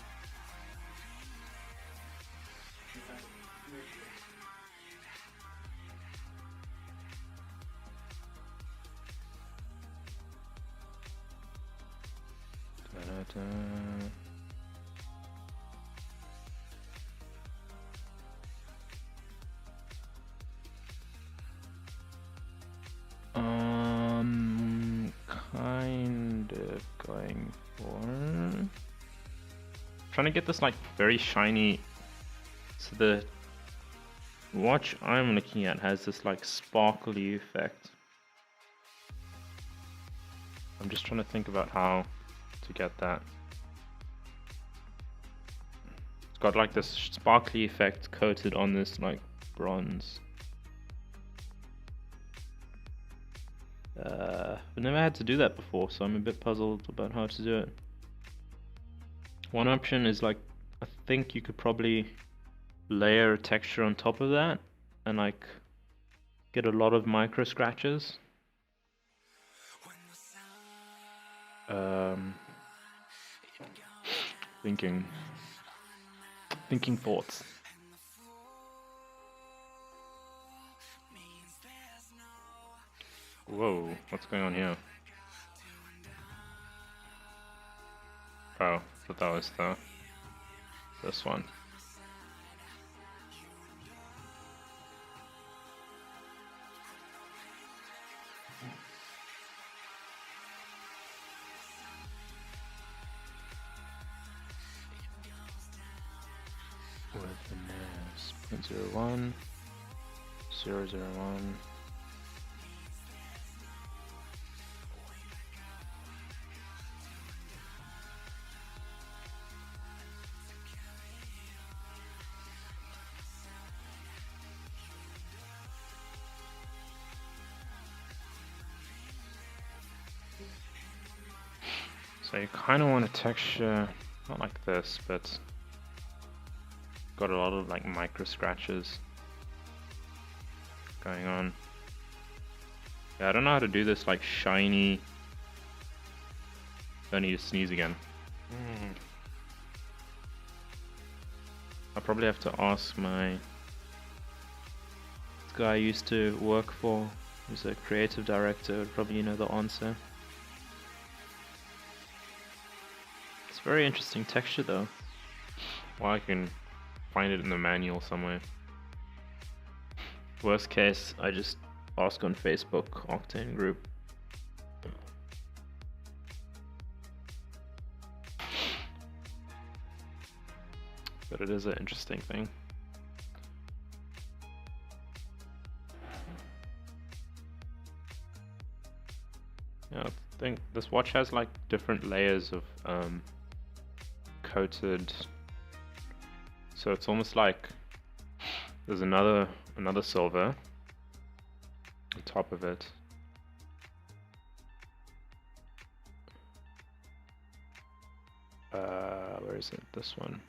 Speaker 1: Kind of going for... Trying to get this like very shiny. So the watch I'm looking at has this like sparkly effect. I'm just trying to think about how to get that. It's got like this sparkly effect coated on this like bronze. I've never had to do that before, so I'm a bit puzzled about how to do it. One option is like, I think you could probably layer a texture on top of that and like get a lot of micro scratches. Thinking thoughts. Whoa, what's going on here? Oh, thought that was this one. With the NAS 0.01 001. So you kind of want a texture, not like this, but got a lot of like micro scratches going on. Yeah, I don't know how to do this like shiny. Don't need to sneeze again. I probably have to ask this guy I used to work for, who's a creative director, would probably know the answer. It's a very interesting texture though. Well, I can find it in the manual somewhere. Worst case, I just ask on Facebook, Octane group. But it is an interesting thing. Yeah, I think this watch has like different layers of coated. So it's almost like there's another silver on top of it. Where is it? This one.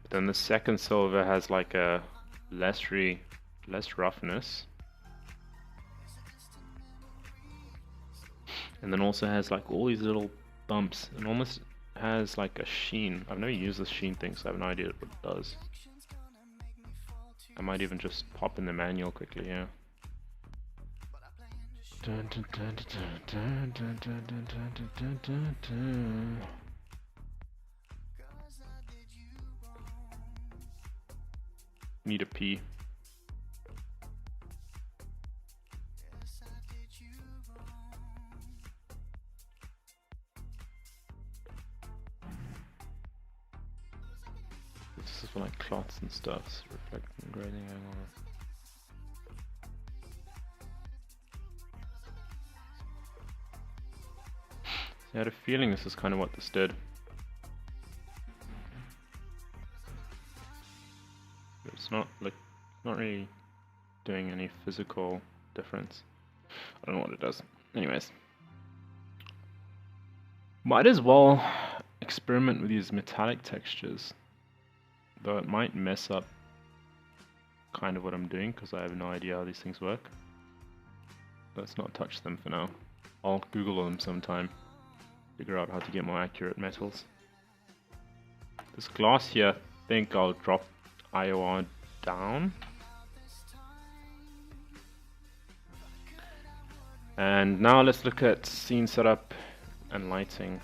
Speaker 1: But then the second silver has like a less roughness. And then also has like all these little bumps and almost has like a sheen. I've never used this sheen thing, so I have no idea what it does. I might even just pop in the manual quickly, yeah. Need a pee. This is for like clots and stuff, so reflecting grading angle. I had a feeling this is kind of what this did. But it's not really doing any physical difference. I don't know what it does. Anyways. Might as well experiment with these metallic textures. Though it might mess up kind of what I'm doing because I have no idea how these things work. Let's not touch them for now. I'll Google them sometime. Figure out how to get more accurate metals. This glass here, I think I'll drop IOR down. And now let's look at scene setup and lighting.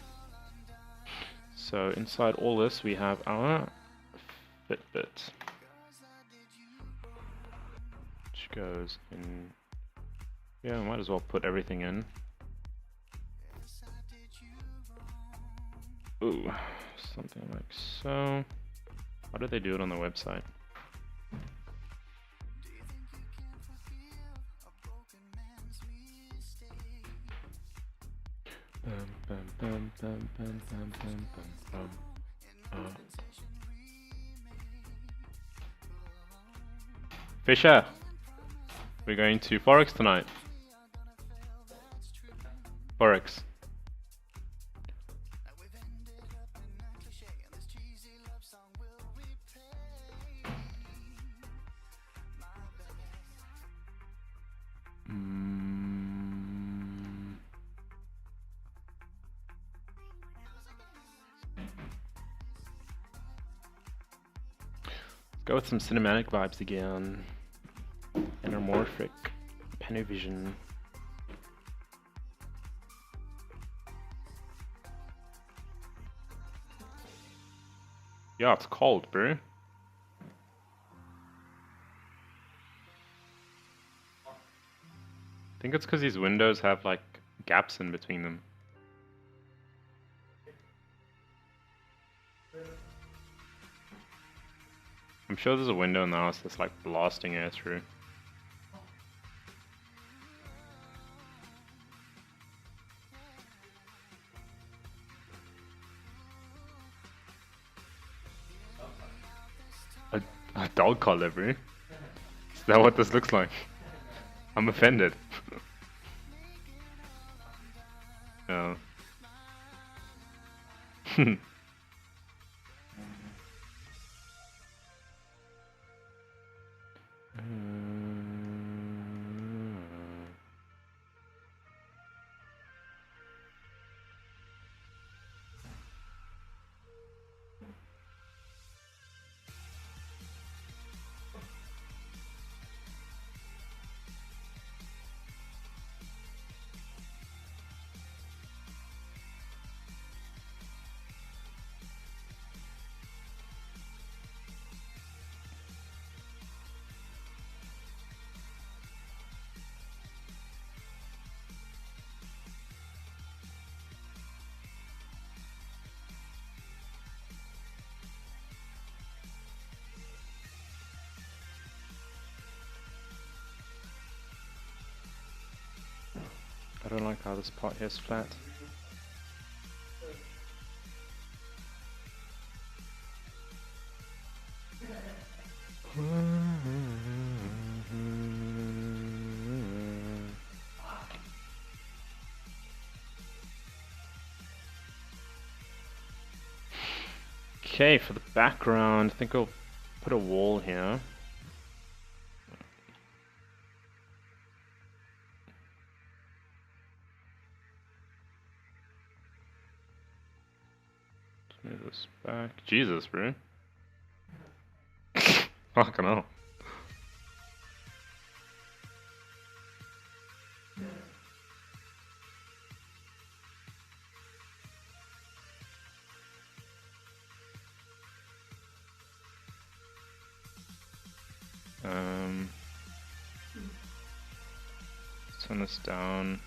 Speaker 1: So inside all this we have our Fitbit, which goes in. Yeah, I might as well put everything in. Ooh, something like so. How do they do it on the website? Fisher, we're going to Forex tonight. Forex. Go with some cinematic vibes again. Anamorphic, Panavision. Yeah, it's cold, bro. I think it's because these windows have like gaps in between them. I'm sure there's a window in the house that's like blasting air through. A dog collar, bro? Is that what this looks like? I'm offended. Oh. I don't like how this part here is flat. Okay, for the background, I think I'll put a wall here. Move this back. Jesus, bro. Fucking hell. Turn this down.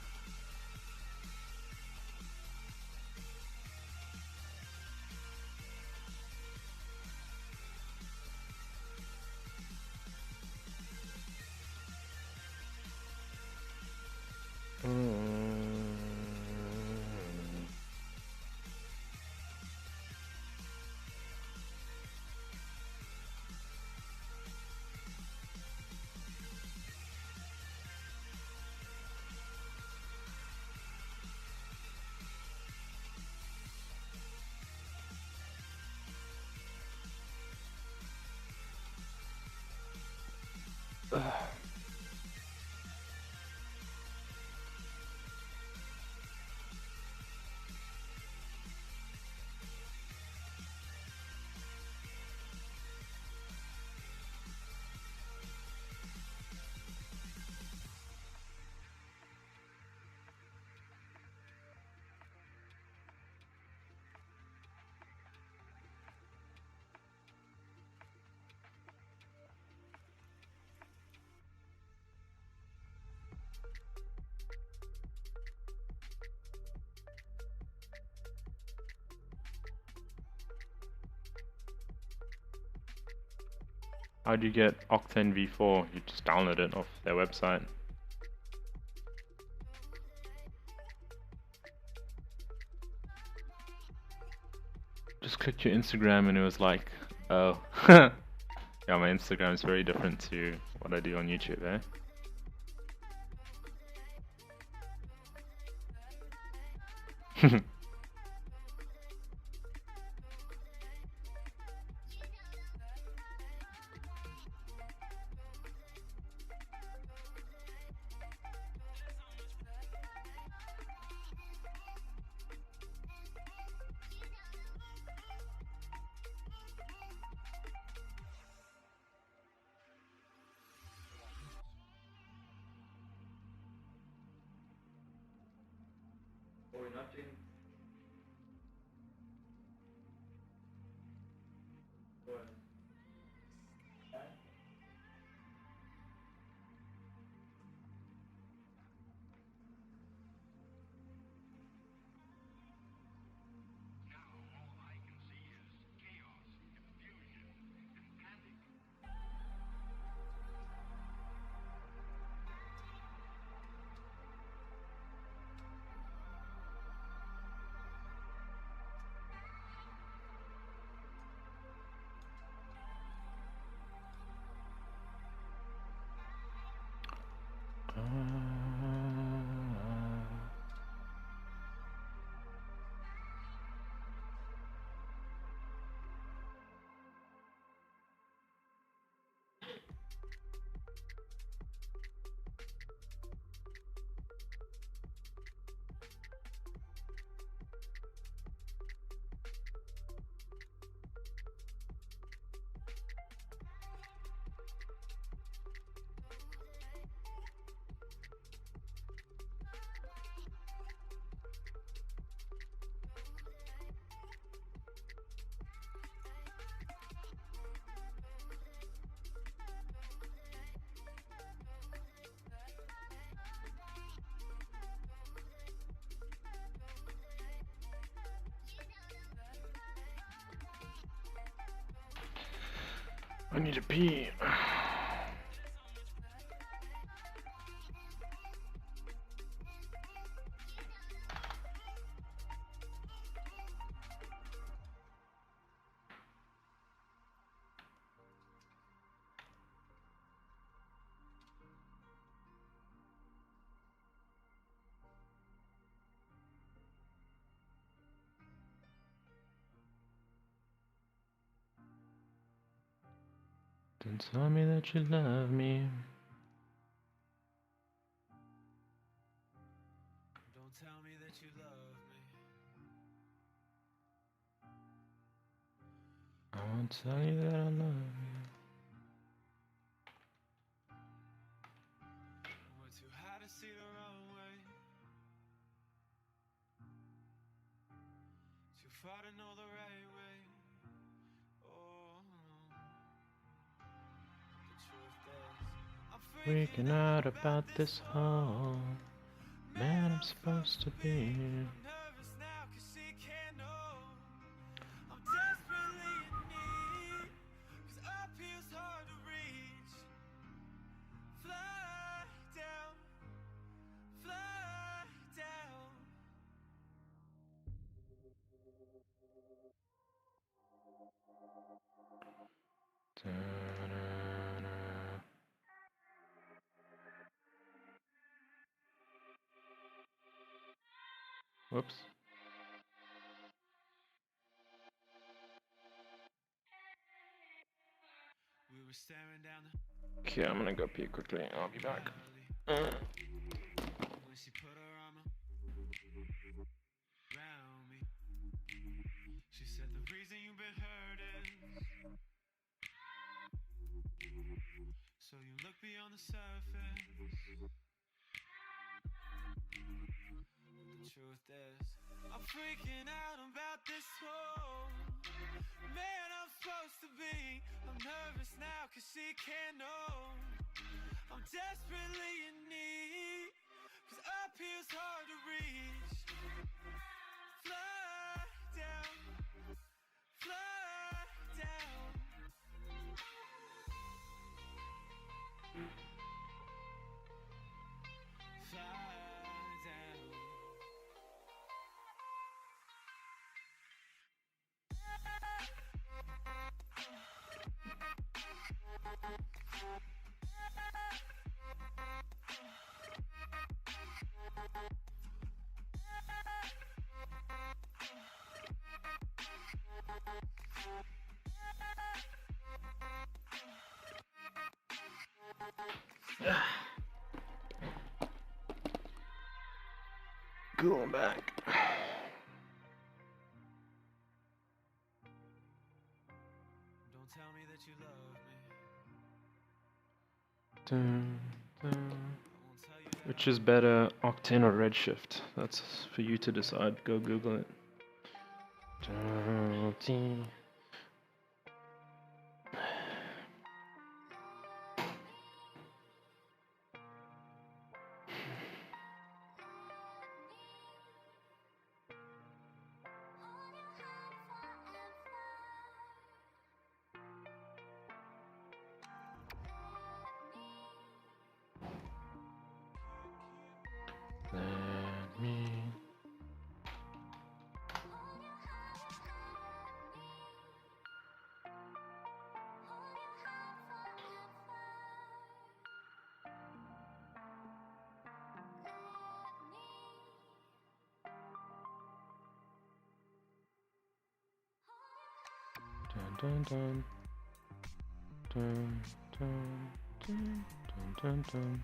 Speaker 1: How do you get Octane V4? You just download it off their website. just clicked your Instagram and it was like, oh. Yeah, my Instagram is very different to what I do on YouTube, eh? I need to pee. Don't tell me that you love me.
Speaker 2: Don't tell me that you love me.
Speaker 1: I won't tell you that I love you.
Speaker 2: We're too high to see the wrong way. Too far to know the right way. Oh, the truth is, I'm
Speaker 1: Freaking out about this whole man I'm supposed to be.
Speaker 2: I'm nervous now 'cause she can't know. I'm desperately in need, 'cause up here's hard to reach. Fly down, fly down.
Speaker 1: Da-da-da. Whoops.
Speaker 2: We were staring down the
Speaker 1: Okay, I'm gonna go pee quickly. I'll be back.
Speaker 2: when she put her arm around me. She said the reason you've been hurting, so you look beyond the surface. The truth is, I'm freaking out about this whole man I'm supposed to be. I'm nervous now 'cause she can't know. I'm desperately in need, 'cause up here's hard to reach. Fly down, fly down. Fly down.
Speaker 1: Going back.
Speaker 2: Don't tell me that you love me.
Speaker 1: Dun, dun.
Speaker 2: I won't tell you that
Speaker 1: Which is better, Octane or Redshift? That's for you to decide. Go Google it. Dun, dun. Let me. Dun dun dun dun dun dun dun dun dun.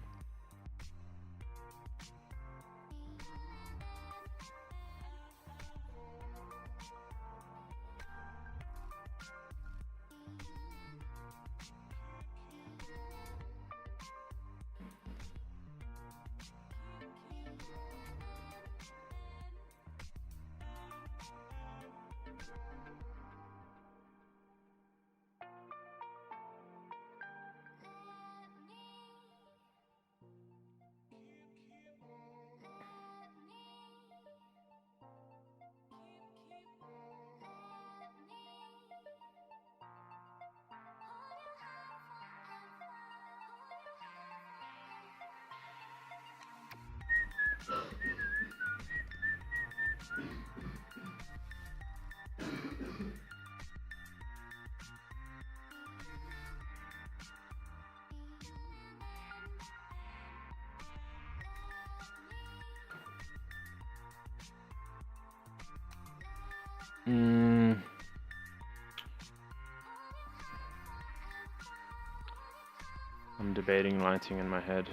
Speaker 1: I'm debating lighting in my head.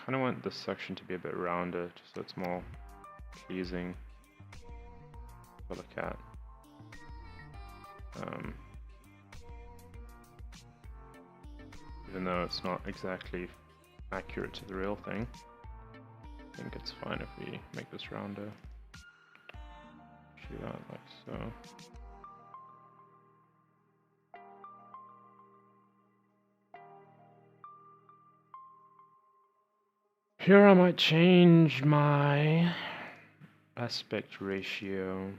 Speaker 1: Kind of want this section to be a bit rounder, just so it's more pleasing for the cat. Even though it's not exactly accurate to the real thing, I think it's fine if we make this rounder. Shoot out like so. Here I might change my aspect ratio.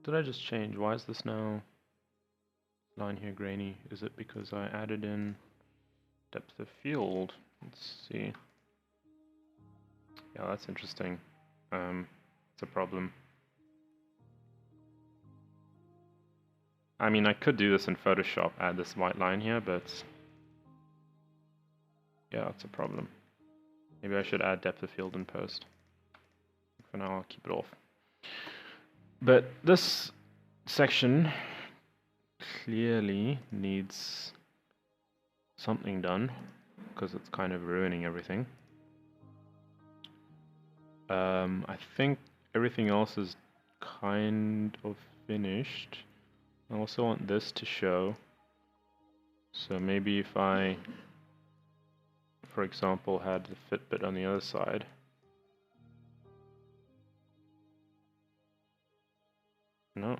Speaker 1: Did I just change? Why is this now line here grainy? Is it because I added in depth of field? Let's see. Yeah, that's interesting. It's a problem. I mean, I could do this in Photoshop, add this white line here, but yeah, it's a problem. Maybe I should add depth of field in post. For now, I'll keep it off. But this section clearly needs something done because it's kind of ruining everything. I think everything else is kind of finished. I also want this to show. So maybe if I, for example, had the Fitbit on the other side. No.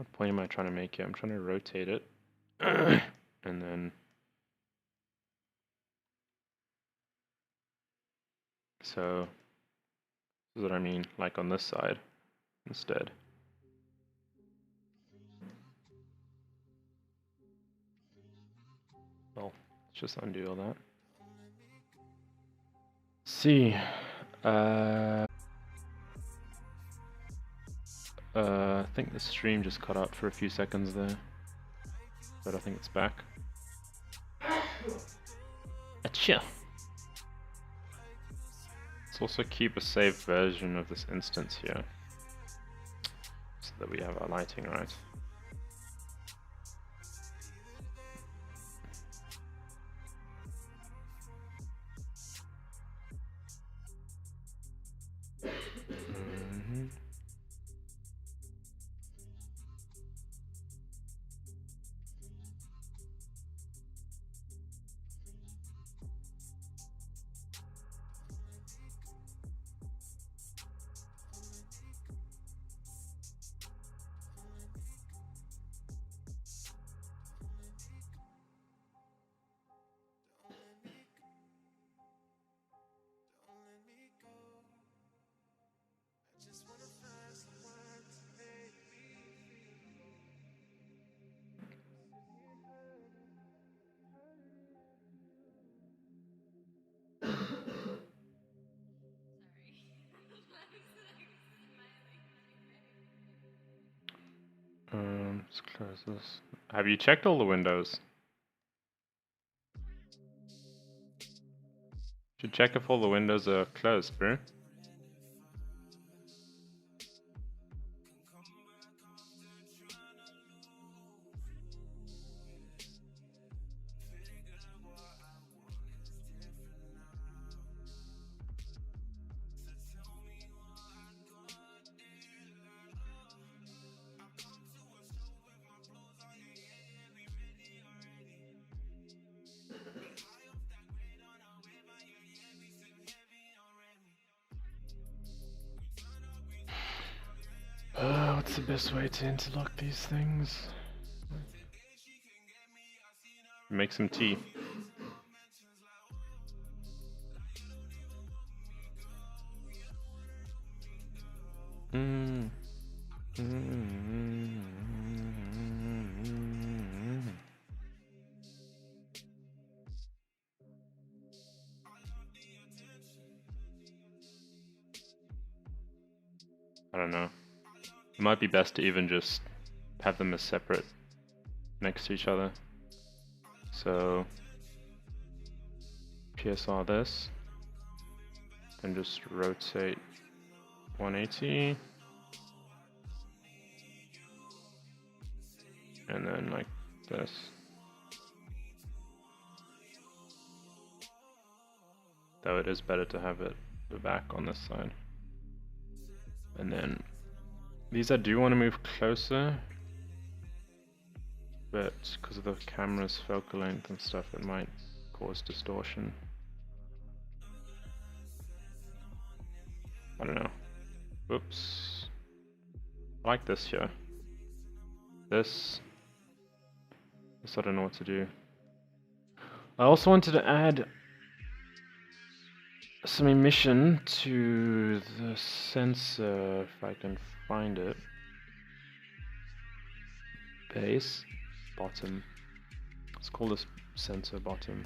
Speaker 1: What point am I trying to make here? I'm trying to rotate it. And then... So, this is what I mean, like on this side instead. Well, let's just undo all that. See, I think the stream just cut out for a few seconds there, but I think it's back. Achoo! Let's also keep a saved version of this instance here, so that we have our lighting right. Let's close this. Have you checked all the windows? Should check if all the windows are closed, bro. What's the best way to interlock these things? Make some tea. I don't know. It might be best to even just have them as separate next to each other. So PSR this, then just rotate 180, and then like this. Though it is better to have it the back on this side. And then these I do want to move closer, but because of the camera's focal length and stuff, it might cause distortion. I don't know. Oops. I like this here. This I don't know what to do. I also wanted to add some emission to the sensor, if I can find it. Base, bottom. Let's call this sensor bottom.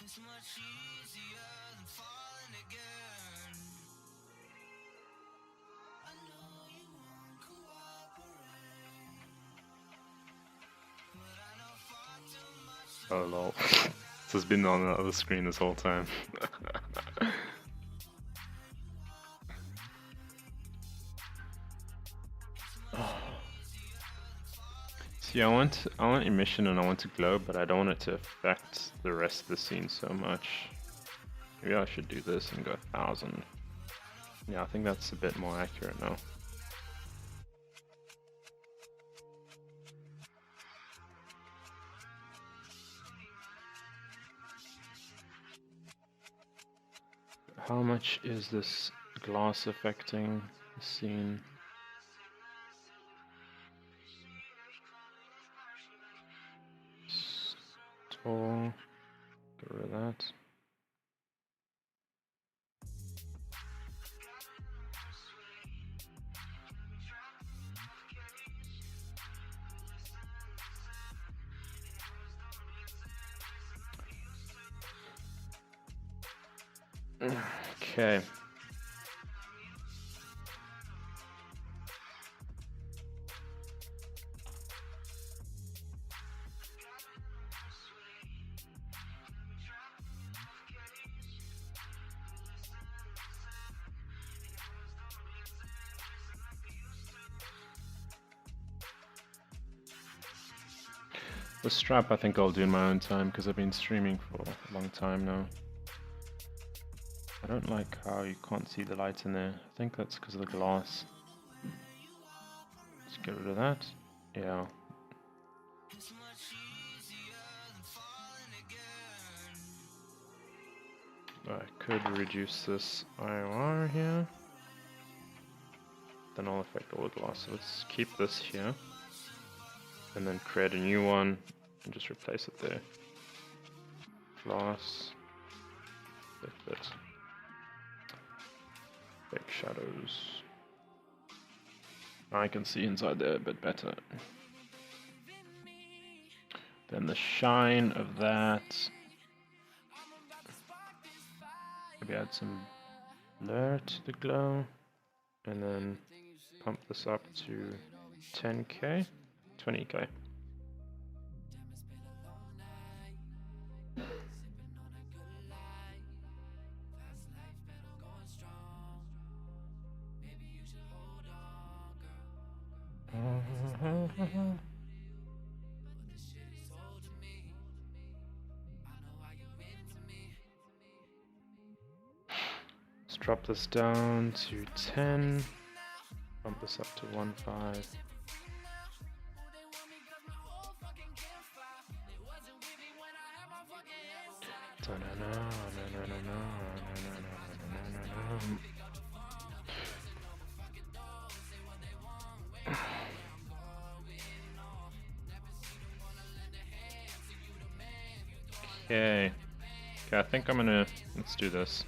Speaker 2: It's much easier than falling again.
Speaker 1: Oh lol. This has been on the other screen this whole time. See, I want emission and I want to glow, but I don't want it to affect the rest of the scene so much. Maybe I should do this and go 1000. Yeah, I think that's a bit more accurate now. How much is this glass affecting the scene? Store. Get rid of that. Okay. The strap I think I'll do in my own time because I've been streaming for a long time now. I don't like how you can't see the light in there. I think that's because of the glass. Let's get rid of that. Yeah. I could reduce this IOR here. Then I'll affect all the glass. So let's keep this here. And then create a new one and just replace it there. Glass. Fitbit. Fake shadows. I can see inside there a bit better. Then the shine of that. Maybe add some blur to the glow. And then pump this up to 10k, 20k. Let's drop this down to 10, bump this up to 1.5. Okay, I think I'm gonna, let's do this.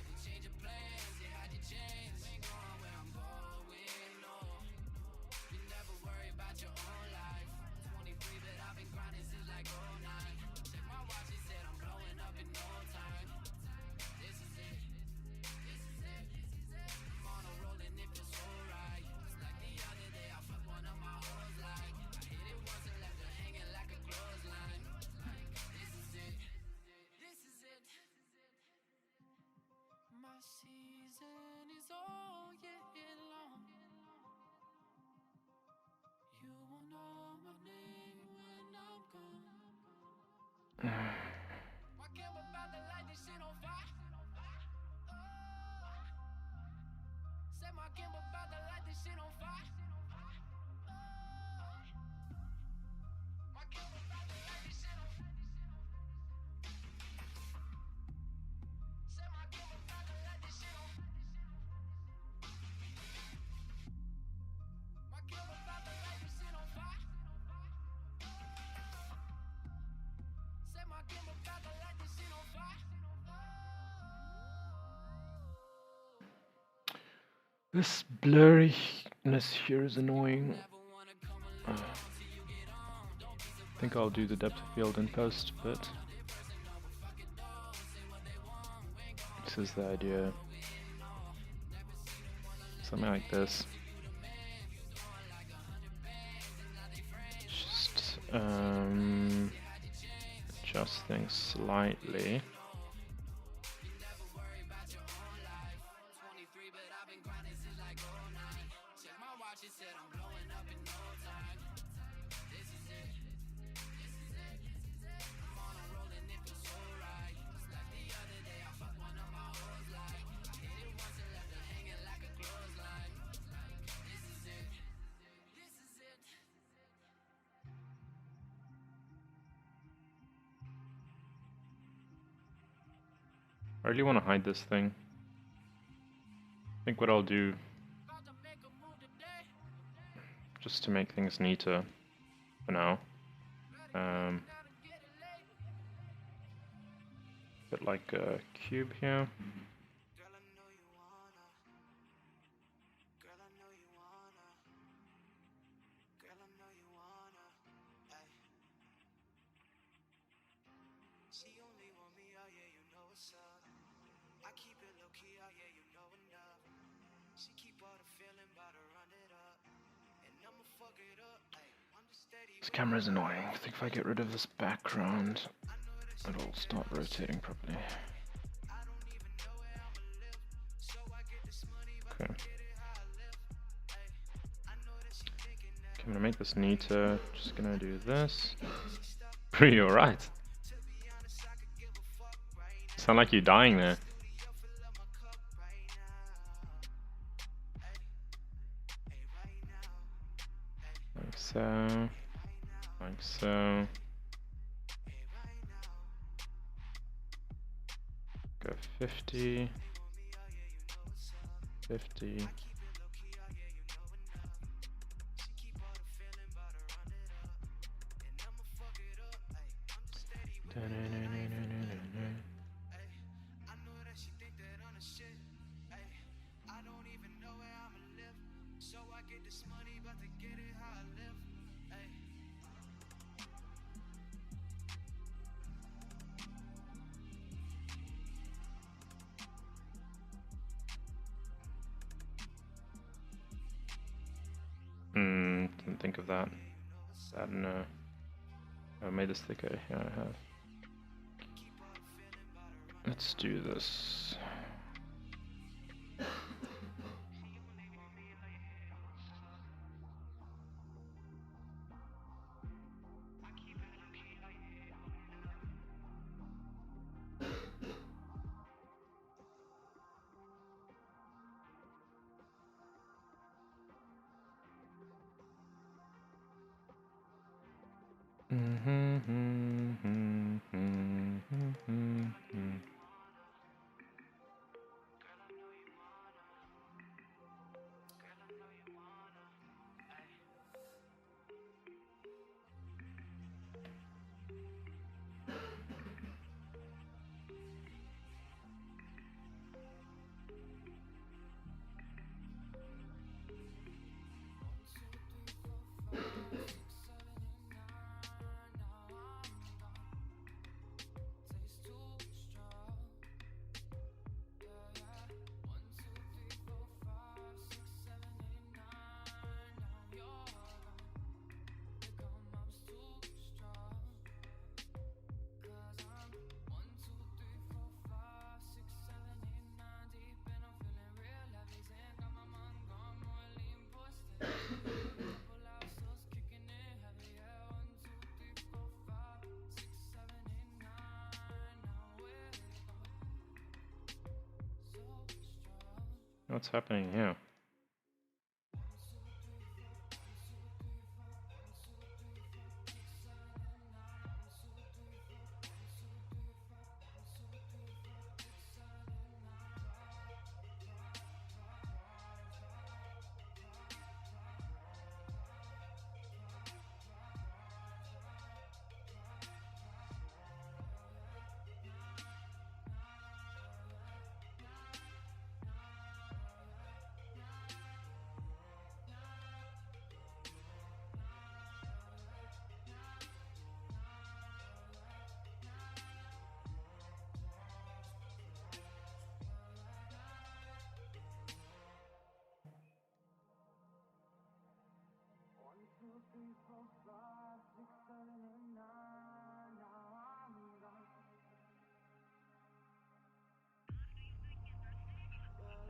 Speaker 1: This blurriness here is annoying. I think I'll do the depth of field in post, but this is the idea. Something like this. Just adjust adjust things slightly. I really want to hide this thing. I think what I'll do, just to make things neater for now, put like a cube here. This camera is annoying. I think if I get rid of this background, it'll start rotating properly. Okay. I'm gonna make this neater. Just gonna do this. Pretty alright. Sound like you're dying there. Like so. Like so. Go 50. 50. Didn't think of that. I don't know. I made this thicker. Yeah, I have. Let's do this. What's happening here?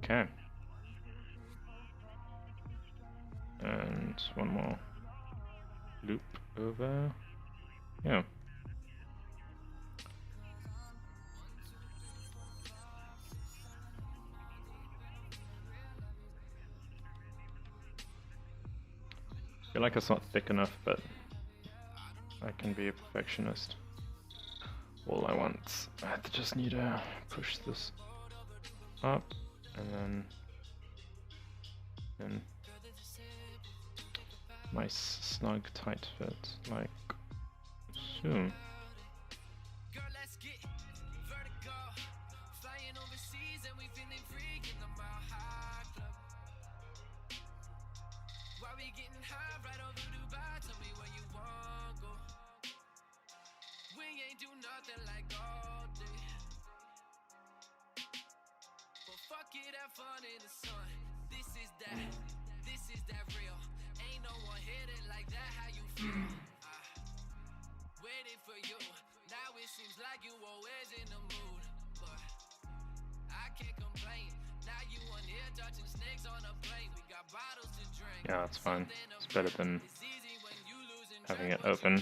Speaker 1: Okay. And one more loop over. Yeah. I feel like it's not thick enough, but I can be a perfectionist. All I want, I just need to push this up, and then nice snug tight fit, like so. Yeah, that's fine. It's better than having it open.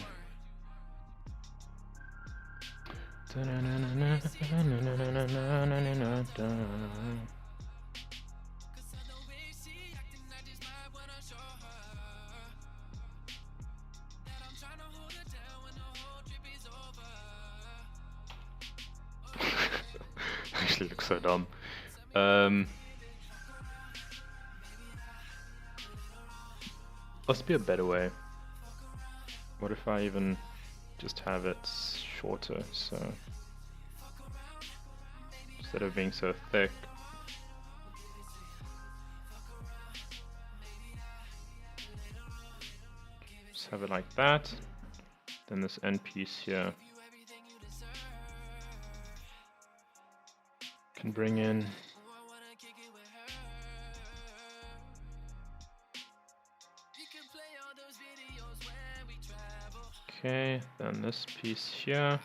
Speaker 1: Actually looks so dumb. Must be a better way. What if I even just have it shorter, so instead of being so thick, just have it like that. Then this end piece here can bring in okay, then this piece here.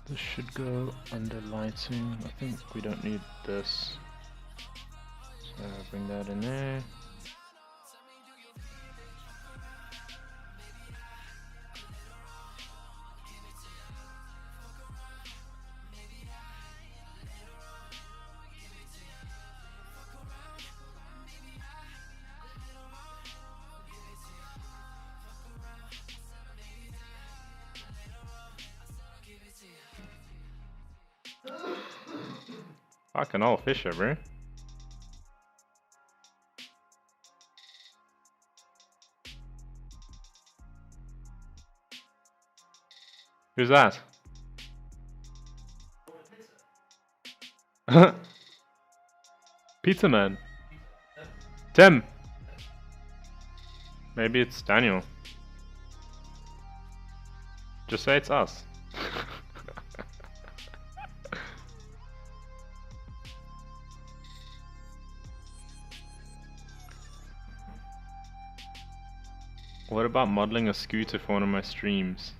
Speaker 1: This should go under lighting. I think we don't need this. So bring that in there. Fucking old Fisher, bro. Who's that? Pizza Man. Tim. Maybe it's Daniel. Just say it's us. What about modeling a scooter for one of my streams?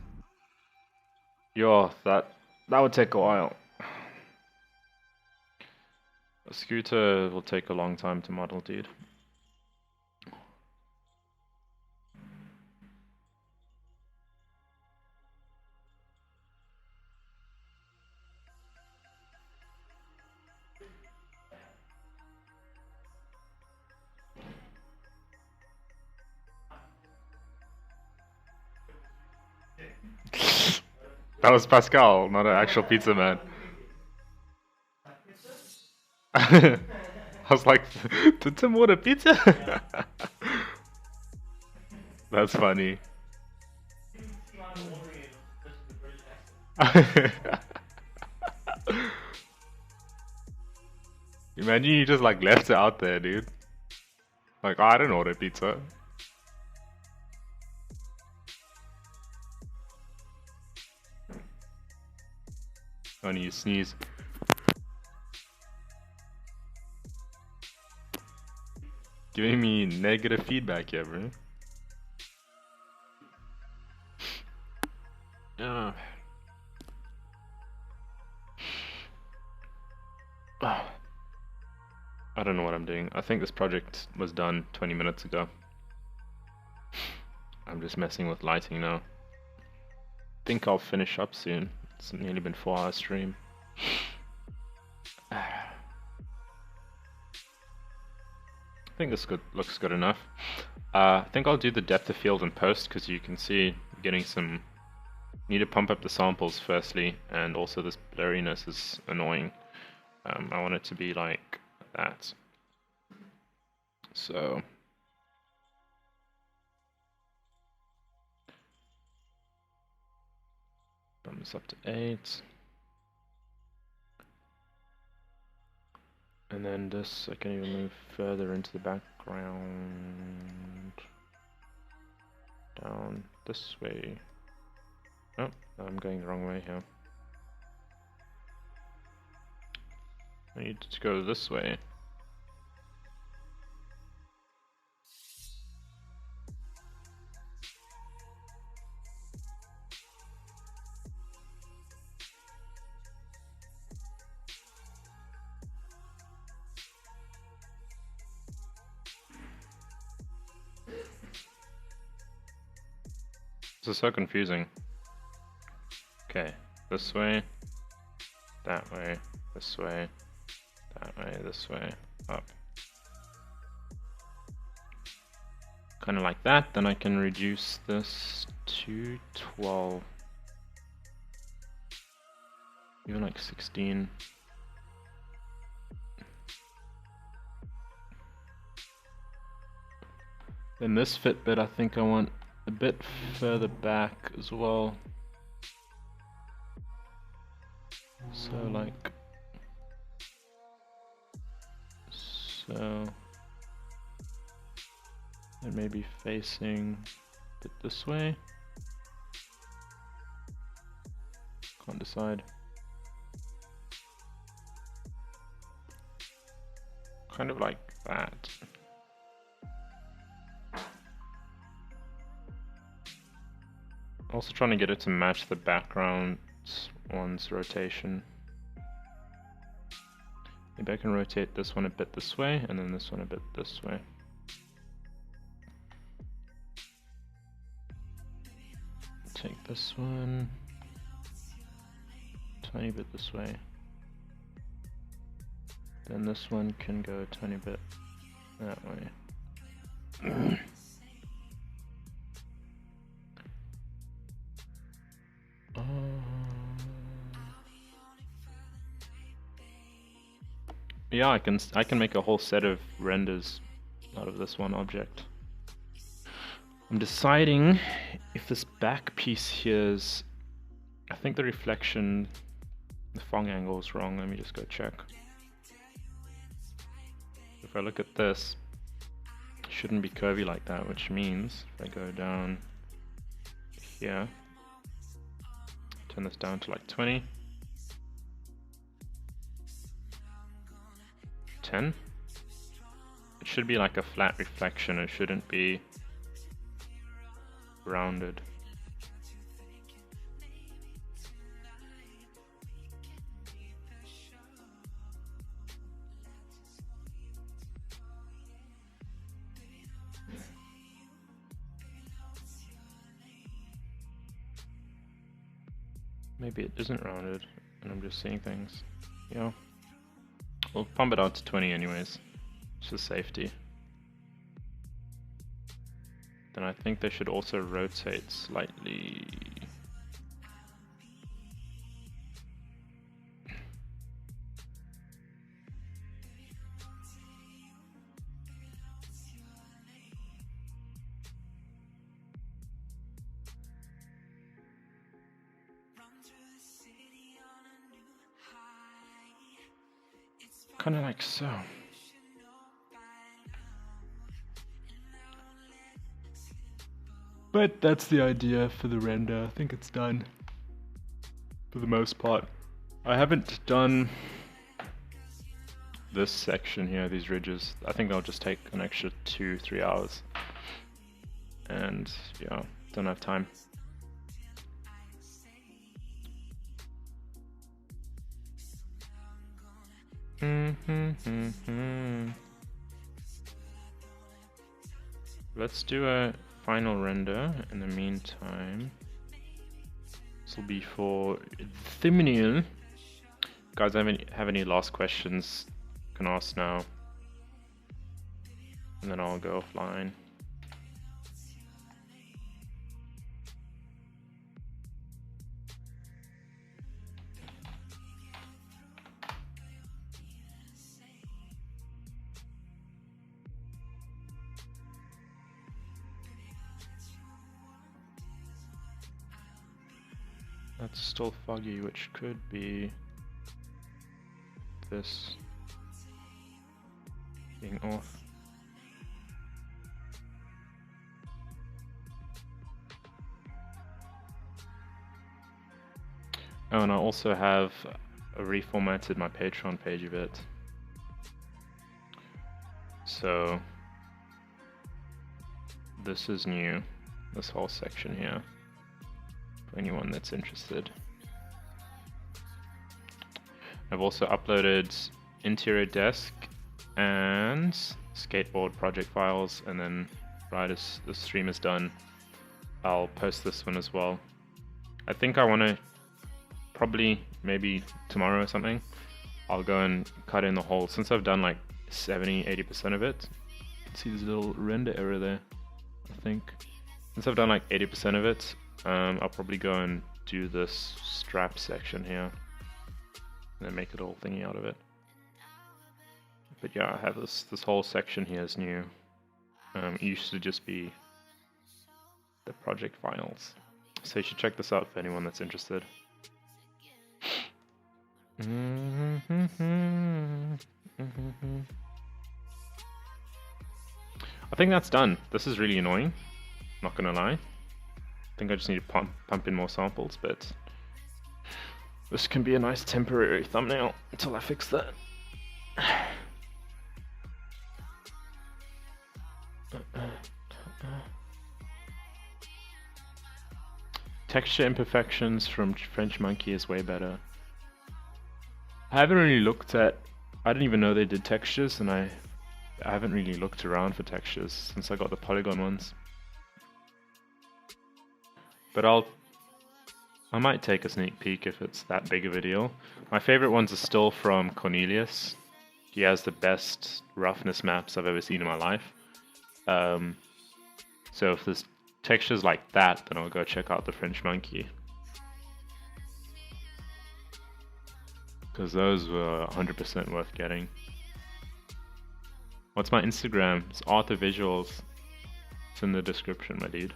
Speaker 1: Yo, that would take a while. A scooter will take a long time to model, dude. That was Pascal, not an actual pizza man. I was like, did Tim order pizza? That's funny. Imagine you just like left it out there, dude. Like, oh, I don't order pizza. Only you sneeze. Giving me negative feedback here, bro. Yeah. I don't know what I'm doing. I think this project was done 20 minutes ago. I'm just messing with lighting now. Think I'll finish up soon. It's nearly been 4 hours stream. I think this looks good enough. I think I'll do the depth of field in post because you can see getting some. Need to pump up the samples firstly, and also this blurriness is annoying. I want it to be like that. So bump this up to 8. And then this, I can even move further into the background. Down this way. Oh, I'm going the wrong way here. I need to go this way. This is so confusing. Okay, this way, that way, this way, that way, this way, up. Kind of like that, then I can reduce this to 12. Even like 16. Then this Fitbit, I think I want a bit further back as well. So like, so it may be facing a bit this way. Can't decide. Kind of like that. Also trying to get it to match the background one's rotation. Maybe I can rotate this one a bit this way and then this one a bit this way. Take this one a tiny bit this way. Then this one can go a tiny bit that way. Yeah, I can make a whole set of renders out of this one object. I'm deciding if this back piece here is, I think the reflection, the Phong angle is wrong. Let me just go check. If I look at this, it shouldn't be curvy like that, which means if I go down here, turn this down to like 20, 10, it should be like a flat reflection. It shouldn't be rounded. Maybe it isn't rounded and I'm just seeing things. Yeah. We'll pump it out to 20 anyways, just for safety. Then I think they should also rotate slightly. Kind of like so. But that's the idea for the render. I think it's done for the most part. I haven't done this section here, these ridges. I think they'll just take an extra 2-3 hours. And yeah, don't have time. Let's do a final render in the meantime. This will be for thumbnail. Guys, have any last questions? Can ask now, and then I'll go offline. That's still foggy, which could be this being off. Oh, and I also have reformatted my Patreon page a bit. So this is new, this whole section here, for anyone that's interested. I've also uploaded interior desk and skateboard project files, and then right as the stream is done, I'll post this one as well. I think I want to probably maybe tomorrow or something, I'll go and cut in the whole, since I've done like 70-80% of it. You can see there's a little render error there, I think. Since I've done like 80% of it, I'll probably go and do this strap section here and then make a little thingy out of it. But yeah, I have this whole section here is new. It used to just be the project files. So you should check this out for anyone that's interested. I think that's done. This is really annoying, not gonna lie. I think I just need to pump in more samples, but this can be a nice temporary thumbnail until I fix that. Texture imperfections from French Monkey is way better. I haven't really looked at, I didn't even know they did textures, and I haven't really looked around for textures since I got the polygon ones. But I might take a sneak peek if it's that big of a deal. My favorite ones are still from Cornelius. He has the best roughness maps I've ever seen in my life. So if there's textures like that, then I'll go check out the French Monkey. Because those were 100% worth getting. What's my Instagram? It's Arthur Visuals. It's in the description, my dude.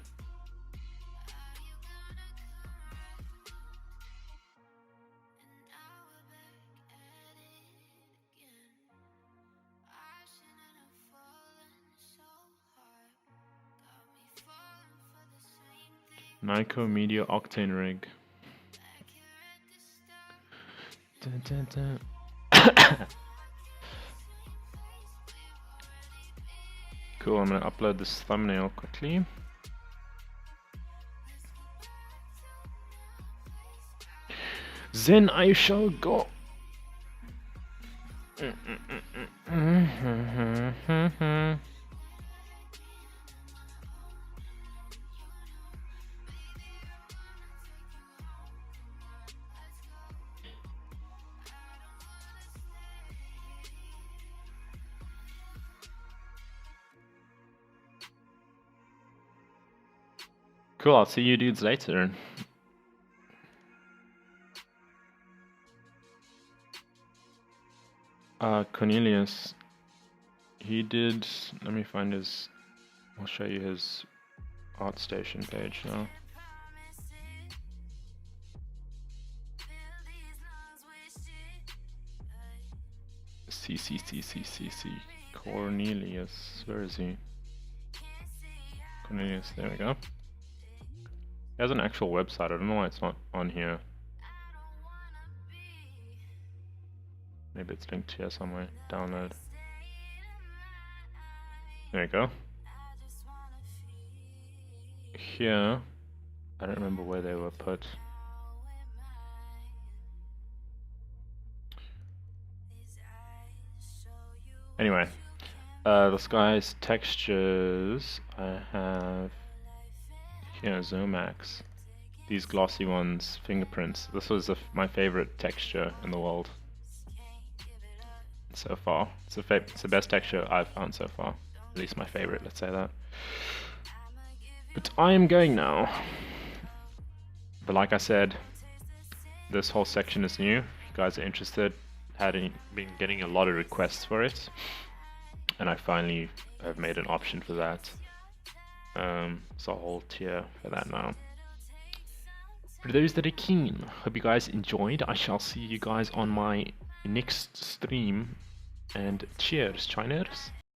Speaker 1: Nyko Media Octane rig. Dun, dun, dun. Cool, I'm gonna upload this thumbnail quickly. Then I shall go. Cool, I'll see you dudes later. Cornelius, he did, let me find his, I'll show you his ArtStation page now. C. Cornelius. Where is he? Cornelius, there we go. He has an actual website. I don't know why it's not on here. Maybe it's linked here somewhere. Download. There you go. Here, I don't remember where they were put. Anyway, this guy's textures I have here. Zomax. These glossy ones, fingerprints. This was my favorite texture in the world so far. It's the best texture I've found so far. At least my favorite, let's say that. But I am going now. But like I said, this whole section is new. If you guys are interested, been getting a lot of requests for it, and I finally have made an option for that. So a whole tier for that now. For those that are keen, hope you guys enjoyed. I shall see you guys on my next stream, and cheers, Chiners.